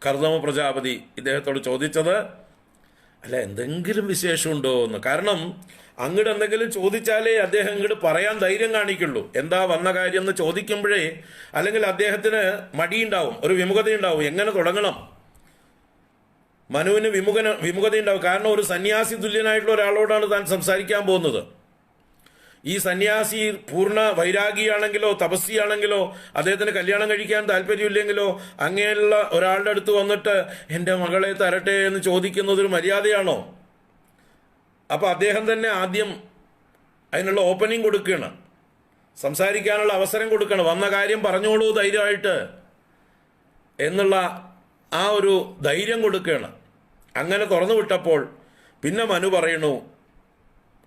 കർദമ പ്രജാപതി ഇദ്ദേഹത്തോട് ചോദിച്ചത്. അല്ല, എന്തെങ്കിലും വിശേഷമുണ്ടോ എന്ന്. കാരണം അങ്ങോട്ട് എന്തെങ്കിലും ചോദിച്ചാലേ അദ്ദേഹം ഇങ്ങോട്ട് പറയാൻ ധൈര്യം കാണിക്കുള്ളൂ. എന്താ വന്ന കാര്യം എന്ന് ചോദിക്കുമ്പോഴേ, അല്ലെങ്കിൽ അദ്ദേഹത്തിന് മടിയുണ്ടാവും, ഒരു വിമുഖതയുണ്ടാവും. എങ്ങനെ തുടങ്ങണം? മനുവിന് വിമുഖതയുണ്ടാവും. കാരണം ഒരു സന്യാസി തുല്യനായിട്ടുള്ള ഒരാളോടാണ് താൻ സംസാരിക്കാൻ പോകുന്നത്. ഈ സന്യാസി പൂർണ്ണ വൈരാഗിയാണെങ്കിലോ തപസ്വിയാണെങ്കിലോ അദ്ദേഹത്തിന് കല്യാണം കഴിക്കാൻ താല്പര്യമില്ലെങ്കിലോ അങ്ങനെയുള്ള ഒരാളുടെ അടുത്ത് വന്നിട്ട് എൻ്റെ മകളെ തരട്ടെ എന്ന് ചോദിക്കുന്നതൊരു മര്യാദയാണോ? അപ്പോൾ അദ്ദേഹം തന്നെ ആദ്യം അതിനുള്ള ഓപ്പണിംഗ് കൊടുക്കുകയാണ്, സംസാരിക്കാനുള്ള അവസരം കൊടുക്കണം. വന്ന കാര്യം പറഞ്ഞോളൂ ധൈര്യമായിട്ട് എന്നുള്ള ആ ഒരു ധൈര്യം കൊടുക്കുകയാണ്. അങ്ങനെ തുറന്നു വിട്ടപ്പോൾ പിന്നെ മനു പറയണു,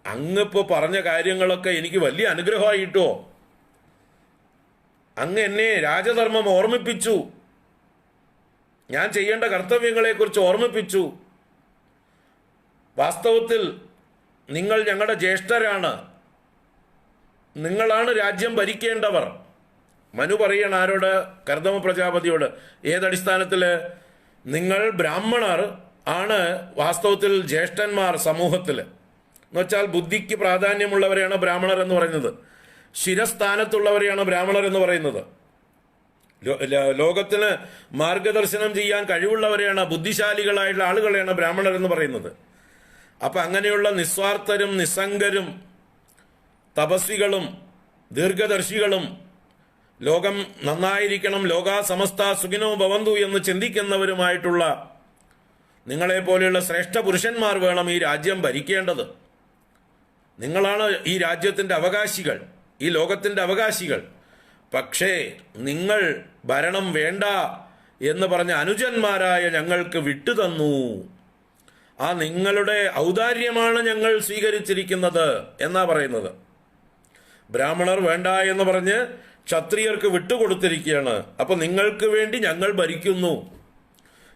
അങ്ങിപ്പോൾ പറഞ്ഞ കാര്യങ്ങളൊക്കെ എനിക്ക് വലിയ അനുഗ്രഹമായിട്ടോ. അങ്ങ് എന്നെ രാജധർമ്മം ഓർമ്മിപ്പിച്ചു, ഞാൻ ചെയ്യേണ്ട കർത്തവ്യങ്ങളെക്കുറിച്ച് ഓർമ്മിപ്പിച്ചു. വാസ്തവത്തിൽ നിങ്ങൾ ഞങ്ങളുടെ ജ്യേഷ്ഠരാണ്, നിങ്ങളാണ് രാജ്യം ഭരിക്കേണ്ടവർ. മനു പറയണം ആരോട്? കർദമ പ്രജാപതിയോട്. ഏതടിസ്ഥാനത്തിൽ? നിങ്ങൾ ബ്രാഹ്മണർ ആണ് വാസ്തവത്തിൽ ജ്യേഷ്ഠന്മാർ സമൂഹത്തിൽ. എന്നുവെച്ചാൽ ബുദ്ധിക്ക് പ്രാധാന്യമുള്ളവരെയാണ് ബ്രാഹ്മണർ എന്ന് പറയുന്നത്, ശിരസ്ഥാനത്തുള്ളവരെയാണ് ബ്രാഹ്മണർ എന്ന് പറയുന്നത്. ലോകത്തിന് മാർഗദർശനം ചെയ്യാൻ കഴിവുള്ളവരെയാണ്, ബുദ്ധിശാലികളായിട്ടുള്ള ആളുകളെയാണ് ബ്രാഹ്മണർ എന്ന് പറയുന്നത്. അപ്പം അങ്ങനെയുള്ള നിസ്വാർത്ഥരും നിസ്സംഗരും തപസ്വികളും ദീർഘദർശികളും ലോകം നന്നായിരിക്കണം, ലോകാ സമസ്ത സുഖിനോ ഭവന്തു എന്ന് ചിന്തിക്കുന്നവരുമായിട്ടുള്ള നിങ്ങളെപ്പോലെയുള്ള ശ്രേഷ്ഠ പുരുഷന്മാർ വേണം ഈ രാജ്യം ഭരിക്കേണ്ടത്. നിങ്ങളാണ് ഈ രാജ്യത്തിൻ്റെ അവകാശികൾ, ഈ ലോകത്തിൻ്റെ അവകാശികൾ. പക്ഷേ നിങ്ങൾ ഭരണം വേണ്ട എന്ന് പറഞ്ഞ അനുജന്മാരായ ഞങ്ങൾക്ക് വിട്ടുതന്നു. ആ നിങ്ങളുടെ ഔദാര്യമാണ് ഞങ്ങൾ സ്വീകരിച്ചിരിക്കുന്നത് എന്നാ പറയുന്നത്. ബ്രാഹ്മണർ വേണ്ട എന്ന് പറഞ്ഞ് ക്ഷത്രിയർക്ക് വിട്ടുകൊടുത്തിരിക്കുകയാണ്. അപ്പൊ നിങ്ങൾക്ക് വേണ്ടി ഞങ്ങൾ ഭരിക്കുന്നു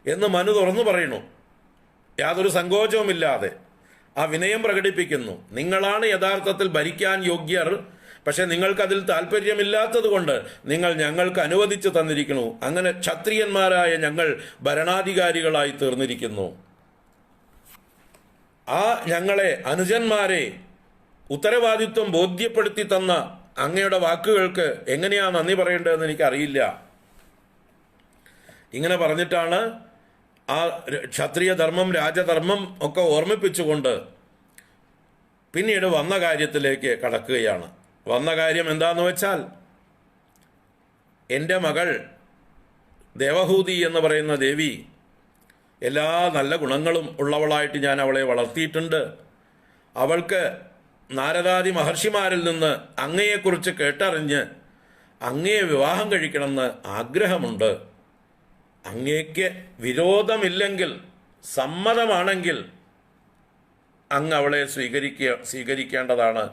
എന്ന് മനു തുറന്നു പറയുന്നു, യാതൊരു സങ്കോചവുമില്ലാതെ ആ വിനയം പ്രകടിപ്പിക്കുന്നു. നിങ്ങളാണ് യഥാർത്ഥത്തിൽ ഭരിക്കാൻ യോഗ്യർ, പക്ഷെ നിങ്ങൾക്കതിൽ താല്പര്യമില്ലാത്തത് കൊണ്ട് നിങ്ങൾ ഞങ്ങൾക്ക് അനുവദിച്ചു തന്നിരിക്കുന്നു. അങ്ങനെ ക്ഷത്രിയന്മാരായ ഞങ്ങൾ ഭരണാധികാരികളായി തീർന്നിരിക്കുന്നു. ആ ഞങ്ങളെ അനുജന്മാരെ ഉത്തരവാദിത്വം ബോധ്യപ്പെടുത്തി തന്ന അങ്ങയുടെ വാക്കുകൾക്ക് എങ്ങനെയാ നന്ദി പറയേണ്ടതെന്ന് എനിക്കറിയില്ല. ഇങ്ങനെ പറഞ്ഞിട്ടാണ് ആ ക്ഷത്രിയ ധർമ്മം രാജധർമ്മം ഒക്കെ ഓർമ്മിപ്പിച്ചുകൊണ്ട് പിന്നീട് വന്ന കാര്യത്തിലേക്ക് കടക്കുകയാണ്. വന്ന കാര്യം എന്താന്ന് വെച്ചാൽ, എൻ്റെ മകൾ ദേവഹൂതി എന്ന് പറയുന്ന ദേവി എല്ലാ നല്ല ഗുണങ്ങളും ഉള്ളവളായിട്ട് ഞാൻ അവളെ വളർത്തിയിട്ടുണ്ട്. അവൾക്ക് നാരദാദി മഹർഷിമാരിൽ നിന്ന് അങ്ങയെക്കുറിച്ച് കേട്ടറിഞ്ഞ് അങ്ങയെ വിവാഹം കഴിക്കണമെന്ന് ആഗ്രഹമുണ്ട്. അങ്ങയ്ക്ക് വിരോധമില്ലെങ്കിൽ, സമ്മതമാണെങ്കിൽ അങ്ങ് അവളെ സ്വീകരിക്കേണ്ടതാണ്.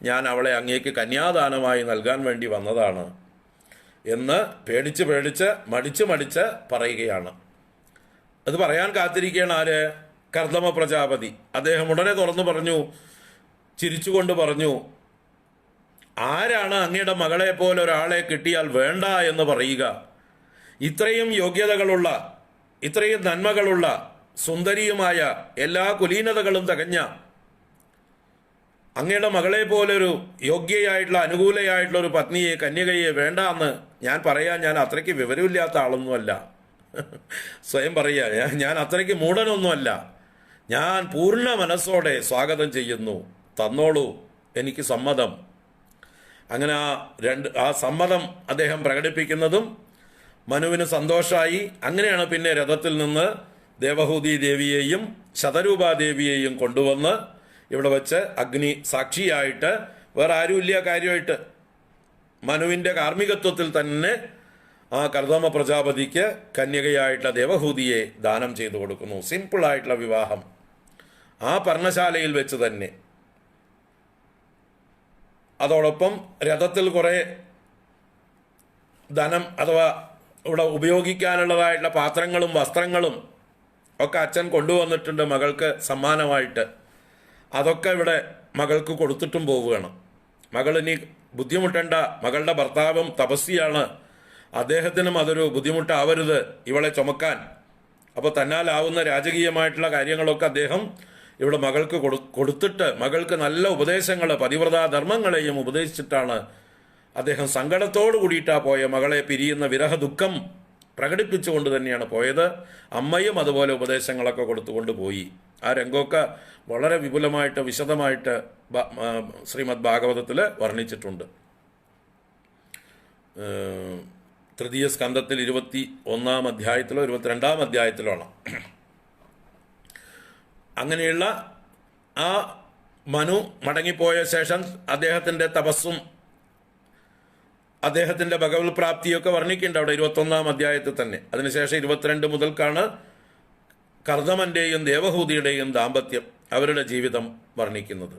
ഞാൻ അവളെ അങ്ങേക്ക് കന്യാദാനമായി നൽകാൻ വേണ്ടി വന്നതാണ് എന്ന് പേടിച്ച് മടിച്ച് പറയുകയാണ്. അത് പറയാൻ കാത്തിരിക്കുകയാണ് ആര്? കർദമ പ്രജാപതി. അദ്ദേഹം ഉടനെ തുറന്നു പറഞ്ഞു, ചിരിച്ചുകൊണ്ട് പറഞ്ഞു, ആരാണ് അങ്ങയുടെ മകളെ പോലെ ഒരാളെ കിട്ടിയാൽ വേണ്ട എന്ന് പറയുക? ഇത്രയും യോഗ്യതകളുള്ള, ഇത്രയും നന്മകളുള്ള, സുന്ദരിയുമായ, എല്ലാ കുലീനതകളും തികഞ്ഞ അങ്ങയുടെ മകളെ പോലൊരു യോഗ്യയായിട്ടുള്ള അനുകൂലയായിട്ടുള്ള ഒരു പത്നിയെ, കന്യകയെ വേണ്ട എന്ന് ഞാൻ അത്രയ്ക്ക് വിവരമില്ലാത്ത ആളൊന്നുമല്ല. സ്വയം പറയുക, ഞാൻ അത്രയ്ക്ക് മൂഢനൊന്നുമല്ല. ഞാൻ പൂർണ്ണ മനസ്സോടെ സ്വാഗതം ചെയ്യുന്നു, തന്നോളൂ, എനിക്ക് സമ്മതം. അങ്ങനെ ആ സമ്മതം അദ്ദേഹം പ്രകടിപ്പിക്കുന്നതും മനുവിന് സന്തോഷമായി. അങ്ങനെയാണ് പിന്നെ രഥത്തിൽ നിന്ന് ദേവഹൂതി ദേവിയെയും ശതരൂപാദേവിയെയും കൊണ്ടുവന്ന് ഇവിടെ വെച്ച് അഗ്നി സാക്ഷിയായിട്ട്, വേറെ ആരുമില്ല കാര്യമായിട്ട്, മനുവിൻ്റെ കാർമ്മികത്വത്തിൽ തന്നെ ആ കർദമ പ്രജാപതിക്ക് കന്യകയായിട്ടുള്ള ദേവഹൂതിയെ ദാനം ചെയ്തു കൊടുക്കുന്നു. സിമ്പിളായിട്ടുള്ള വിവാഹം ആ പർണശാലയിൽ വെച്ച് തന്നെ. അതോടൊപ്പം രഥത്തിൽ കുറേ ധനം അഥവാ ഇവിടെ ഉപയോഗിക്കാനുള്ളതായിട്ടുള്ള പാത്രങ്ങളും വസ്ത്രങ്ങളും ഒക്കെ അച്ഛൻ കൊണ്ടുവന്നിട്ടുണ്ട് മകൾക്ക് സമ്മാനമായിട്ട്. അതൊക്കെ ഇവിടെ മകൾക്ക് കൊടുത്തിട്ടും പോവുകയാണ്. മകൾ ഇനി ബുദ്ധിമുട്ടേണ്ട, മകളുടെ ഭർത്താവും തപസ്വിയാണ്, അദ്ദേഹത്തിനും അതൊരു ബുദ്ധിമുട്ടാവരുത് ഇവളെ ചുമക്കാൻ. അപ്പോൾ തന്നാലാവുന്ന രാജകീയമായിട്ടുള്ള കാര്യങ്ങളൊക്കെ അദ്ദേഹം ഇവിടെ മകൾക്ക് കൊടുത്തിട്ട് മകൾക്ക് നല്ല ഉപദേശങ്ങൾ, പതിവ്രതാ ധർമ്മങ്ങളെയും ഉപദേശിച്ചിട്ടാണ് അദ്ദേഹം സങ്കടത്തോടു കൂടിയിട്ടാണ് പോയ. മകളെ പിരിയുന്ന വിരഹ ദുഃഖം പ്രകടിപ്പിച്ചുകൊണ്ട് തന്നെയാണ് പോയത്. അമ്മയും അതുപോലെ ഉപദേശങ്ങളൊക്കെ കൊടുത്തുകൊണ്ട് പോയി. ആ രംഗമൊക്കെ വളരെ വിപുലമായിട്ട് വിശദമായിട്ട് ശ്രീമദ് ഭാഗവതത്തിൽ വർണ്ണിച്ചിട്ടുണ്ട്. തൃതീയ സ്കന്ധത്തിൽ 21-ാം അധ്യായത്തിലോ 22-ാം അധ്യായത്തിലോ ആണ്. അങ്ങനെയുള്ള ആ മനു മടങ്ങിപ്പോയ ശേഷം അദ്ദേഹത്തിൻ്റെ തപസ്സും അദ്ദേഹത്തിൻ്റെ ഭഗവത് പ്രാപ്തിയൊക്കെ വർണ്ണിക്കുന്നുണ്ട് അവിടെ 21-ാം അധ്യായത്തിൽ തന്നെ. അതിനുശേഷം 22 മുതൽക്കാണ് കർദമൻ്റെയും ദേവഹൂതിയുടെയും ദാമ്പത്യം, അവരുടെ ജീവിതം വർണ്ണിക്കുന്നത്.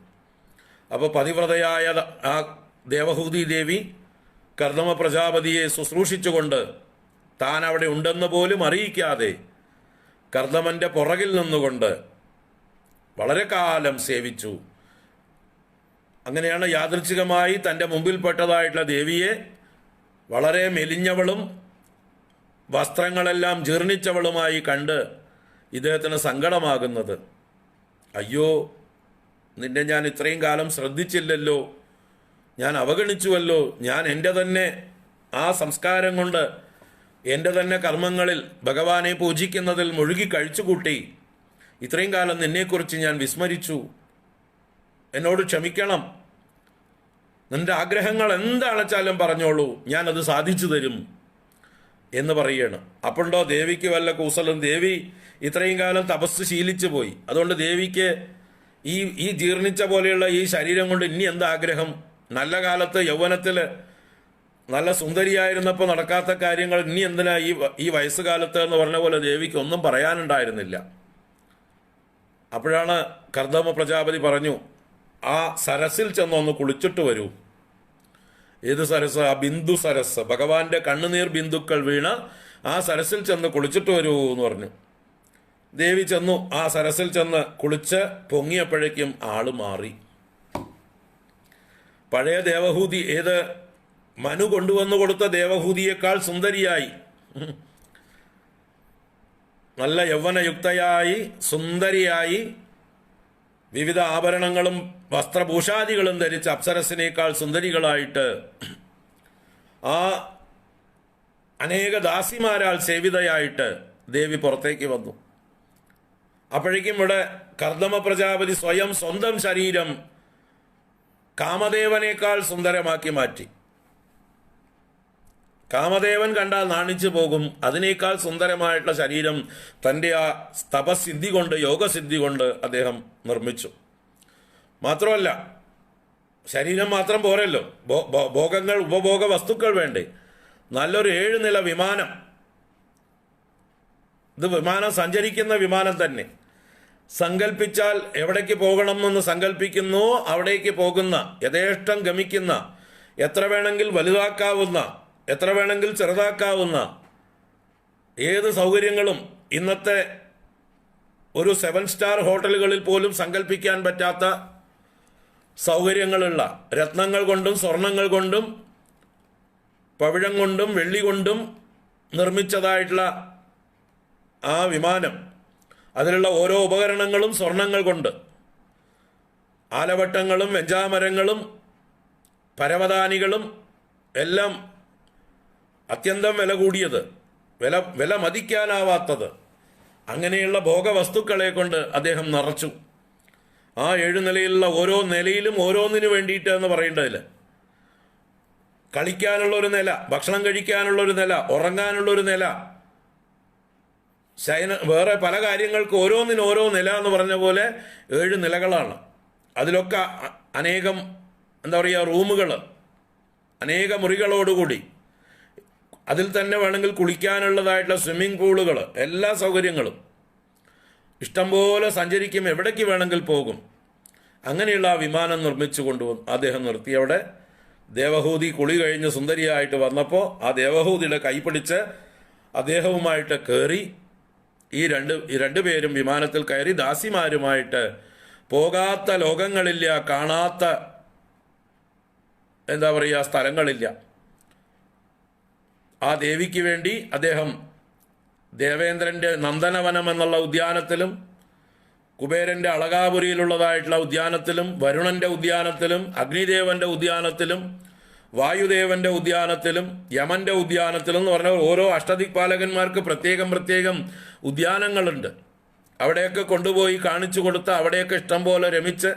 അപ്പോൾ പതിവ്രതയായ ആ ദേവഹൂതി ദേവി കർദമ പ്രജാപതിയെ ശുശ്രൂഷിച്ചുകൊണ്ട് താൻ അവിടെ ഉണ്ടെന്ന് പോലും അറിയിക്കാതെ കർദമൻ്റെ പുറകിൽ നിന്നുകൊണ്ട് വളരെ കാലം സേവിച്ചു. അങ്ങനെയാണ് യാദൃച്ഛികമായി തൻ്റെ മുമ്പിൽപ്പെട്ടതായിട്ടുള്ള ദേവിയെ വളരെ മെലിഞ്ഞവളും വസ്ത്രങ്ങളെല്ലാം ജീർണിച്ചവളുമായി കണ്ട് ഇദ്ദേഹത്തിന് സങ്കടമാകുന്നത്. അയ്യോ, നിന്നെ ഞാൻ ഇത്രയും കാലം ശ്രദ്ധിച്ചില്ലല്ലോ, ഞാൻ അവഗണിച്ചുവല്ലോ, ഞാൻ എൻ്റെ തന്നെ ആ സംസ്കാരം കൊണ്ട് എൻ്റെ തന്നെ കർമ്മങ്ങളിൽ ഭഗവാനെ പൂജിക്കുന്നതിൽ മുഴുകി കഴിച്ചുകൂട്ടി ഇത്രയും കാലം നിന്നെക്കുറിച്ച് ഞാൻ വിസ്മരിച്ചു, എന്നോട് ക്ഷമിക്കണം, നിന്റെ ആഗ്രഹങ്ങൾ എന്താണെച്ചാലും പറഞ്ഞോളൂ, ഞാനത് സാധിച്ചു തരും എന്ന് പറയണം. അപ്പോണ്ടോ ദേവിക്ക് വല്ല കൂസലും? ദേവി ഇത്രയും കാലം തപസ് ശീലിച്ചു പോയി. അതുകൊണ്ട് ദേവിക്ക് ഈ ജീർണിച്ച പോലെയുള്ള ഈ ശരീരം കൊണ്ട് ഇനി എന്താഗ്രഹം? നല്ല കാലത്ത് യൗവനത്തിൽ നല്ല സുന്ദരിയായിരുന്നപ്പോൾ നടക്കാത്ത കാര്യങ്ങൾ ഇനി എന്തിനാ ഈ വയസ്സുകാലത്ത് എന്ന് പറഞ്ഞ പോലെ ദേവിക്ക് ഒന്നും പറയാനുണ്ടായിരുന്നില്ല. അപ്പോഴാണ് കർദമ പ്രജാപതി പറഞ്ഞു, ആ സരസിൽ ചെന്നൊന്ന് കുളിച്ചിട്ട് വരൂ. ഏത് സരസ്? ആ ബിന്ദു സരസ്, ഭഗവാന്റെ കണ്ണുനീർ ബിന്ദുക്കൾ വീണ ആ സരസിൽ ചെന്ന് കുളിച്ചിട്ട് വരൂ എന്ന് പറഞ്ഞു. ദേവി ചെന്നു. ആ സരസിൽ ചെന്ന് കുളിച്ച് പൊങ്ങിയപ്പോഴേക്കും ആള് മാറി. പഴയ ദേവഹൂതി, ഏത് മനു കൊണ്ടുവന്നു കൊടുത്ത ദേവഹൂതിയേക്കാൾ സുന്ദരിയായി, നല്ല യൗവനയുക്തയായി, സുന്ദരിയായി, വിവിധ ആഭരണങ്ങളും വസ്ത്രഭൂഷാദികളും ധരിച്ച അപ്സരസിനേക്കാൾ സുന്ദരികളായിട്ട് ആ അനേക ദാസിമാരാൽ സേവിതയായിട്ട് ദേവി പുറത്തേക്ക് വന്നു. അപ്പോഴേക്കും ഇവിടെ കർദമ പ്രജാപതി സ്വയം സ്വന്തം ശരീരം കാമദേവനേക്കാൾ സുന്ദരമാക്കി മാറ്റി. കാമദേവൻ കണ്ടാൽ നാണിച്ചു പോകും, അതിനേക്കാൾ സുന്ദരമായിട്ടുള്ള ശരീരം തൻ്റെ ആ തപസിദ്ധി കൊണ്ട്, യോഗസിദ്ധി കൊണ്ട് അദ്ദേഹം നിർമ്മിച്ചു. മാത്രമല്ല, ശരീരം മാത്രം പോരല്ലോ, ഭോഗങ്ങൾ, ഉപഭോഗ വസ്തുക്കൾ വേണ്ടേ? നല്ലൊരു 7 നില വിമാനം, ഇത് വിമാനം, സഞ്ചരിക്കുന്ന വിമാനം തന്നെ. സങ്കല്പിച്ചാൽ എവിടേക്ക് പോകണമെന്ന് സങ്കല്പിക്കുന്നു അവിടേക്ക് പോകുന്ന, യഥേഷ്ടം ഗമിക്കുന്ന, എത്ര വേണമെങ്കിൽ വലുതാക്കാവുന്ന, എത്ര വേണമെങ്കിൽ ചെറുതാക്കാവുന്ന ഏത് സൗകര്യങ്ങളും ഇന്നത്തെ ഒരു 7 സ്റ്റാർ ഹോട്ടലുകളിൽ പോലും സങ്കല്പിക്കാൻ പറ്റാത്ത സൗകര്യങ്ങളുള്ള, രത്നങ്ങൾ കൊണ്ടും സ്വർണങ്ങൾ കൊണ്ടും പവിഴം കൊണ്ടും വെള്ളി കൊണ്ടും നിർമ്മിച്ചതായിട്ടുള്ള ആ വിമാനം, അതിലുള്ള ഓരോ ഉപകരണങ്ങളും സ്വർണങ്ങൾ കൊണ്ട്, ആലവട്ടങ്ങളും വെഞ്ചാമരങ്ങളും പരവതാനികളും എല്ലാം അത്യന്തം വില കൂടിയത്, വില മതിക്കാനാവാത്തത്, അങ്ങനെയുള്ള ഭോഗവസ്തുക്കളെ കൊണ്ട് അദ്ദേഹം നിറച്ചു. ആ 7 നിലയിലുള്ള ഓരോ നിലയിലും ഓരോന്നിനു വേണ്ടിയിട്ട് എന്ന് പറയേണ്ടതില്ല. കളിക്കാനുള്ളൊരു നില, ഭക്ഷണം കഴിക്കാനുള്ളൊരു നില, ഉറങ്ങാനുള്ളൊരു നില, വേറെ പല കാര്യങ്ങൾക്ക് ഓരോന്നിനും ഓരോ നില എന്ന് പറഞ്ഞ പോലെ 7 നിലകളാണ്. അതിലൊക്കെ അനേകം എന്താ പറയുക റൂമുകൾ, അനേക മുറികളോടുകൂടി, അതിൽ തന്നെ വേണമെങ്കിൽ കുളിക്കാനുള്ളതായിട്ടുള്ള സ്വിമ്മിംഗ് പൂളുകൾ, എല്ലാ സൗകര്യങ്ങളും, ഇഷ്ടംപോലെ സഞ്ചരിക്കും, എവിടേക്ക് വേണമെങ്കിൽ പോകും. അങ്ങനെയുള്ള ആ വിമാനം നിർമ്മിച്ചു കൊണ്ടുവന്നു അദ്ദേഹം നിർത്തി. അവിടെ ദേവഹൂതി കുളി കഴിഞ്ഞ് സുന്ദരിയായിട്ട് വന്നപ്പോൾ ആ ദേവഹൂതിയുടെ കൈപിടിച്ച് അദ്ദേഹവുമായിട്ട് കയറി. ഈ രണ്ടുപേരും വിമാനത്തിൽ കയറി ദാസിമാരുമായിട്ട് പോകാത്ത ലോകങ്ങളില്ല, കാണാത്ത എന്താ പറയുക സ്ഥലങ്ങളില്ല. ആ ദേവിക്ക് വേണ്ടി അദ്ദേഹം ദേവേന്ദ്രൻ്റെ നന്ദനവനം എന്നുള്ള ഉദ്യാനത്തിലും, കുബേരൻ്റെ അളകാപുരിയിലുള്ളതായിട്ടുള്ള ഉദ്യാനത്തിലും, വരുണൻ്റെ ഉദ്യാനത്തിലും, അഗ്നിദേവൻ്റെ ഉദ്യാനത്തിലും, വായുദേവൻ്റെ ഉദ്യാനത്തിലും, യമൻ്റെ ഉദ്യാനത്തിലും എന്ന് പറഞ്ഞാൽ ഓരോ അഷ്ടദിക്പാലകന്മാർക്ക് പ്രത്യേകം ഉദ്യാനങ്ങളുണ്ട്. അവിടെയൊക്കെ കൊണ്ടുപോയി കാണിച്ചു കൊടുത്ത്, അവിടെയൊക്കെ ഇഷ്ടം പോലെ രമിച്ച്,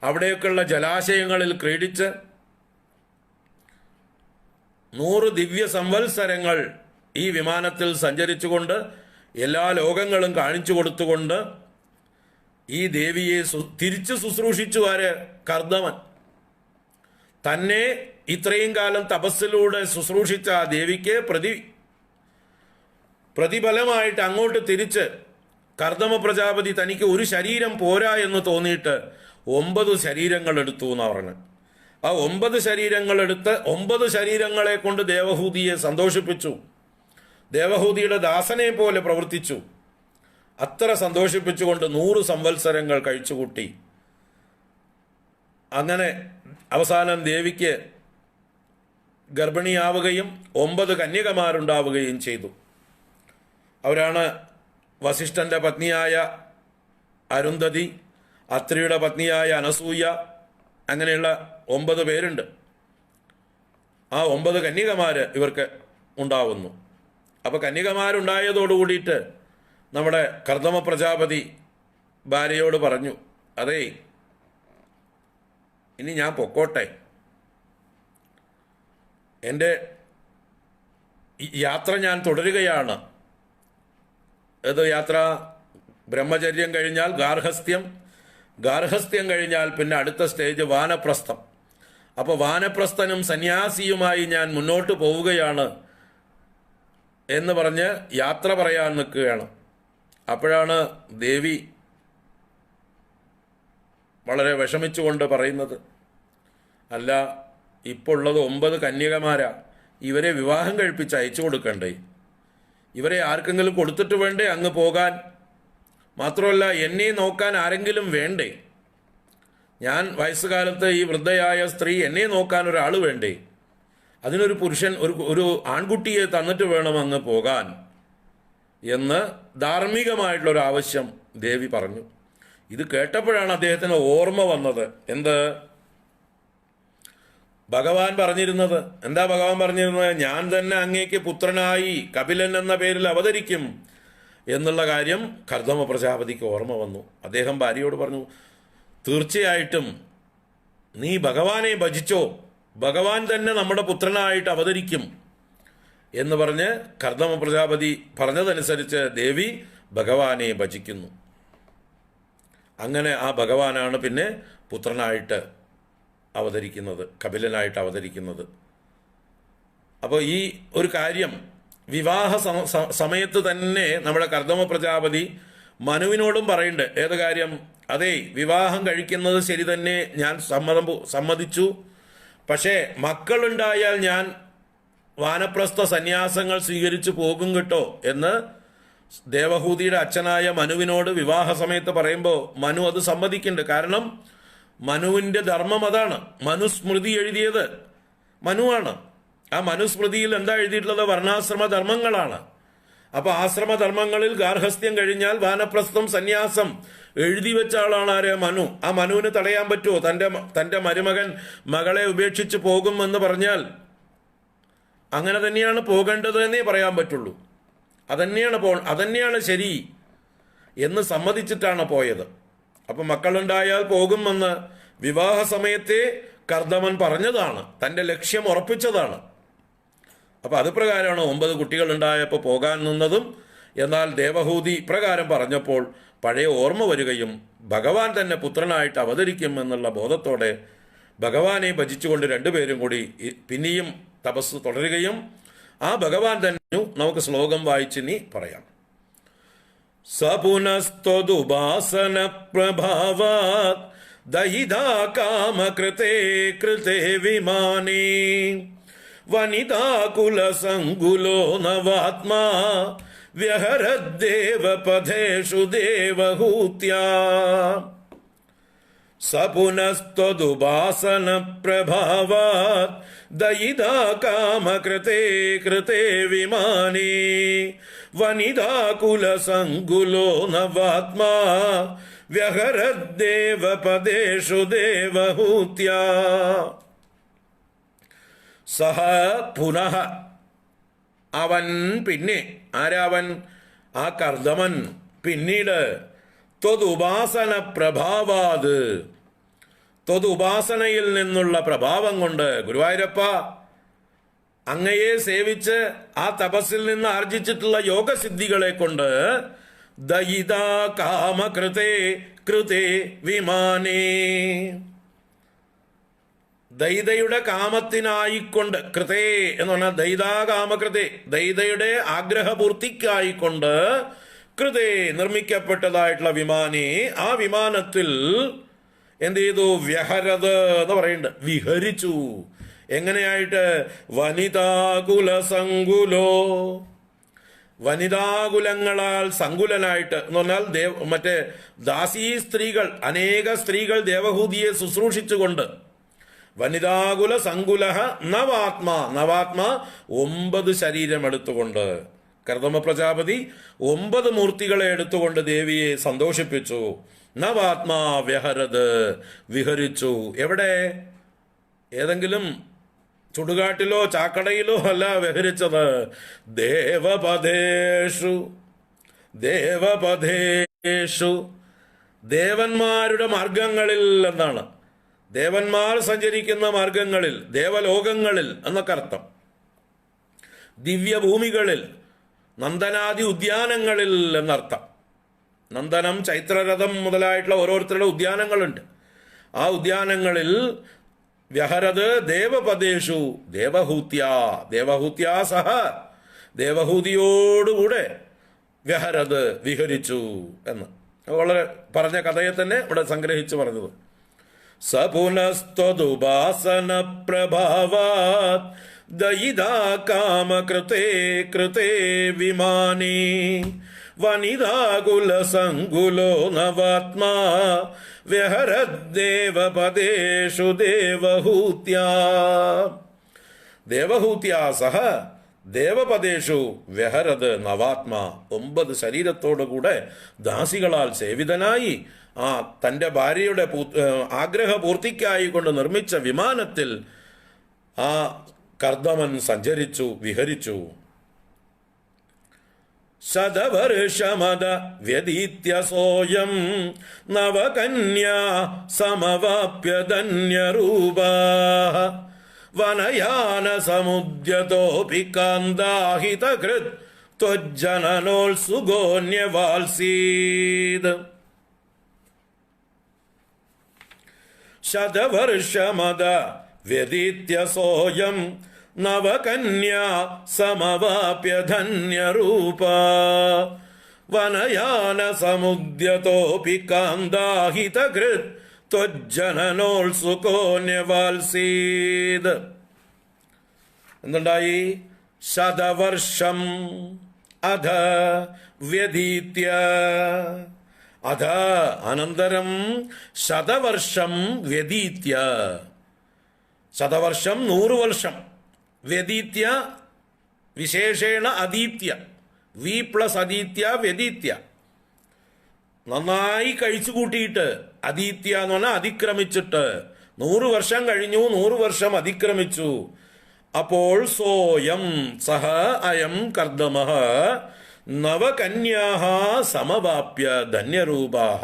അവിടെയൊക്കെയുള്ള ജലാശയങ്ങളിൽ ക്രീഡിച്ച് 100 ദിവ്യ സംവത്സരങ്ങൾ ഈ വിമാനത്തിൽ സഞ്ചരിച്ചുകൊണ്ട് എല്ലാ ലോകങ്ങളും കാണിച്ചു കൊടുത്തുകൊണ്ട് ഈ ദേവിയെ തിരിച്ചു ശുശ്രൂഷിച്ചു. ആര്? കർദമൻ. തന്നെ ഇത്രയും കാലം തപസ്സിലൂടെ ശുശ്രൂഷിച്ച ആ ദേവിക്ക് പ്രതിഫലമായിട്ട് അങ്ങോട്ട് തിരിച്ച് കർദമ പ്രജാപതി തനിക്ക് ഒരു ശരീരം പോരാ എന്ന് തോന്നിയിട്ട് 9 ശരീരങ്ങൾ എടുത്തു എന്നാണ് പറഞ്ഞത്. ആ 9 ശരീരങ്ങൾ എടുത്ത് 9 ശരീരങ്ങളെ കൊണ്ട് ദേവഹൂതിയെ സന്തോഷിപ്പിച്ചു. ദേവഹൂതിയുടെ ദാസനെ പോലെ പ്രവർത്തിച്ചു. അത്ര സന്തോഷിപ്പിച്ചുകൊണ്ട് 100 സംവത്സരങ്ങൾ കഴിച്ചുകൂട്ടി. അങ്ങനെ അവസാനം ദേവിക്ക് ഗർഭിണിയാവുകയും 9 കന്യകമാരുണ്ടാവുകയും ചെയ്തു. അവരാണ് വസിഷ്ഠന്റെ പത്നിയായ അരുന്ധതി, അത്രിയുടെ പത്നിയായ അനസൂയ, അങ്ങനെയുള്ള 9 പേരുണ്ട്. ആ 9 കന്യകമാര് ഇവർക്ക് ഉണ്ടാവുന്നു. അപ്പോൾ കന്യകമാരുണ്ടായതോടുകൂടിയിട്ട് നമ്മുടെ കർദമ പ്രജാപതി ഭാര്യയോട് പറഞ്ഞു, അതേ ഇനി ഞാൻ പൊക്കോട്ടെ, എൻ്റെ യാത്ര ഞാൻ തുടരുകയാണ്. ഏത് യാത്ര? ബ്രഹ്മചര്യം കഴിഞ്ഞാൽ ഗാർഹസ്ഥ്യം, ഗാർഹസ്ഥ്യം കഴിഞ്ഞാൽ പിന്നെ അടുത്ത സ്റ്റേജ് വാനപ്രസ്ഥം. അപ്പോൾ വാനപ്രസ്ഥനും സന്യാസിയുമായി ഞാൻ മുന്നോട്ട് പോവുകയാണ് എന്ന് പറഞ്ഞ് യാത്ര പറയാൻ നിൽക്കുകയാണ്. അപ്പോഴാണ് ദേവി വളരെ വിഷമിച്ചുകൊണ്ട് പറയുന്നത്, അല്ല, ഇപ്പോൾ ഉള്ളത് 9 കന്യകമാരാ, ഇവരെ വിവാഹം കഴിപ്പിച്ച് അയച്ചു കൊടുക്കണ്ടേ? ഇവരെ ആർക്കെങ്കിലും കൊടുത്തിട്ട് വേണ്ടേ അങ്ങ് പോകാൻ? മാത്രമല്ല എന്നെ നോക്കാൻ ആരെങ്കിലും വേണ്ടേ? ഞാൻ വയസ്സുകാലത്ത് ഈ വൃദ്ധയായ സ്ത്രീ, എന്നെ നോക്കാൻ ഒരാൾ വേണ്ടേ? അതിനൊരു പുരുഷൻ, ഒരു ആൺകുട്ടിയെ തന്നിട്ട് വേണം അങ്ങ് പോകാൻ എന്ന് ധാർമ്മികമായിട്ടുള്ളൊരു ആവശ്യം ദേവി പറഞ്ഞു. ഇത് കേട്ടപ്പോഴാണ് അദ്ദേഹത്തിന് ഓർമ്മ വന്നത്. എന്ത്? ഭഗവാൻ പറഞ്ഞിരുന്നത് എന്താ? ഭഗവാൻ പറഞ്ഞിരുന്നത്, ഞാൻ തന്നെ അങ്ങേക്ക് പുത്രനായി കപിലൻ എന്ന പേരിൽ അവതരിക്കും എന്നുള്ള കാര്യം കർദമ പ്രജാപതിക്ക് ഓർമ്മ വന്നു. അദ്ദേഹം ഭാര്യയോട് പറഞ്ഞു, തീർച്ചയായിട്ടും നീ ഭഗവാനെ ഭജിച്ചോ, ഭഗവാൻ തന്നെ നമ്മുടെ പുത്രനായിട്ട് അവതരിക്കും എന്ന് പറഞ്ഞ് കർദമ പ്രജാപതി പറഞ്ഞതനുസരിച്ച് ദേവി ഭഗവാനെ ഭജിക്കുന്നു. അങ്ങനെ ആ ഭഗവാനാണ് പിന്നെ പുത്രനായിട്ട് അവതരിക്കുന്നത്, കപിലനായിട്ട് അവതരിക്കുന്നത്. അപ്പോൾ ഈ ഒരു കാര്യം വിവാഹ സമയത്ത് തന്നെ നമ്മുടെ കർദമ പ്രജാപതി മനുവിനോടും പറയുന്നുണ്ട്. ഏത് കാര്യം? അതെ, വിവാഹം കഴിക്കുന്നത് ശരി തന്നെ, ഞാൻ സമ്മതിച്ചു. പക്ഷേ മക്കളുണ്ടായാൽ ഞാൻ വാനപ്രസ്ഥ സന്യാസങ്ങൾ സ്വീകരിച്ചു പോകും കേട്ടോ എന്ന് ദേവഹൂതിയുടെ അച്ഛനായ മനുവിനോട് വിവാഹ സമയത്ത് പറയുമ്പോൾ മനു അത് സമ്മതിക്കുന്നുണ്ട്. കാരണം മനുവിൻ്റെ ധർമ്മം അതാണ്. മനുസ്മൃതി എഴുതിയത് മനുവാണ്. ആ മനുസ്മൃതിയിൽ എന്താ എഴുതിയിട്ടുള്ളത്? വർണ്ണാശ്രമ ധർമ്മങ്ങളാണ്. അപ്പോൾ ആശ്രമധർമ്മങ്ങളിൽ ഗാർഹസ്ഥ്യം കഴിഞ്ഞാൽ വാനപ്രസ്ഥം സന്യാസം എഴുതി വെച്ച ആളാണ് ആര്? മനു. ആ മനുവിന് തടയാൻ പറ്റുമോ? തൻ്റെ മരുമകൻ മകളെ ഉപേക്ഷിച്ച് പോകുമെന്ന് പറഞ്ഞാൽ അങ്ങനെ തന്നെയാണ് പോകേണ്ടത് എന്നേ പറയാൻ പറ്റുള്ളൂ. അതന്നെയാണ് ശരി എന്ന് സമ്മതിച്ചിട്ടാണ് പോയത്. അപ്പം മക്കളുണ്ടായാൽ പോകുമെന്ന് വിവാഹ സമയത്തെ കർദമൻ പറഞ്ഞതാണ്, തൻ്റെ ലക്ഷ്യം ഉറപ്പിച്ചതാണ്. അപ്പം അത് പ്രകാരമാണ് 9 കുട്ടികളുണ്ടായപ്പോൾ പോകാൻ നിന്നതും. എന്നാൽ ദേവഹൂതി പ്രകാരം പറഞ്ഞപ്പോൾ പഴയ ഓർമ്മ വരികയും ഭഗവാൻ തന്നെ പുത്രനായിട്ട് അവതരിക്കും എന്നുള്ള ബോധത്തോടെ ഭഗവാനെ ഭജിച്ചുകൊണ്ട് രണ്ടുപേരും കൂടി പിന്നെയും തപസ് തുടരുകയും ആ ഭഗവാൻ തന്നെ നമുക്ക് ശ്ലോകം വായിച്ചിനി പറയാം. സപുനസ്ത്വദുപാസന പ്രഭാവാത് ദയിതാ കാമകൃതേ കൃതേ വിമാനേ വനിതാകുലസംഗുലോ നവാത്മാ വ്യഹരദ്ദേവ പഥേഷു ദേവഹൂത്യാ. സപുനസ്ത്വദുപാസന പ്രഭാവാത് ദയിതാ കാമകൃതേ കൃതേ വിമാനേ വനിതാകുലസംഗുലോ നവാത്മാ വ്യഹരദ്ദേവ പദേഷു ദേവഹൂത്യാ. സഹ പുനഃ അവൻ പിന്നെ, ആരാവൻ? ആ കർദമൻ പിന്നീട് ത്വദുപാസന പ്രഭാവാത്, ത്വദുപാസനയിൽ നിന്നുള്ള പ്രഭാവം കൊണ്ട്, ഗുരുവായൂരപ്പ അങ്ങയെ സേവിച്ച് ആ തപസ്സിൽ നിന്ന് ആർജിച്ചിട്ടുള്ള യോഗസിദ്ധികളെ കൊണ്ട് ദയിതാ കാമകൃതേ കൃതേ വിമാനേ, ദൈതയുടെ കാമത്തിനായിക്കൊണ്ട്, കൃതേ എന്ന് പറഞ്ഞാൽ ദൈതാ കാമകൃതേ, ദൈതയുടെ ആഗ്രഹപൂർത്തിക്കായിക്കൊണ്ട് കൃതേ നിർമ്മിക്കപ്പെട്ടതായിട്ടുള്ള വിമാനേ, ആ വിമാനത്തിൽ എന്ത് ചെയ്തു? വ്യഹരത് എന്ന് പറയുന്നുണ്ട്, വിഹരിച്ചു. എങ്ങനെയായിട്ട്? വനിതാകുല സങ്കുലോ, വനിതാകുലങ്ങളാൽ സങ്കുലനായിട്ട് എന്ന് പറഞ്ഞാൽ മറ്റേ ദാസീ സ്ത്രീകൾ, അനേക സ്ത്രീകൾ ദേവഹൂതിയെ ശുശ്രൂഷിച്ചുകൊണ്ട്, വനിതാകുല സങ്കുലഹ നവാത്മാ, നവാത്മാ 9 ശരീരം എടുത്തുകൊണ്ട്, കർദമ പ്രജാപതി 9 മൂർത്തികളെ എടുത്തുകൊണ്ട് ദേവിയെ സന്തോഷിപ്പിച്ചു. നവാത്മാ വ്യഹരത്, വിഹരിച്ചു. എവിടെ? ഏതെങ്കിലും ചുടുകാട്ടിലോ ചാക്കടയിലോ അല്ല വിഹരിച്ചത്. ദേവപദേഷു, ദേവപദേഷു, ദേവന്മാരുടെ മാർഗങ്ങളിൽ എന്നാണ്. ദേവന്മാർ സഞ്ചരിക്കുന്ന മാർഗങ്ങളിൽ, ദേവലോകങ്ങളിൽ എന്നൊക്കെ അർത്ഥം. ദിവ്യഭൂമികളിൽ, നന്ദനാദി ഉദ്യാനങ്ങളിൽ എന്നർത്ഥം. നന്ദനം, ചൈത്രരഥം മുതലായിട്ടുള്ള ഓരോരുത്തരുടെ ഉദ്യാനങ്ങളുണ്ട്. ആ ഉദ്യാനങ്ങളിൽ വ്യഹരത് ദേവപദേഷു ദേവഹൂത്യ, ദേവഹൂത്യ സഹ, ദേവഹൂതിയോടുകൂടെ വ്യഹരത് വിഹരിച്ചു എന്ന് വളരെ പറഞ്ഞ കഥയെ തന്നെ ഇവിടെ സംഗ്രഹിച്ചു പറഞ്ഞത്. സപുനസ്ത്വദുപാസന പ്രഭാവാത് ദയിതാ കാമകൃതേ കൃതേ വിമാനേ വനിതാകുല സങ്കുലോ നവാത്മാ വ്യഹരദ്ദേവപദേഷു ദേവഹൂത്യാ, ദേവഹൂത്യാ സഹ ദേവപദേഷു വ്യഹരത് നവാത്മാ, 9 ശരീരത്തോടുകൂടെ ദാസികളാൽ സേവിതനായി ആ തൻ്റെ ഭാര്യയുടെ ആഗ്രഹ പൂർത്തിക്കായി കൊണ്ട് നിർമ്മിച്ച വിമാനത്തിൽ ആ കർദമൻ സഞ്ചരിച്ചു, വിഹരിച്ചു. ശതവർഷമദ വ്യതീത്യ സോയം നവകന്യാ സമവാപ്യ ധന്യരൂപാ വനയാന സമുദ്യതോപി കാന്താഹിതകൃത് ത്വജ്ജനനോത്സുഗോന്യവാത്സീത്. ശതവർഷമദ വ്യതീത്യ സോയം നവകന്യാ സമവാപ്യ ധന്യരൂപാ വനയാന സമുദ്യതോപി കാന്താഹിതകൃത് ത്വജ്ജനനോത്സുകോന്യവാത്സീത്. എന്തുണ്ടായി? ശതവർഷം അധ വ്യതീത്യ, അധ അനന്തരം ശതവർഷം വ്യതീത്യ, ശതവർഷം 100 വർഷം, വ്യതീത്യ വിശേഷേണ അതീത്യ, വി പ്ലസ് അതീത്യ വ്യതീത്യ, നന്നായി കഴിച്ചു കൂട്ടിയിട്ട്, അതീത്യ എന്ന് പറഞ്ഞാൽ അതിക്രമിച്ചിട്ട്, 100 വർഷം കഴിഞ്ഞു, 100 വർഷം അതിക്രമിച്ചു. അപ്പോൾ സോയം സഹ അയം കർദമഃ നവകന്യാഃ സമവാപ്യ ധന്യരൂപാഃ.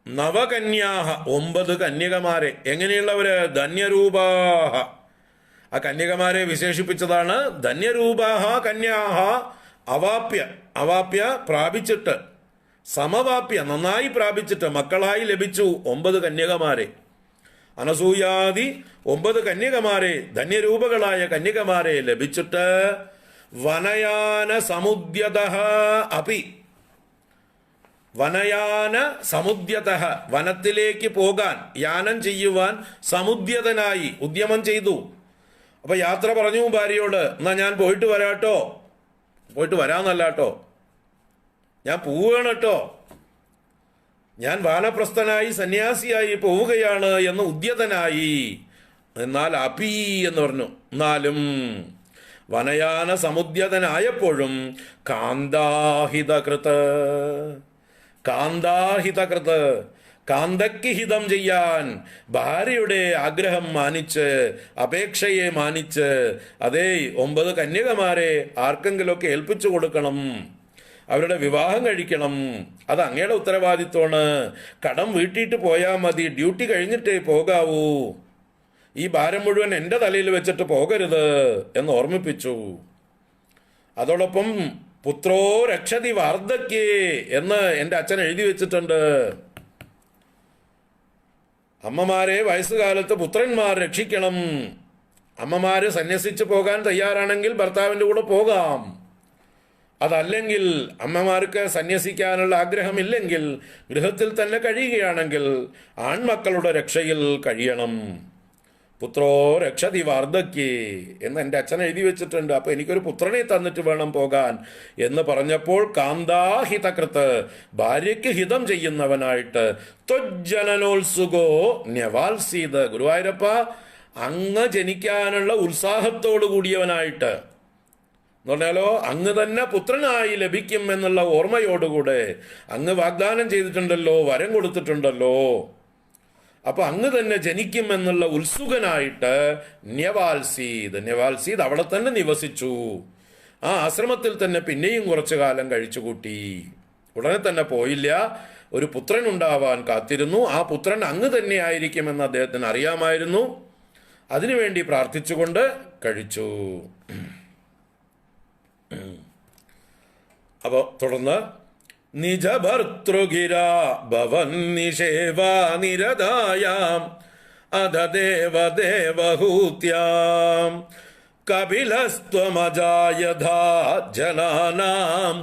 നവകന്യാഃ 9 കന്യകമാരെ, എങ്ങനെയുള്ളവര്? ധന്യരൂപാഃ, ആ കന്യകമാരെ വിശേഷിപ്പിച്ചതാണ്. ധന്യരൂപാഃ കന്യാഃ അവാപ്യ, അവാപ്യ പ്രാപിച്ചിട്ട്, സമവാപ്യ നന്നായി പ്രാപിച്ചിട്ട് മക്കളായി ലഭിച്ചു 9 കന്യകമാരെ. അനസൂയാദി 9 കന്യകമാരെ, ധന്യരൂപകളായ കന്യകമാരെ ലഭിച്ചിട്ട് വനയാന സമുദ്യതഃ അപി, വനയാന സമുദ്യതഃ വനത്തിലേക്ക് പോകാൻ, യാനം ചെയ്യുവാൻ സമുദ്യതനായി ഉദ്യമം ചെയ്തു. അപ്പൊ യാത്ര പറഞ്ഞു ഭാര്യയോട്, എന്നാ ഞാൻ പോയിട്ട് വരാട്ടോ, പോയിട്ട് വരാന്നല്ലാട്ടോ, ഞാൻ പോവുകയാണ് കേട്ടോ, ഞാൻ വാനപ്രസ്ഥനായി സന്യാസിയായി പോവുകയാണ് എന്ന് ഉദ്യതനായി. എന്നാൽ അപി എന്ന് പറഞ്ഞു. എന്നാലും വനയാന സമുദ്യതനായപ്പോഴും കാന്താഹിതകൃത്, കാന്താഹിതകൃത്, കാന്തയ്ക്ക് ഹിതം ചെയ്യാൻ, ഭാര്യയുടെ ആഗ്രഹം മാനിച്ച്, അപേക്ഷയെ മാനിച്ച്, അതേ 9 കന്യകമാരെ ആർക്കെങ്കിലുമൊക്കെ ഏൽപ്പിച്ചു കൊടുക്കണം, അവരുടെ വിവാഹം കഴിക്കണം, അത് അങ്ങയുടെ ഉത്തരവാദിത്വമാണ്. കടം വീട്ടിയിട്ട് പോയാൽ മതി, ഡ്യൂട്ടി കഴിഞ്ഞിട്ടേ പോകാവൂ, ഈ ഭാരം മുഴുവൻ എൻ്റെ തലയിൽ വെച്ചിട്ട് പോകരുത് എന്ന് ഓർമ്മിപ്പിച്ചു. അതോടൊപ്പം പുത്രോ രക്ഷതി വാർദ്ധക്യേ എന്ന് എൻ്റെ അച്ഛൻ എഴുതി വെച്ചിട്ടുണ്ട്. അമ്മമാരെ വയസ്സുകാലത്ത് പുത്രന്മാർ രക്ഷിക്കണം. അമ്മമാര് സന്യസിച്ച് പോകാൻ തയ്യാറാണെങ്കിൽ ഭർത്താവിൻ്റെ കൂടെ പോകാം. അതല്ലെങ്കിൽ അമ്മമാർക്ക് സന്യസിക്കാനുള്ള ആഗ്രഹമില്ലെങ്കിൽ ഗൃഹത്തിൽ തന്നെ കഴിയുകയാണെങ്കിൽ ആൺമക്കളുടെ രക്ഷയിൽ കഴിയണം. പുത്രോ രക്ഷതി വാർദ്ധക്യേ എന്ന് എൻ്റെ അച്ഛൻ എഴുതി വെച്ചിട്ടുണ്ട്. അപ്പോൾ എനിക്കൊരു പുത്രനെ തന്നിട്ട് വേണം പോകാൻ എന്ന് പറഞ്ഞപ്പോൾ കാന്താഹിതകൃത്ത്, ഭാര്യയ്ക്ക് ഹിതം ചെയ്യുന്നവനായിട്ട്, ത്വജ്ജനനോത്സുകോ ന്യവാൽസീത്, ഗുരുവായൂരപ്പ അങ്ങ് ജനിക്കാനുള്ള ഉത്സാഹത്തോടു കൂടിയവനായിട്ട് എന്ന് പറഞ്ഞാലോ അങ്ങ് തന്നെ പുത്രനായി ലഭിക്കും എന്നുള്ള ഓർമ്മയോടുകൂടെ അങ്ങ് വാഗ്ദാനം ചെയ്തിട്ടുണ്ടല്ലോ, വരം കൊടുത്തിട്ടുണ്ടല്ലോ, അപ്പൊ അങ്ങ് തന്നെ ജനിക്കും എന്നുള്ള ഉത്സുകനായിട്ട് ന്യവാൽസീത് അവിടെ തന്നെ നിവസിച്ചു. ആ ആശ്രമത്തിൽ തന്നെ പിന്നെയും കുറച്ചു കാലം കഴിച്ചുകൂട്ടി. ഉടനെ തന്നെ പോയില്ല, ഒരു പുത്രൻ ഉണ്ടാവാൻ കാത്തിരുന്നു. ആ പുത്രൻ അങ്ങ് തന്നെ ആയിരിക്കുമെന്ന് അദ്ദേഹത്തിന് അറിയാമായിരുന്നു. അതിനുവേണ്ടി പ്രാർത്ഥിച്ചുകൊണ്ട് കഴിച്ചു. അപ്പോൾ തുടർന്ന് നിജഭർതൃഗിരാ ഭവൻ നിഷേവാ നിരതായാം അധദേവദേവഹൂത്യാം കപിലസ്ത്വമജായധാ ജനാനാം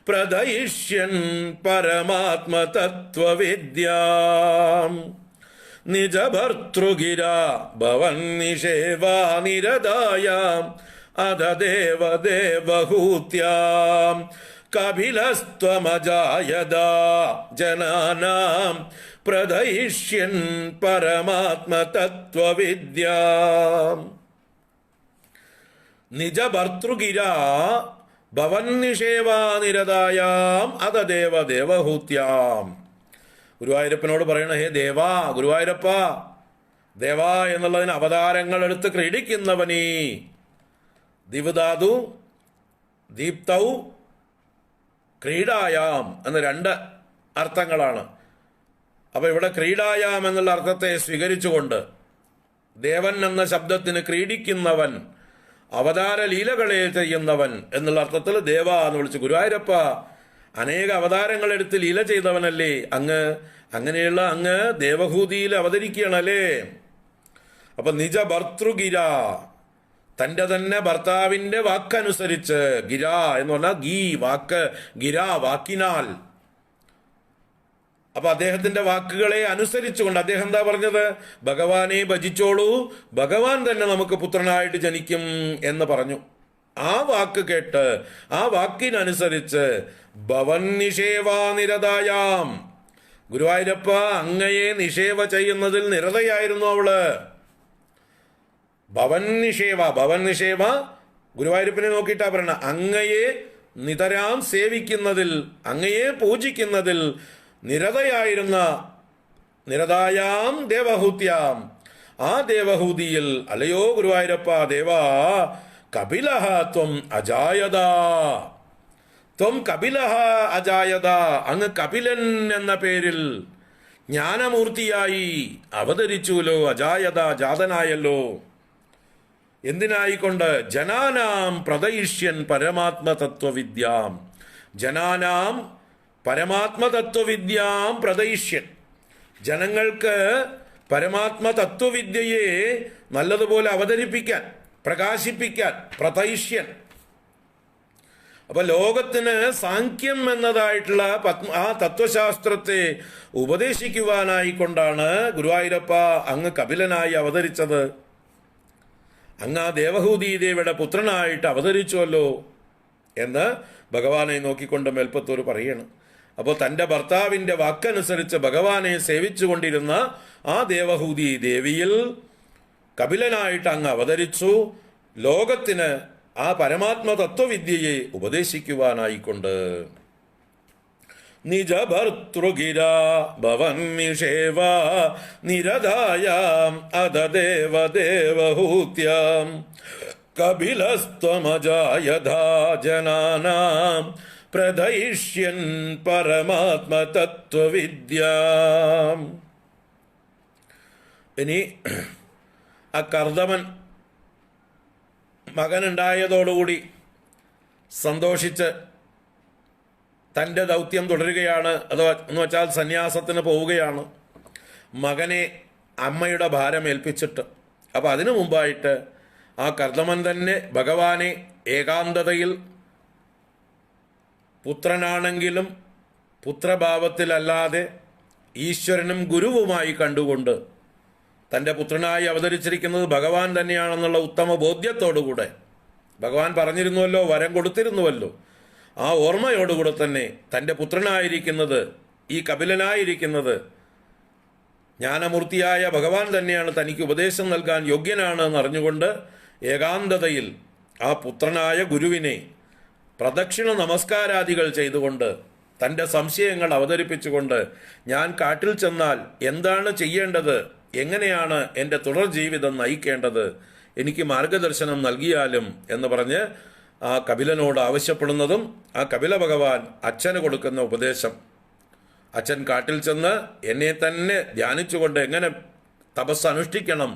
പ്രദയിഷ്യൻ പരമാത്മതത്വവിദ്യാം. നിജഭർതൃഗിരാ ഭവൻ നിഷേവാ നിരതായാം അധദേവദേവഹൂത്യാം കപിലസ്ത്വമജായധാ ജനാനാം പ്രദയിഷ്യൻ പരമാത്മതത്വവിദ്യാം. നിജഭർതൃഗിരാ ഭവൻ നിഷേവാ നിരതായാം അധദേവദേവഹൂത്യാം. ഗുരുവായൂരപ്പനോട് പറയണ, ഹേ ദേവാ, ഗുരുവായൂരപ്പ, ദേവാ എന്നുള്ളതിന് അവതാരങ്ങൾ എടുത്ത് ക്രീഡിക്കുന്നവനീ. ദിവധാതു ദീപ്തൗ ക്രീഡായാം എന്ന് രണ്ട് അർത്ഥങ്ങളാണ്. അപ്പൊ ഇവിടെ ക്രീഡായാം എന്നുള്ള അർത്ഥത്തെ സ്വീകരിച്ചുകൊണ്ട് ദേവൻ എന്ന ശബ്ദത്തിന് ക്രീഡിക്കുന്നവൻ, അവതാര ലീലകളെ ചെയ്യുന്നവൻ എന്നുള്ള അർത്ഥത്തിൽ ദേവ എന്ന് വിളിച്ചു. ഗുരുവായൂരപ്പ, അനേക അവതാരങ്ങൾ എടുത്ത് ലീല ചെയ്തവനല്ലേ അങ്ങ്, അങ്ങനെയുള്ള അങ്ങ് ദേവഹൂതിയിൽ അവതരിക്കുകയാണല്ലേ. അപ്പൊ നിജ ഭർതൃഗിര, തൻ്റെ തന്നെ ഭർത്താവിന്റെ വാക്കനുസരിച്ച്, ഗിര എന്ന് പറഞ്ഞാൽ ഗീ വാക്ക്, ഗിര വാക്കിനാൽ. അപ്പൊ അദ്ദേഹത്തിന്റെ വാക്കുകളെ അനുസരിച്ചുകൊണ്ട് അദ്ദേഹം എന്താ പറഞ്ഞത്? ഭഗവാനെ ഭജിച്ചോളൂ, ഭഗവാൻ തന്നെ നമുക്ക് പുത്രനായിട്ട് ജനിക്കും എന്ന് പറഞ്ഞു. ആ വാക്ക് കേട്ട് ആ വാക്കിനനുസരിച്ച് ഭവൻ നിഷേവാ നിരതായാം, ഗുരുവായൂരപ്പ അങ്ങയെ നിഷേവ ചെയ്യുന്നതിൽ നിരതയായിരുന്നു അവള്. ഭവൻ നിഷേവ ഗുരുവായൂരപ്പനെ നോക്കിയിട്ടാ പറയണ, അങ്ങയെ നിതരാം സേവിക്കുന്നതിൽ, അങ്ങയെ പൂജിക്കുന്നതിൽ നിരതയായിരുന്ന, നിരതായാം ദേവഹൂത്യാം, ആ ദേവഹൂതിയിൽ അല്ലയോ ഗുരുവായൂരപ്പ ദേവാ, കപിലഃ ത്വം അജായത, ത്വം കപിലഃ അജായത, അങ്ങ് കപിലൻ എന്ന പേരിൽ ജ്ഞാനമൂർത്തിയായി അവതരിച്ചുല്ലോ, അജായത ജാതനായല്ലോ. എന്തിനായിക്കൊണ്ട്? ജനാനാം പ്രദയിഷ്യൻ പരമാത്മതത്വവിദ്യാം, ജനാനാം പരമാത്മതത്വവിദ്യാം പ്രദയിഷ്യൻ, ജനങ്ങൾക്ക് പരമാത്മതത്വവിദ്യയെ നല്ലതുപോലെ അവതരിപ്പിക്കാൻ, പ്രകാശിപ്പിക്കാൻ, പ്രദയിഷ്യൻ. അപ്പൊ ലോകത്തിന് സാഖ്യം എന്നതായിട്ടുള്ള ആ തത്വശാസ്ത്രത്തെ ഉപദേശിക്കുവാനായിക്കൊണ്ടാണ് ഗുരുവായൂരപ്പ അങ്ങ് കപിലനായി അവതരിച്ചത്. അങ്ങ് ആ ദേവഹൂതി ദേവിയുടെ പുത്രനായിട്ട് അവതരിച്ചുവല്ലോ എന്ന് ഭഗവാനെ നോക്കിക്കൊണ്ട് മേൽപ്പത്തൂർ പറയണം. അപ്പോൾ തൻ്റെ ഭർത്താവിൻ്റെ വാക്കനുസരിച്ച് ഭഗവാനെ സേവിച്ചുകൊണ്ടിരുന്ന ആ ദേവഹൂതി ദേവിയിൽ കപിലനായിട്ട് അങ്ങ് അവതരിച്ചു, ലോകത്തിന് ആ പരമാത്മ തത്വവിദ്യയെ ഉപദേശിക്കുവാനായിക്കൊണ്ട്. നിജഭർതൃഗിരാ ഭവൻ നിഷേവ നിരതായാം അധദേവദേവഹൂത്യാം കപിലസ്ത്വമജായധാ ജനാനാം പ്രദയിഷ്യൻ പരമാത്മതത്വവിദ്യാം. ഇനി ആ കർദമൻ മകനുണ്ടായതോടുകൂടി സന്തോഷിച്ച് തൻ്റെ ദൗത്യം തുടരുകയാണ്. എന്ന് വെച്ചാൽ സന്യാസത്തിന് പോവുകയാണ്, മകനെ അമ്മയുടെ ഭാരം ഏൽപ്പിച്ചിട്ട്. അപ്പം അതിനു മുമ്പായിട്ട് ആ കർദമൻ തന്നെ ഭഗവാനെ ഏകാന്തതയിൽ പുത്രനാണെങ്കിലും പുത്രഭാവത്തിലല്ലാതെ ഈശ്വരനും ഗുരുവുമായി കണ്ടുകൊണ്ട് തൻ്റെ പുത്രനായി അവതരിച്ചിരിക്കുന്നത് ഭഗവാൻ തന്നെയാണെന്നുള്ള ഉത്തമ ബോധ്യത്തോടുകൂടെ, ഭഗവാൻ പറഞ്ഞിരുന്നുവല്ലോ, വരം കൊടുത്തിരുന്നുവല്ലോ, ആ ഓർമ്മയോടുകൂടെ തന്നെ തൻ്റെ പുത്രനായിരിക്കുന്നത്, ഈ കപിലനായിരിക്കുന്നത് ജ്ഞാനമൂർത്തിയായ ഭഗവാൻ തന്നെയാണ്, തനിക്ക് ഉപദേശം നൽകാൻ യോഗ്യനാണ് എന്നറിഞ്ഞുകൊണ്ട് ഏകാന്തതയിൽ ആ പുത്രനായ ഗുരുവിനെ പ്രദക്ഷിണ നമസ്കാരാദികൾ ചെയ്തുകൊണ്ട് തൻ്റെ സംശയങ്ങൾ അവതരിപ്പിച്ചുകൊണ്ട്, ഞാൻ കാട്ടിൽ ചെന്നാൽ എന്താണ് ചെയ്യേണ്ടത്, എങ്ങനെയാണ് എൻ്റെ തുടർ ജീവിതം നയിക്കേണ്ടത്, എനിക്ക് മാർഗദർശനം നൽകിയാലും എന്ന് പറഞ്ഞ് ആ കപിലനോട് ആവശ്യപ്പെടുന്നതും ആ കപില ഭഗവാൻ അച്ഛന് കൊടുക്കുന്ന ഉപദേശം, അച്ഛൻ കാട്ടിൽ ചെന്ന് എന്നെ തന്നെ ധ്യാനിച്ചുകൊണ്ട് എങ്ങനെ തപസ് അനുഷ്ഠിക്കണം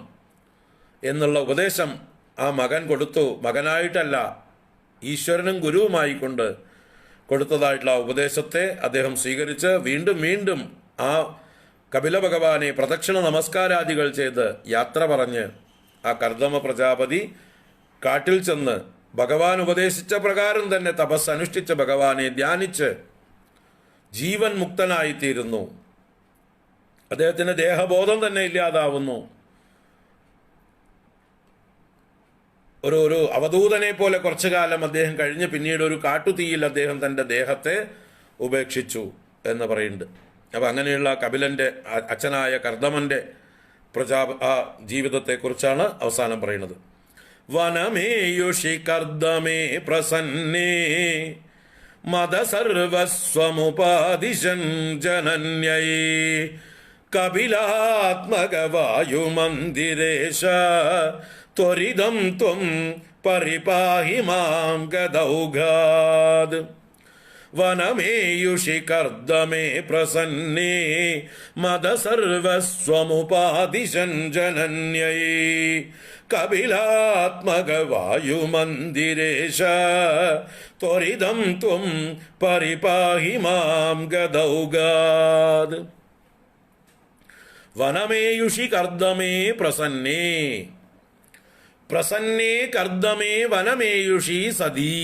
എന്നുള്ള ഉപദേശം ആ മകൻ കൊടുത്തു. മകനായിട്ടല്ല, ഈശ്വരനും ഗുരുവുമായിക്കൊണ്ട് കൊടുത്തതായിട്ടുള്ള ആ ഉപദേശത്തെ അദ്ദേഹം സ്വീകരിച്ച് വീണ്ടും വീണ്ടും ആ കപില ഭഗവാനെ പ്രദക്ഷിണ നമസ്കാരാദികൾ ചെയ്ത് യാത്ര പറഞ്ഞ് ആ കർദമ പ്രജാപതി കാട്ടിൽ ചെന്ന് ഭഗവാൻ ഉപദേശിച്ച പ്രകാരം തന്നെ തപസ് അനുഷ്ഠിച്ച ഭഗവാനെ ധ്യാനിച്ച് ജീവൻ മുക്തനായിത്തീരുന്നു. അദ്ദേഹത്തിന് ദേഹബോധം തന്നെ ഇല്ലാതാവുന്നു. ഒരു അവധൂതനെ പോലെ കുറച്ചു കാലം അദ്ദേഹം കഴിഞ്ഞ് പിന്നീട് ഒരു കാട്ടുതീയിൽ അദ്ദേഹം തൻ്റെ ദേഹത്തെ ഉപേക്ഷിച്ചു എന്ന് പറയുന്നുണ്ട്. അപ്പം അങ്ങനെയുള്ള കപിലൻ്റെ അച്ഛനായ കർദമൻ്റെ ആ ജീവിതത്തെക്കുറിച്ചാണ് അവസാനം പറയുന്നത്. വനമേയുഷി കർദമേ പ്രസന്നേ മദസർവസ്വമുപാദിശൻ ജനന്യൈ കപിലാത്മകവായുമന്ദിരേശ ത്വരിതം ത്വം പരിപാഹി മാം ഗദൗഘാത്. വനമേയുഷി കർദമേ പ്രസന്നേ മദസർവസ്വമുപാദിശൻ ജനന്യൈ കപിലാത്മകവായുമന്ദിരേശ ത്വരിതം ത്വം പരിപാഹി മാം ഗദൗഘാത്. വനമേയുഷി കർദമേ പ്രസന്നേ, പ്രസന്നേ കർദമേ വനമേയുഷി സതീ.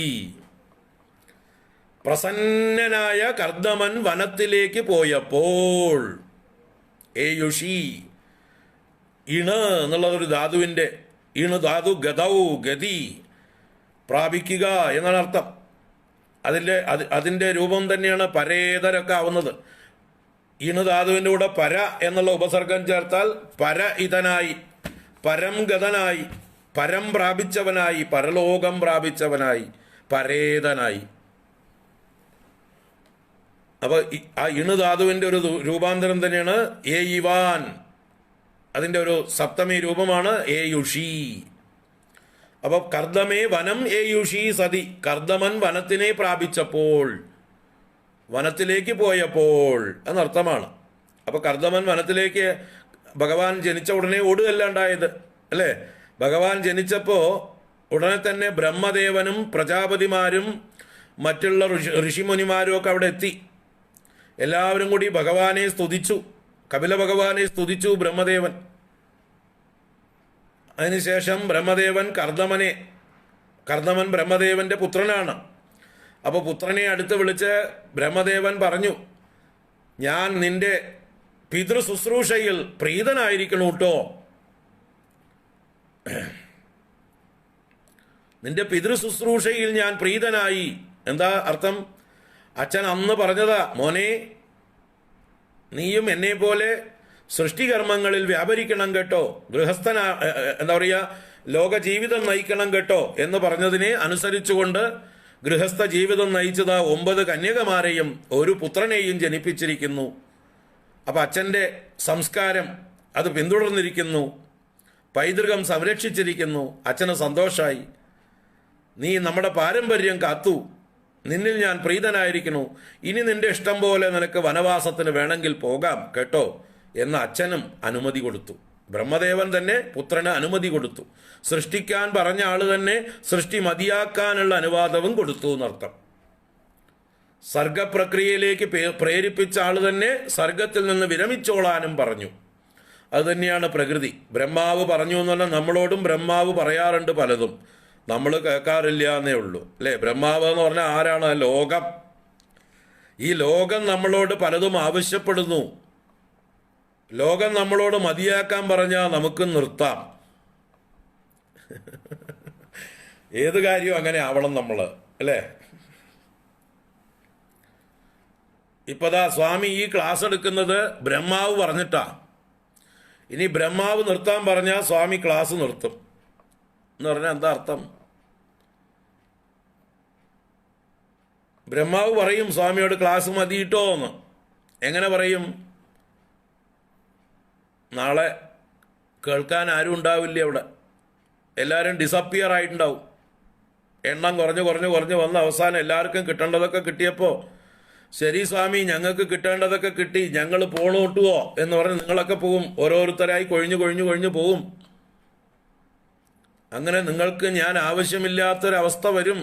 പ്രസന്നനായ കർദമൻ വനത്തിലേക്ക് പോയപ്പോൾ, ഏയുഷി ഇണ് എന്നുള്ളതൊരു ധാതുവിൻ്റെ, ഇണ് ധാതു ഗതൗ ഗതി പ്രാപിക്കുക എന്നാണ് അർത്ഥം. അതിൻ്റെ രൂപം തന്നെയാണ് പരേതരൊക്കെ ആവുന്നത്. ഇണ് ധാതുവിൻ്റെ കൂടെ പര എന്നുള്ള ഉപസർഗം ചേർത്താൽ പര ഇതനായി, പരം ഗതനായി, പരം പ്രാപിച്ചവനായി, പരലോകം പ്രാപിച്ചവനായി, പരേതനായി. അപ്പോൾ ആ ഇണ് ധാതുവിൻ്റെ ഒരു രൂപാന്തരം തന്നെയാണ് ഏ ഇവാൻ. അതിൻ്റെ ഒരു സപ്തമി രൂപമാണ് ഏയുഷി. അപ്പോൾ കർദമേ വനം ഏയുഷി സതി, കർദമൻ വനത്തിനെ പ്രാപിച്ചപ്പോൾ, വനത്തിലേക്ക് പോയപ്പോൾ എന്നർത്ഥമാണ്. അപ്പോൾ കർദമൻ വനത്തിലേക്ക് ഭഗവാൻ ജനിച്ച ഉടനെ ഓടുകയല്ല ഉണ്ടായത്, അല്ലേ? ഭഗവാൻ ജനിച്ചപ്പോൾ ഉടനെ തന്നെ ബ്രഹ്മദേവനും പ്രജാപതിമാരും മറ്റുള്ള ഋഷിമുനിമാരും ഒക്കെ അവിടെ എത്തി. എല്ലാവരും കൂടി ഭഗവാനെ സ്തുതിച്ചു, കപില ഭഗവാനെ സ്തുതിച്ചു ബ്രഹ്മദേവൻ. അതിനുശേഷം ബ്രഹ്മദേവൻ കർദമൻ ബ്രഹ്മദേവന്റെ പുത്രനാണ്. അപ്പോൾ പുത്രനെ അടുത്ത് വിളിച്ച് ബ്രഹ്മദേവൻ പറഞ്ഞു, ഞാൻ നിന്റെ പിതൃ ശുശ്രൂഷയിൽ പ്രീതനായിരിക്കണം കേട്ടോ. നിന്റെ പിതൃ ശുശ്രൂഷയിൽ ഞാൻ പ്രീതനായി. എന്താ അർത്ഥം? അച്ഛൻ അന്ന് പറഞ്ഞതാ, മോനെ നീയും എന്നെ പോലെ സൃഷ്ടികർമ്മങ്ങളിൽ വ്യാപരിക്കണം കേട്ടോ, എന്താ പറയുക, ലോക ജീവിതം നയിക്കണം കേട്ടോ എന്ന് പറഞ്ഞതിനെ അനുസരിച്ചുകൊണ്ട് ഗൃഹസ്ഥ ജീവിതം നയിച്ചത് 9 കന്യകമാരെയും ഒരു പുത്രനെയും ജനിപ്പിച്ചിരിക്കുന്നു. അപ്പം അച്ഛൻ്റെ സംസ്കാരം അത് പിന്തുടർന്നിരിക്കുന്നു, പൈതൃകം സംരക്ഷിച്ചിരിക്കുന്നു. അച്ഛന് സന്തോഷമായി. നീ നമ്മുടെ പാരമ്പര്യം കാത്തു, നിന്നിൽ ഞാൻ പ്രീതനായിരിക്കുന്നു, ഇനി നിന്റെ ഇഷ്ടം പോലെ നിനക്ക് വനവാസത്തിന് വേണമെങ്കിൽ പോകാം കേട്ടോ എന്ന് അച്ഛനും അനുമതി കൊടുത്തു. ബ്രഹ്മദേവൻ തന്നെ പുത്രന് അനുമതി കൊടുത്തു. സൃഷ്ടിക്കാൻ പറഞ്ഞ ആള് തന്നെ സൃഷ്ടി മതിയാക്കാനുള്ള അനുവാദവും കൊടുത്തു എന്നർത്ഥം. സർഗപ്രക്രിയയിലേക്ക് പ്രേരിപ്പിച്ച ആള് തന്നെ സർഗത്തിൽ നിന്ന് വിരമിച്ചോളാനും പറഞ്ഞു. അതുതന്നെയാണ് പ്രകൃതി. ബ്രഹ്മാവ് പറഞ്ഞു എന്ന് പറഞ്ഞാൽ നമ്മളോടും ബ്രഹ്മാവ് പറയാറുണ്ട് പലതും, നമ്മൾ കേൾക്കാറില്ല എന്നേ ഉള്ളൂ, അല്ലേ? ബ്രഹ്മാവ് എന്ന് പറഞ്ഞാൽ ആരാണ്? ലോകം, ഈ ലോകം നമ്മളോട് പലതും ആവശ്യപ്പെടുന്നു. ലോകം നമ്മളോട് മതിയാക്കാൻ പറഞ്ഞാൽ നമുക്ക് നിർത്താം. ഏത് കാര്യവും അങ്ങനെ ആവണം നമ്മൾ, അല്ലേ? ഇപ്പതാ സ്വാമി ഈ ക്ലാസ് എടുക്കുന്നത് ബ്രഹ്മാവ് പറഞ്ഞിട്ടാ. ഇനി ബ്രഹ്മാവ് നിർത്താൻ പറഞ്ഞാൽ സ്വാമി ക്ലാസ് നിർത്തും എന്ന് പറഞ്ഞാൽ എന്താ അർത്ഥം? ബ്രഹ്മാവ് പറയും സ്വാമിയോട് ക്ലാസ് മതിയിട്ടോ എന്ന്. എങ്ങനെ പറയും? നാളെ കേൾക്കാൻ ആരും ഉണ്ടാവില്ല അവിടെ. എല്ലാവരും ഡിസപ്പിയർ ആയിട്ടുണ്ടാവും. എണ്ണം കുറഞ്ഞ് വന്ന് അവസാനം എല്ലാവർക്കും കിട്ടേണ്ടതൊക്കെ കിട്ടിയപ്പോൾ ശരി സ്വാമി ഞങ്ങൾക്ക് കിട്ടേണ്ടതൊക്കെ കിട്ടി, ഞങ്ങൾ പോണോട്ടുവോ എന്ന് പറഞ്ഞ് നിങ്ങളൊക്കെ പോകും. ഓരോരുത്തരായി കൊഴിഞ്ഞു പോകും. അങ്ങനെ നിങ്ങൾക്ക് ഞാൻ ആവശ്യമില്ലാത്തൊരവസ്ഥ വരും.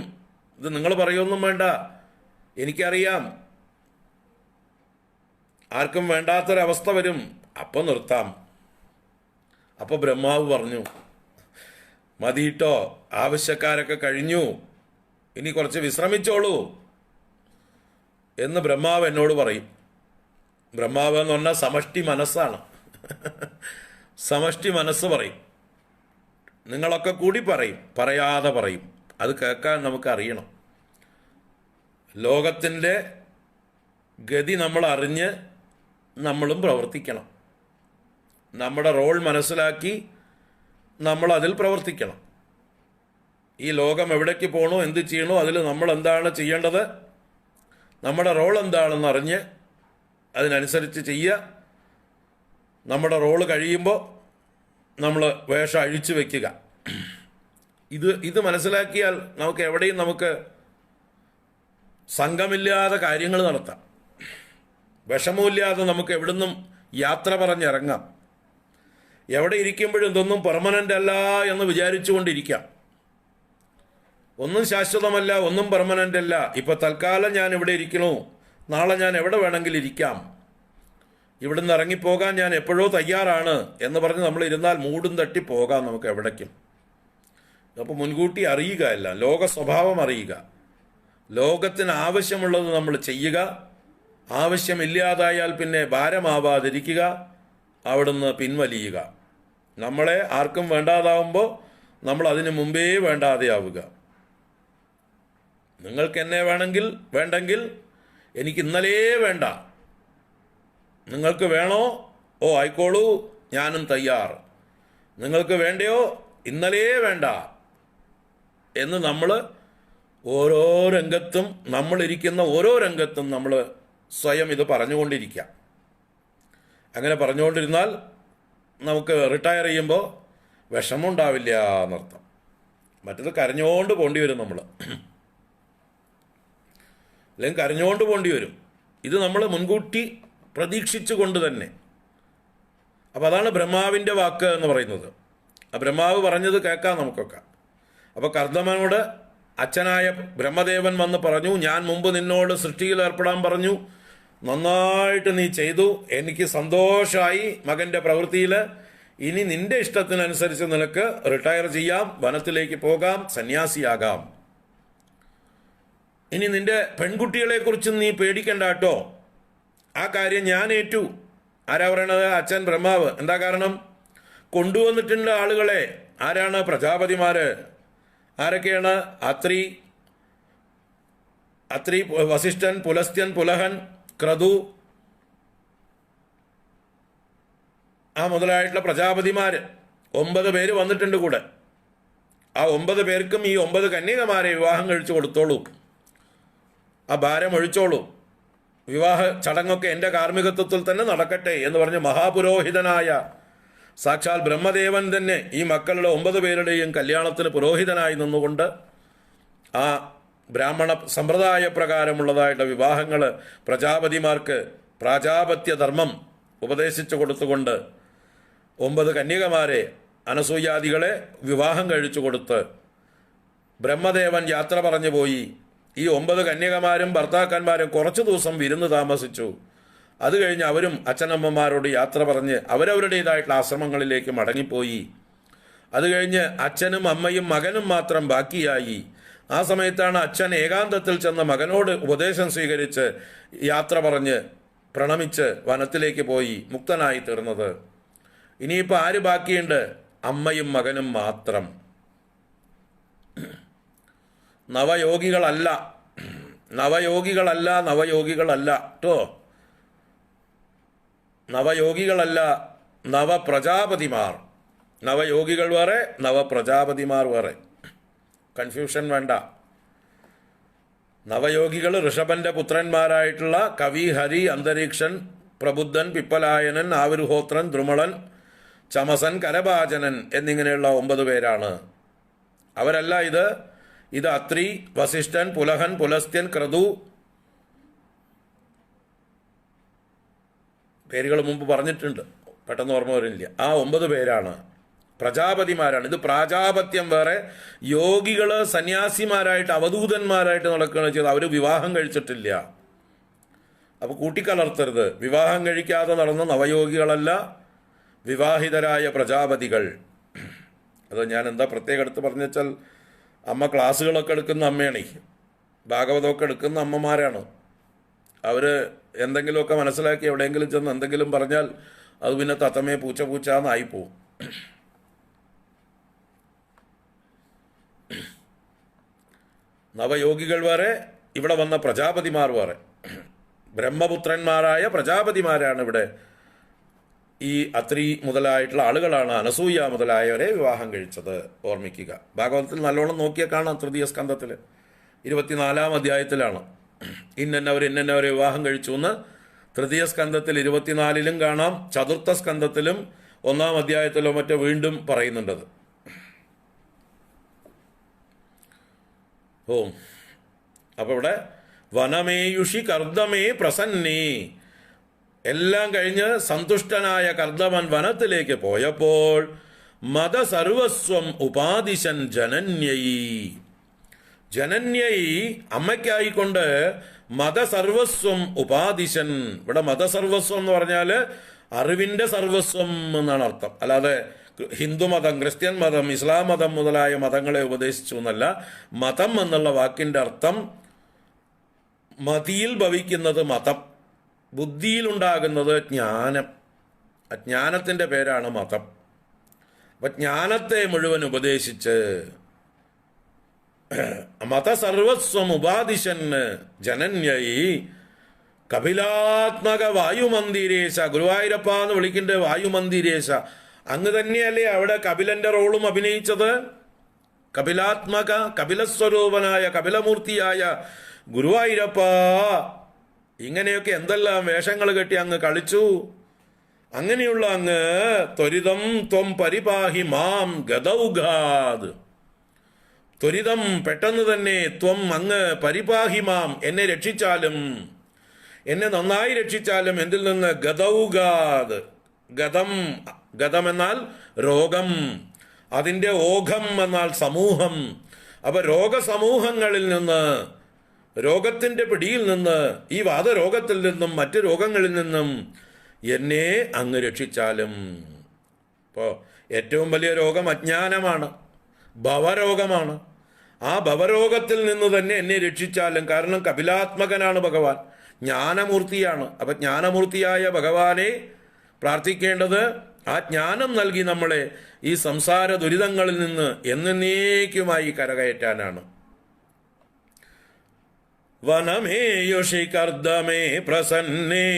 ഇത് നിങ്ങൾ പറയൊന്നും വേണ്ട, എനിക്കറിയാം. ആർക്കും വേണ്ടാത്തൊരവസ്ഥ വരും. അപ്പം നിർത്താം. അപ്പോൾ ബ്രഹ്മാവ് പറഞ്ഞു മതിയിട്ടോ, ആവശ്യക്കാരൊക്കെ കഴിഞ്ഞു, ഇനി കുറച്ച് വിശ്രമിച്ചോളൂ എന്ന് ബ്രഹ്മാവ് എന്നോട് പറയും. ബ്രഹ്മാവ് എന്ന് പറഞ്ഞാൽ സമഷ്ടി മനസ്സാണ്. സമഷ്ടി മനസ്സ് പറയും. നിങ്ങളൊക്കെ കൂടി പറയും, പറയാതെ പറയും. അത് കേൾക്കാൻ നമുക്ക് അറിയണം. ലോകത്തിൻ്റെ ഗതി നമ്മൾ അറിഞ്ഞ് നമ്മളും പ്രവർത്തിക്കണം. നമ്മുടെ റോൾ മനസ്സിലാക്കി നമ്മൾ അതിൽ പ്രവർത്തിക്കണം. ഈ ലോകം എവിടേക്ക് പോകണോ, എന്ത് ചെയ്യണോ, അതിൽ നമ്മൾ എന്താണ് ചെയ്യേണ്ടത്, നമ്മുടെ റോൾ എന്താണെന്ന് അറിഞ്ഞ് അതിനനുസരിച്ച് ചെയ്യുക. നമ്മുടെ റോള് കഴിയുമ്പോൾ നമ്മൾ വേഷം അഴിച്ചു വയ്ക്കുക. ഇത് മനസ്സിലാക്കിയാൽ നമുക്ക് എവിടെയും നമുക്ക് സംഘമില്ലാതെ കാര്യങ്ങൾ നടത്താം. വിഷമമില്ലാതെ നമുക്ക് എവിടുന്നും യാത്ര പറഞ്ഞിറങ്ങാം. എവിടെ ഇരിക്കുമ്പോഴും ഇതൊന്നും പെർമനൻ്റ് അല്ല എന്ന് വിചാരിച്ചുകൊണ്ടിരിക്കാം. ഒന്നും ശാശ്വതമല്ല, ഒന്നും പെർമനൻ്റ് അല്ല. ഇപ്പം തൽക്കാലം ഞാൻ ഇവിടെ ഇരിക്കണു, നാളെ ഞാൻ എവിടെ വേണമെങ്കിലും ഇരിക്കാം, ഇവിടുന്ന് ഇറങ്ങിപ്പോകാൻ ഞാൻ എപ്പോഴോ തയ്യാറാണ് എന്ന് പറഞ്ഞ് നമ്മൾ ഇരുന്നാൽ മൂടും തട്ടി പോകാം നമുക്ക് എവിടേക്കും. അപ്പോൾ മുൻകൂട്ടി അറിയുക, എല്ലാം ലോക സ്വഭാവം അറിയുക. ലോകത്തിന് ആവശ്യമുള്ളത് നമ്മൾ ചെയ്യുക. ആവശ്യമില്ലാതായാൽ പിന്നെ ഭാരമാവാതിരിക്കുക, അവിടുന്ന് പിൻവലിയുക. നമ്മളെ ആർക്കും വേണ്ടാതാവുമ്പോൾ നമ്മൾ അതിന് മുമ്പേ വേണ്ടാതെയാവുക. നിങ്ങൾക്ക് എന്നെ വേണ്ടെങ്കിൽ എനിക്ക് ഇന്നലേ വേണ്ട. നിങ്ങൾക്ക് വേണോ? ഓ ആയിക്കോളൂ, ഞാനും തയ്യാർ. നിങ്ങൾക്ക് വേണ്ടയോ? ഇന്നലേ വേണ്ട എന്ന് നമ്മൾ ഓരോ രംഗത്തും, നമ്മളിരിക്കുന്ന ഓരോ രംഗത്തും നമ്മൾ സ്വയം ഇത് പറഞ്ഞുകൊണ്ടിരിക്കാം. അങ്ങനെ പറഞ്ഞുകൊണ്ടിരുന്നാൽ നമുക്ക് റിട്ടയർ ചെയ്യുമ്പോൾ വിഷമമുണ്ടാവില്ല എന്നർത്ഥം. മറ്റത് കരഞ്ഞുകൊണ്ട് പോണ്ടി വരും നമ്മൾ, അല്ലെങ്കിൽ കരഞ്ഞുകൊണ്ട് പോണ്ടി വരും. ഇത് നമ്മൾ മുൻകൂട്ടി പ്രതീക്ഷിച്ചുകൊണ്ട് തന്നെ. അപ്പം അതാണ് ബ്രഹ്മാവിൻ്റെ വാക്ക് എന്ന് പറയുന്നത്. ആ ബ്രഹ്മാവ് പറഞ്ഞത് കേൾക്കാം നമുക്കൊക്കെ. അപ്പോൾ കർദമനോട് അച്ഛനായ ബ്രഹ്മദേവൻ വന്ന് പറഞ്ഞു, ഞാൻ മുമ്പ് നിന്നോട് സൃഷ്ടിയിൽ ഏർപ്പെടാൻ പറഞ്ഞു, നന്നായിട്ട് നീ ചെയ്തു, എനിക്ക് സന്തോഷമായി മകൻ്റെ പ്രവൃത്തിയിൽ. ഇനി നിന്റെ ഇഷ്ടത്തിനനുസരിച്ച് നിനക്ക് റിട്ടയർ ചെയ്യാം, വനത്തിലേക്ക് പോകാം, സന്യാസിയാകാം. ഇനി നിന്റെ പെൺകുട്ടികളെക്കുറിച്ച് നീ പേടിക്കണ്ട കേട്ടോ, ആ കാര്യം ഞാൻ ഏറ്റു. ആരാ പറയണത്? അച്ഛൻ ബ്രഹ്മാവ്. എന്താ കാരണം? കൊണ്ടുവന്നിട്ടുണ്ട് ആളുകളെ. ആരാണ്? പ്രജാപതിമാര്. ആരൊക്കെയാണ്? അത്രി, വസിഷ്ഠൻ, പുലസ്ത്യൻ, പുലഹൻ, ക്രതു, ആ മുതലായിട്ടുള്ള പ്രജാപതിമാര് 9 പേര് വന്നിട്ടുണ്ട് കൂടെ. ആ 9 പേർക്കും ഈ 9 കന്യകമാരെ വിവാഹം കഴിച്ചു കൊടുത്തോളൂ, ആ ഭാരം ഒഴിച്ചോളൂ, വിവാഹ ചടങ്ങൊക്കെ എൻ്റെ കാർമ്മികത്വത്തിൽ തന്നെ നടക്കട്ടെ എന്ന് പറഞ്ഞ് മഹാപുരോഹിതനായ സാക്ഷാൽ ബ്രഹ്മദേവൻ തന്നെ ഈ മക്കളുടെ 9 പേരുടെയും കല്യാണത്തിന് പുരോഹിതനായി നിന്നുകൊണ്ട് ആ ബ്രാഹ്മണ സമ്പ്രദായ പ്രകാരമുള്ളതായിട്ട് വിവാഹങ്ങൾ പ്രജാപതിമാർക്ക് പ്രാജാപത്യ ധർമ്മം ഉപദേശിച്ചു കൊടുത്തുകൊണ്ട് 9 കന്യകമാരെ, അനസൂയാദികളെ വിവാഹം കഴിച്ചു കൊടുത്ത് ബ്രഹ്മദേവൻ യാത്ര പറഞ്ഞു പോയി. ഈ 9 കന്യകമാരും ഭർത്താക്കന്മാരും കുറച്ചു ദിവസം വിരുന്ന് താമസിച്ചു. അത് കഴിഞ്ഞ് അവരും അച്ഛനമ്മമാരോട് യാത്ര പറഞ്ഞ് അവരവരുടേതായിട്ടുള്ള ആശ്രമങ്ങളിലേക്ക് മടങ്ങിപ്പോയി. അത് കഴിഞ്ഞ് അച്ഛനും അമ്മയും മകനും മാത്രം ബാക്കിയായി. ആ സമയത്താണ് അച്ഛൻ ഏകാന്തത്തിൽ ചെന്ന് മകനോട് ഉപദേശം സ്വീകരിച്ച് യാത്ര പറഞ്ഞ് പ്രണമിച്ച് വനത്തിലേക്ക് പോയി മുക്തനായി തീർന്നത്. ഇനിയിപ്പോൾ ആര് ബാക്കിയുണ്ട്? അമ്മയും മകനും മാത്രം. നവയോഗികളല്ല കേട്ടോ. നവയോഗികളല്ല, നവപ്രജാപതിമാർ. നവയോഗികൾ വേറെ, നവപ്രജാപതിമാർ വേറെ. കൺഫ്യൂഷൻ വേണ്ട. നവയോഗികൾ ഋഷഭന്റെ പുത്രന്മാരായിട്ടുള്ള കവി, ഹരി, അന്തരീക്ഷൻ, പ്രബുദ്ധൻ, പിപ്പലായനൻ, ആവിർഹോത്രൻ, ദ്രുമളൻ, ചമസൻ, കരഭാജനൻ എന്നിങ്ങനെയുള്ള 9 പേരാണ്. അവരല്ല ഇത് അത്രി, വസിഷ്ഠൻ, പുലഹൻ, പുലസ്ത്യൻ, ക്രതു, പേരുകൾ മുമ്പ് പറഞ്ഞിട്ടുണ്ട്, പെട്ടെന്ന് ഓർമ്മ വരില്ല. ആ 9 പേരാണ് പ്രജാപതിമാരാണ്. ഇത് പ്രാജാപത്യം വേറെ. യോഗികള് സന്യാസിമാരായിട്ട് അവധൂതന്മാരായിട്ട് നടക്കുകയാണ് ചെയ്തത്. അവർ വിവാഹം കഴിച്ചിട്ടില്ല. അപ്പൊ കൂട്ടിക്കലർത്തരുത്. വിവാഹം കഴിക്കാതെ നടന്ന നവയോഗികളല്ല, വിവാഹിതരായ പ്രജാപതികൾ. അത് ഞാൻ എന്താ പ്രത്യേകം എടുത്ത് പറഞ്ഞു വെച്ചാൽ, അമ്മ ക്ലാസ്സുകളൊക്കെ എടുക്കുന്ന അമ്മയാണ്, ഭാഗവതമൊക്കെ എടുക്കുന്ന അമ്മമാരാണ്. അവർ എന്തെങ്കിലുമൊക്കെ മനസ്സിലാക്കി എവിടെയെങ്കിലും ചെന്ന് എന്തെങ്കിലും പറഞ്ഞാൽ അത് പിന്നെ തത്തമേ പൂച്ചാന്നായിപ്പോവും. നവയോഗികൾ വേറെ, ഇവിടെ വന്ന പ്രജാപതിമാർ വേറെ. ബ്രഹ്മപുത്രന്മാരായ പ്രജാപതിമാരാണ് ഇവിടെ. ഈ അത്രി മുതലായിട്ടുള്ള ആളുകളാണ് അനസൂയ മുതലായവരെ വിവാഹം കഴിച്ചത്. ഓർമ്മിക്കുക. ഭാഗവതത്തിൽ നല്ലോണം നോക്കിയാൽ കാണാം. തൃതീയ സ്കന്ധത്തിൽ 24-ാം അധ്യായത്തിലാണ് ഇന്നവരെ വിവാഹം കഴിച്ചു എന്ന്. തൃതീയ സ്കന്ധത്തിൽ 24-ലും കാണാം. ചതുർത്ഥ സ്കന്ധത്തിലും 1-ാം അധ്യായത്തിലോ മറ്റോ വീണ്ടും പറയുന്നുണ്ടത്. അപ്പൊ ഇവിടെ വനമേയുഷി കർദ്ദമേ പ്രസന്നേ, എല്ലാം കഴിഞ്ഞ് സന്തുഷ്ടനായ കർദ്ദമൻ വനത്തിലേക്ക് പോയപ്പോൾ മതസർവസ്വം ഉപാദിശൻ ജനന്യൈ അമ്മയ്ക്കായിക്കൊണ്ട് മതസർവസ്വം ഉപാദിശൻ. ഇവിടെ മതസർവസ്വം എന്ന് പറഞ്ഞാൽ അറിവിന്റെ സർവസ്വം എന്നാണ് അർത്ഥം. അല്ലാതെ ഹിന്ദുമതം, ക്രിസ്ത്യൻ മതം, ഇസ്ലാം മതം മുതലായ മതങ്ങളെ ഉപദേശിച്ചു എന്നല്ല. മതം എന്നുള്ള വാക്കിന്റെ അർത്ഥം മതിയിൽ ഭവിക്കുന്നത് മതം, ബുദ്ധിയിലുണ്ടാകുന്നത് ജ്ഞാനം. അജ്ഞാനത്തിന്റെ പേരാണ് മതം. അപ്പൊ ജ്ഞാനത്തെ മുഴുവൻ ഉപദേശിച്ച് മതസർവസ്വം ഉപാദിശൻ ജനന്യൈ കപിലാത്മക വായുമന്ദിരേശ. ഗുരുവായൂരപ്പ എന്ന് വിളിക്കേണ്ട വായുമന്ദിരേശ. അങ്ങ് തന്നെയല്ലേ അവിടെ കപിലന്റെ റോളും അഭിനയിച്ചത്? കപിലാത്മക, കപിലസ്വരൂപനായ, കപിലമൂർത്തിയായ ഗുരുവായൂരപ്പ. ഇങ്ങനെയൊക്കെ എന്തെല്ലാം വേഷങ്ങൾ കെട്ടി അങ്ങ് കളിച്ചു. അങ്ങനെയുള്ള അങ്ങ് ത്വരിതം ത്വം പരിപാഹി മാം ഗദൗഘാത്. ത്വരിതം, പെട്ടെന്ന് തന്നെ, ത്വം അങ്ങ്, പരിപാഹി മാം, എന്നെ രക്ഷിച്ചാലും, എന്നെ നന്നായി രക്ഷിച്ചാലും. എന്തിൽ നിന്ന്? ഗദൗഘാത്. ഗതം എന്നാൽ രോഗം, അതിന്റെ ഓഘം എന്നാൽ സമൂഹം. അപ്പൊ രോഗസമൂഹങ്ങളിൽ നിന്ന്, രോഗത്തിന്റെ പിടിയിൽ നിന്ന്, ഈ വാദരോഗത്തിൽ നിന്നും മറ്റു രോഗങ്ങളിൽ നിന്നും എന്നെ അങ്ങ് രക്ഷിച്ചാലും. ഇപ്പോൾ ഏറ്റവും വലിയ രോഗം അജ്ഞാനമാണ്, ഭവരോഗമാണ്. ആ ഭവരോഗത്തിൽ നിന്ന് തന്നെ എന്നെ രക്ഷിച്ചാലും. കാരണം കപിലാത്മകനാണ് ഭഗവാൻ, ജ്ഞാനമൂർത്തിയാണ്. അപ്പൊ ജ്ഞാനമൂർത്തിയായ ഭഗവാനെ പ്രാർത്ഥിക്കേണ്ടത് ആ ജ്ഞാനം നൽകി നമ്മളെ ഈ സംസാര ദുരിതങ്ങളിൽ നിന്ന് എന്നേക്കുമായി കരകയറ്റാനാണ്. വനമേയുഷി കർദ്ദമേ പ്രസന്നേ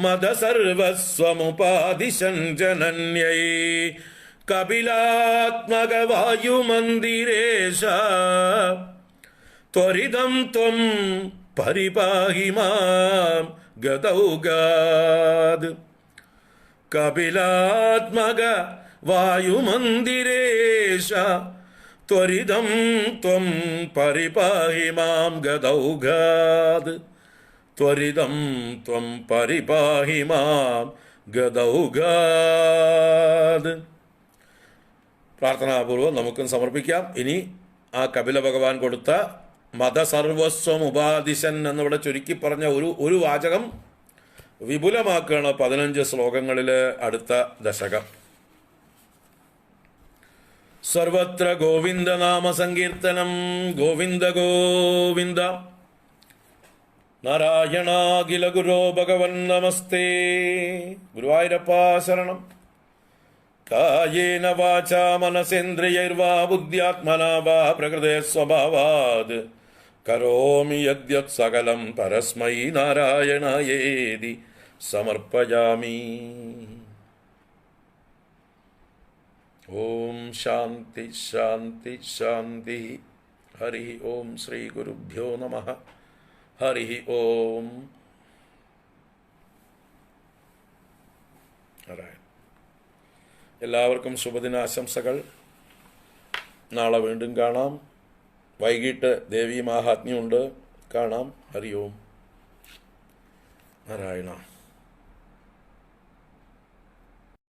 മദസർവസ്വമുപാദിശൻ ജനന്യൈ കപിലാത്മക വായുമന്ദിരേശ ത്വരിതം ത്വം പരിപാഹി മാം ഗദൗഘാത്. കപിലാത്മക വായുമന്ദിരേശ ത്വരിതം ത്വം പരിപാഹി മാം ഗദൗഘാത്. ത്വരിതം ത്വം പരിപാഹി മാം ഗദൗഘാത്. പ്രാർത്ഥനാപൂർവം നമുക്കും സമർപ്പിക്കാം. ഇനി ആ കപില ഭഗവാൻ കൊടുത്ത മതസർവസ്വം ഉപാദിശൻ എന്നിവിടെ ചുരുക്കി പറഞ്ഞ ഒരു വാചകം വിപുലമാക്കുകയാണ് 15 ശ്ലോകങ്ങളിൽ അടുത്ത ദശകം. സർവത്ര ഗോവിന്ദനാമ സങ്കീർത്തനം. ഗോവിന്ദ ഗോവിന്ദ. നാരായണാഖില ഗുരോ ഭഗവൻ നമസ്തേ. ഗുരുവായൂരപ്പാ ശരണം. കായേന വാചാ മനസേന്ദ്രിയൈർവാ ബുദ്ധ്യാത്മനാ വാ പ്രകൃതേ സ്വഭാവാത് കരോമി യദ്യത് സകലം പരസ്മൈ നാരായണായേതി സമർപ്പയാമി. ഓം ശാന്തി ശാന്തി ശാന്തി. ഹരി ഓം. ശ്രീ ഗുരുഭ്യോ നമഃ. ഹരി ഓം. എല്ലാവർക്കും ശുഭദിനാശംസകൾ. നാളെ വീണ്ടും കാണാം. വൈകിട്ട് ദേവീ മാഹാത്മ്യമുണ്ട്. കാണാം. ഹരി ഓം. നാരായണ.